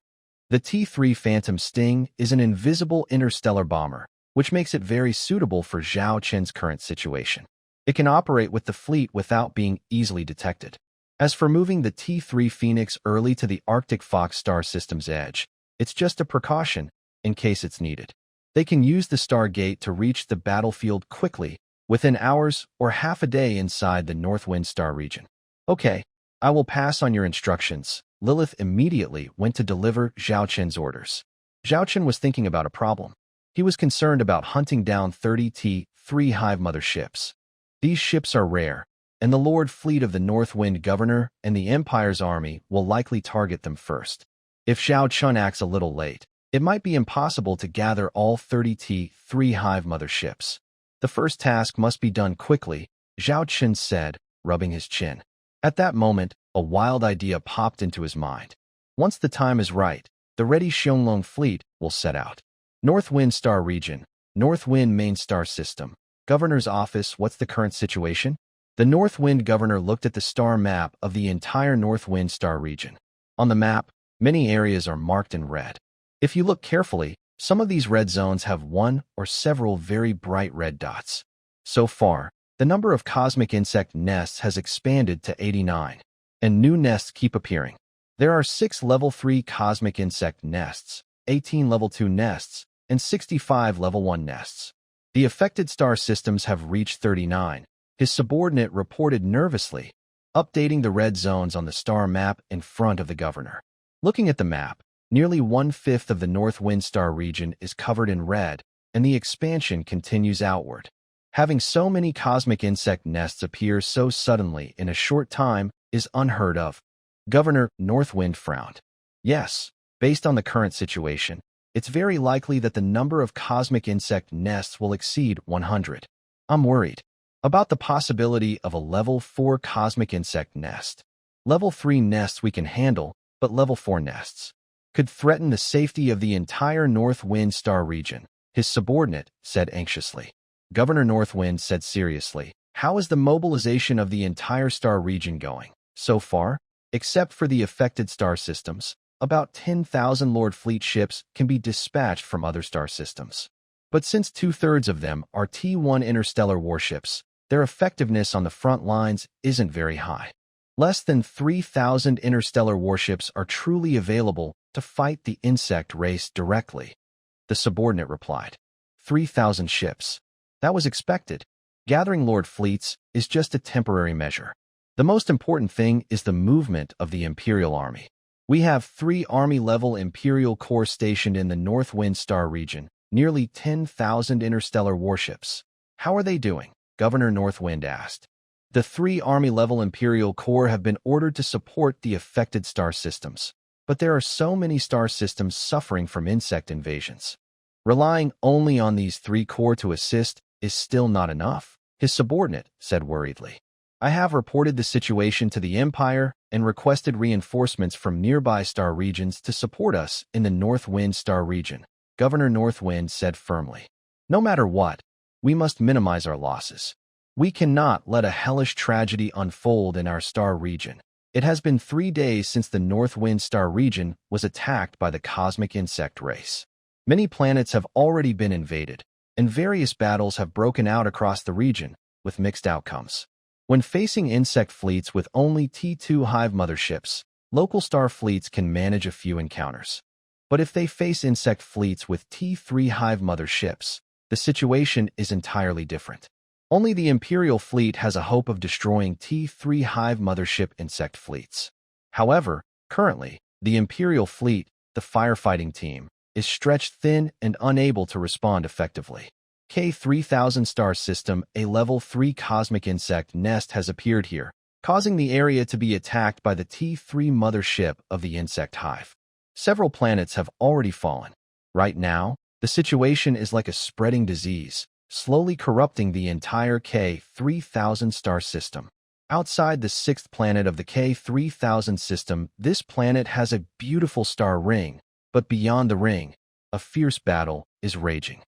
The T3 Phantom Sting is an invisible interstellar bomber, which makes it very suitable for Zhao Chen's current situation. It can operate with the fleet without being easily detected. As for moving the T3 Phoenix early to the Arctic Fox star system's edge, it's just a precaution in case it's needed. They can use the Stargate to reach the battlefield quickly, within hours or half a day inside the North Wind Star region. Okay, I will pass on your instructions. Lilith immediately went to deliver Zhao Chen's orders. Zhao Chen was thinking about a problem. He was concerned about hunting down 30 T3 Hive Mother ships. These ships are rare, and the Lord Fleet of the North Wind Governor and the Empire's army will likely target them first. If Zhao Chen acts a little late, it might be impossible to gather all 30 T3 Hive Mother ships. The first task must be done quickly, Zhao Chen said, rubbing his chin. At that moment, a wild idea popped into his mind. Once the time is right, the ready Xianglong fleet will set out. North Wind Star Region, North Wind Main Star System. Governor's Office, what's the current situation? The North Wind Governor looked at the star map of the entire North Wind Star region. On the map, many areas are marked in red. If you look carefully, some of these red zones have one or several very bright red dots. So far, the number of cosmic insect nests has expanded to 89, and new nests keep appearing. There are 6 level 3 cosmic insect nests, 18 level 2 nests, and 65 level 1 nests. The affected star systems have reached 39, his subordinate reported nervously, updating the red zones on the star map in front of the governor. Looking at the map, nearly 1/5 of the North Wind Star region is covered in red, and the expansion continues outward. Having so many cosmic insect nests appear so suddenly in a short time is unheard of. Governor Northwind frowned. Yes, based on the current situation, it's very likely that the number of cosmic insect nests will exceed 100. I'm worried. about the possibility of a level 4 cosmic insect nest. Level 3 nests we can handle, but level 4 nests could threaten the safety of the entire North Wind Star region, his subordinate said anxiously. Governor Northwind said seriously, how is the mobilization of the entire star region going? So far, except for the affected star systems, about 10,000 Lord Fleet ships can be dispatched from other star systems. But since 2/3 of them are T1 interstellar warships, their effectiveness on the front lines isn't very high. Less than 3,000 interstellar warships are truly available to fight the insect race directly. The subordinate replied. 3,000 ships. That was expected. Gathering Lord Fleets is just a temporary measure. The most important thing is the movement of the Imperial Army. We have 3 Army-level Imperial Corps stationed in the North Wind Star region, nearly 10,000 interstellar warships. How are they doing? Governor Northwind asked. The 3 Army-level Imperial Corps have been ordered to support the affected star systems, but there are so many star systems suffering from insect invasions. Relying only on these 3 corps to assist is still not enough, his subordinate said worriedly. I have reported the situation to the Empire and requested reinforcements from nearby star regions to support us in the North Wind Star region, Governor Northwind said firmly. No matter what, we must minimize our losses. We cannot let a hellish tragedy unfold in our star region. It has been 3 days since the North Wind Star region was attacked by the cosmic insect race. Many planets have already been invaded, and various battles have broken out across the region, with mixed outcomes. When facing insect fleets with only T2 hive motherships, local star fleets can manage a few encounters. But if they face insect fleets with T3 hive motherships, the situation is entirely different. Only the Imperial fleet has a hope of destroying T3 hive mothership insect fleets. However, currently, the Imperial fleet, the firefighting team, is stretched thin and unable to respond effectively. K3000 star system, a level 3 cosmic insect nest has appeared here, causing the area to be attacked by the T3 mothership of the insect hive. Several planets have already fallen. Right now, the situation is like a spreading disease, slowly corrupting the entire K3000 star system. Outside the 6th planet of the K3000 system, this planet has a beautiful star ring, but beyond the ring, a fierce battle is raging.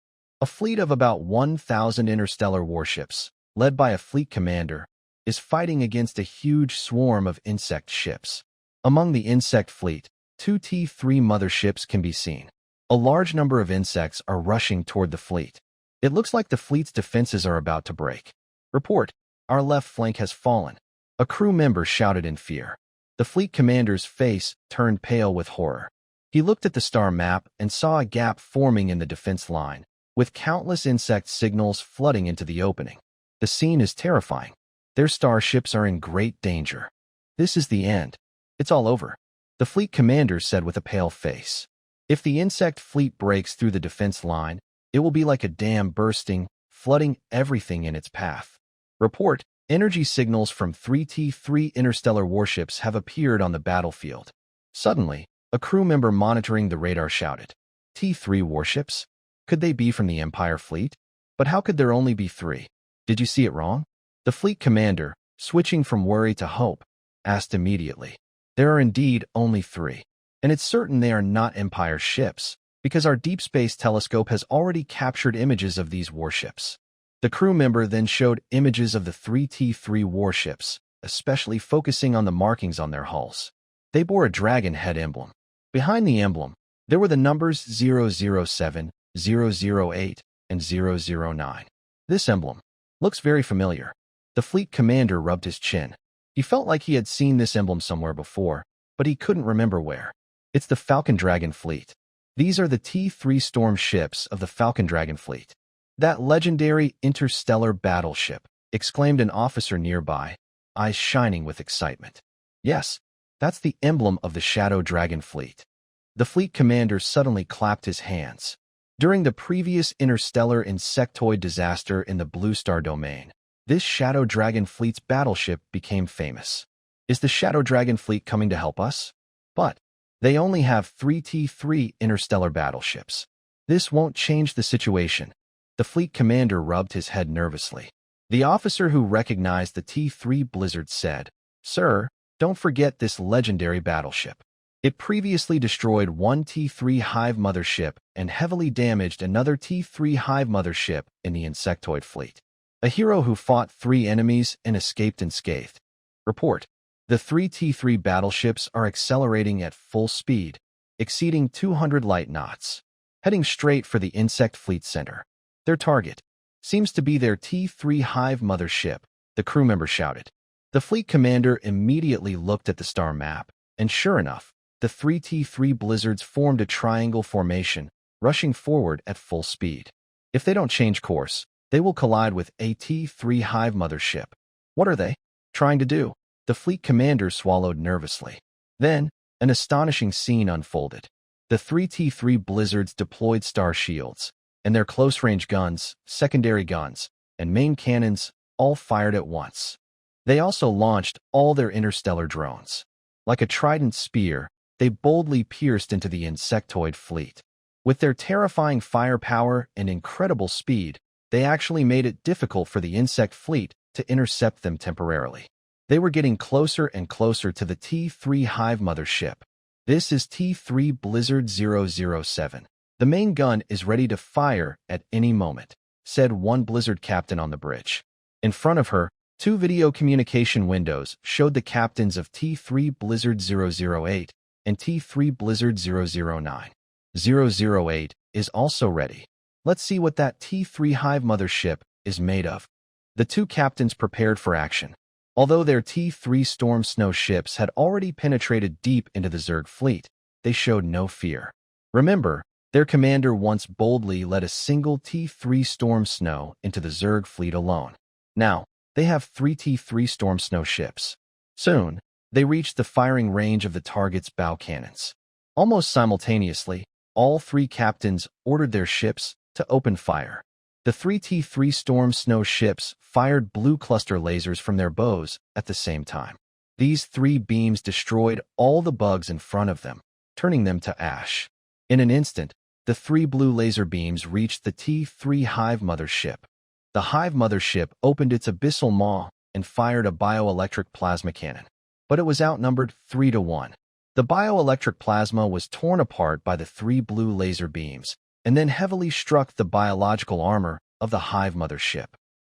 A fleet of about 1,000 interstellar warships, led by a fleet commander, is fighting against a huge swarm of insect ships. Among the insect fleet, 2 T3 motherships can be seen. A large number of insects are rushing toward the fleet. It looks like the fleet's defenses are about to break. Report, our left flank has fallen. A crew member shouted in fear. The fleet commander's face turned pale with horror. He looked at the star map and saw a gap forming in the defense line, with countless insect signals flooding into the opening. The scene is terrifying. Their starships are in great danger. This is the end. It's all over, the fleet commander said with a pale face. If the insect fleet breaks through the defense line, it will be like a dam bursting, flooding everything in its path. Report, energy signals from 3 T3 interstellar warships have appeared on the battlefield. Suddenly, a crew member monitoring the radar shouted, T3 warships? Could they be from the Empire fleet? But how could there only be 3? Did you see it wrong? The fleet commander, switching from worry to hope, asked immediately. There are indeed only 3. And it's certain they are not Empire ships, because our deep space telescope has already captured images of these warships. The crew member then showed images of the 3 T3 warships, especially focusing on the markings on their hulls. They bore a dragon head emblem. Behind the emblem, there were the numbers 007, 008, and 009. This emblem looks very familiar. The fleet commander rubbed his chin. He felt like he had seen this emblem somewhere before, but he couldn't remember where. It's the Falcon Dragon fleet. These are the T3 storm ships of the Falcon Dragon fleet. That legendary interstellar battleship, exclaimed an officer nearby, eyes shining with excitement. Yes, that's the emblem of the Shadow Dragon fleet. The fleet commander suddenly clapped his hands. During the previous interstellar insectoid disaster in the Blue Star domain, this Shadow Dragon fleet's battleship became famous. Is the Shadow Dragon fleet coming to help us? But they only have 3 T3 interstellar battleships. This won't change the situation. The fleet commander rubbed his head nervously. The officer who recognized the T-3 Blizzard said, "Sir, don't forget this legendary battleship. It previously destroyed one T-3 Hive mothership and heavily damaged another T-3 Hive mothership in the insectoid fleet. A hero who fought 3 enemies and escaped unscathed." Report: the 3 T-3 battleships are accelerating at full speed, exceeding 200 light knots, heading straight for the insect fleet center. Their target seems to be their T-3 Hive mothership, the crew member shouted. The fleet commander immediately looked at the star map, and sure enough, the 3 T-3 Blizzards formed a triangle formation, rushing forward at full speed. If they don't change course, they will collide with a T-3 Hive mothership. What are they trying to do? The fleet commander swallowed nervously. Then, an astonishing scene unfolded. The 3 T-3 Blizzards deployed star shields, and their close-range guns, secondary guns, and main cannons all fired at once. They also launched all their interstellar drones. Like a trident spear, they boldly pierced into the insectoid fleet. With their terrifying firepower and incredible speed, they actually made it difficult for the insect fleet to intercept them temporarily. They were getting closer and closer to the T-3 Hive mothership. "This is T-3 Blizzard 007. The main gun is ready to fire at any moment," said one Blizzard captain on the bridge. In front of her, 2 video communication windows showed the captains of T-3 Blizzard 008 and T-3 Blizzard 009. 008 is also ready. "Let's see what that T-3 Hive mothership is made of." The 2 captains prepared for action. Although their T-3 Storm Snow ships had already penetrated deep into the Zerg fleet, they showed no fear. Remember, their commander once boldly led a single T-3 Storm Snow into the Zerg fleet alone. Now, they have 3 T-3 Storm Snow ships. Soon, they reached the firing range of the target's bow cannons. Almost simultaneously, all 3 captains ordered their ships to open fire. The 3 T-3 Storm Snow ships fired blue cluster lasers from their bows at the same time. These 3 beams destroyed all the bugs in front of them, turning them to ash. In an instant, the 3 blue laser beams reached the T-3 Hive mothership. The Hive mothership opened its abyssal maw and fired a bioelectric plasma cannon. But it was outnumbered 3-1. The bioelectric plasma was torn apart by the 3 blue laser beams, and then heavily struck the biological armor of the Hive mothership.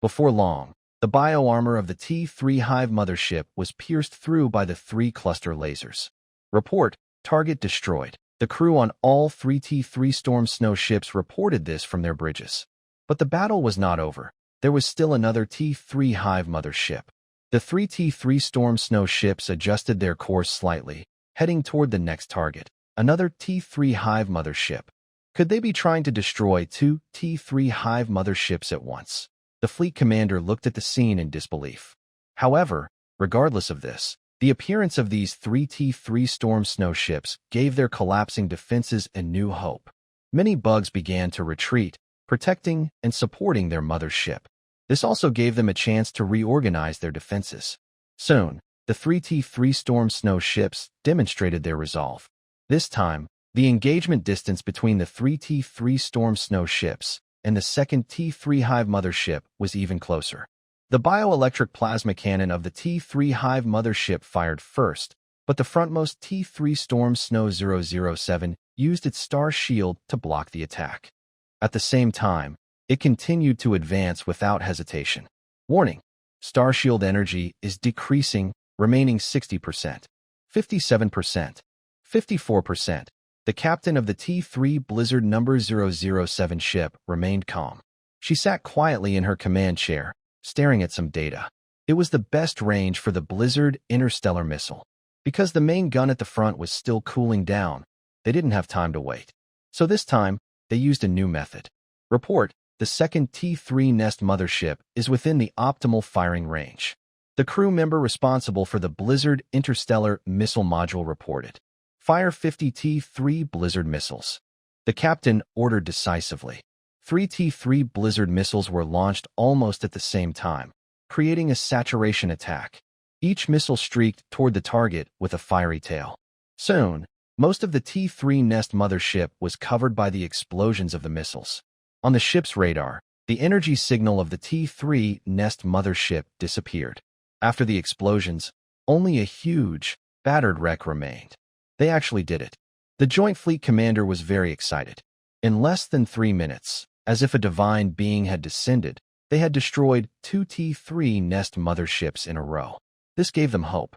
Before long, the bio-armor of the T-3 Hive mothership was pierced through by the 3 cluster lasers. Report: target destroyed. The crew on all 3 T-3 Storm Snow ships reported this from their bridges. But the battle was not over. There was still another T-3 Hive mothership. The 3 T-3 Storm Snow ships adjusted their course slightly, heading toward the next target, another T-3 Hive mothership. Could they be trying to destroy 2 T-3 Hive motherships at once? The fleet commander looked at the scene in disbelief. However, regardless of this, the appearance of these 3 T-3 Storm Snow ships gave their collapsing defenses a new hope. Many bugs began to retreat, protecting and supporting their mothership. This also gave them a chance to reorganize their defenses. Soon, the 3 T-3 Storm Snow ships demonstrated their resolve. This time, the engagement distance between the 3 T-3 Storm Snow ships and the second T-3 Hive mothership was even closer. The bioelectric plasma cannon of the T-3 Hive mothership fired first, but the frontmost T-3 Storm Snow 007 used its star shield to block the attack. At the same time, it continued to advance without hesitation. Warning: star shield energy is decreasing, remaining 60%, 57%, 54%. The captain of the T-3 Blizzard number 007 ship remained calm. She sat quietly in her command chair, staring at some data. It was the best range for the Blizzard interstellar missile. Because the main gun at the front was still cooling down, they didn't have time to wait. So this time, they used a new method. Report: the second T-3 Nest mothership is within the optimal firing range. The crew member responsible for the Blizzard interstellar missile module reported. Fire 50 T-3 Blizzard missiles. The captain ordered decisively. 3 T-3 Blizzard missiles were launched almost at the same time, creating a saturation attack. Each missile streaked toward the target with a fiery tail. Soon, most of the T-3 Nest mothership was covered by the explosions of the missiles. On the ship's radar, The energy signal of the T3 Nest mothership disappeared. After the explosions, only a huge, battered wreck remained. They actually did it. The Joint Fleet commander was very excited. In less than 3 minutes, as if a divine being had descended, they had destroyed 2 T3 Nest motherships in a row. This gave them hope.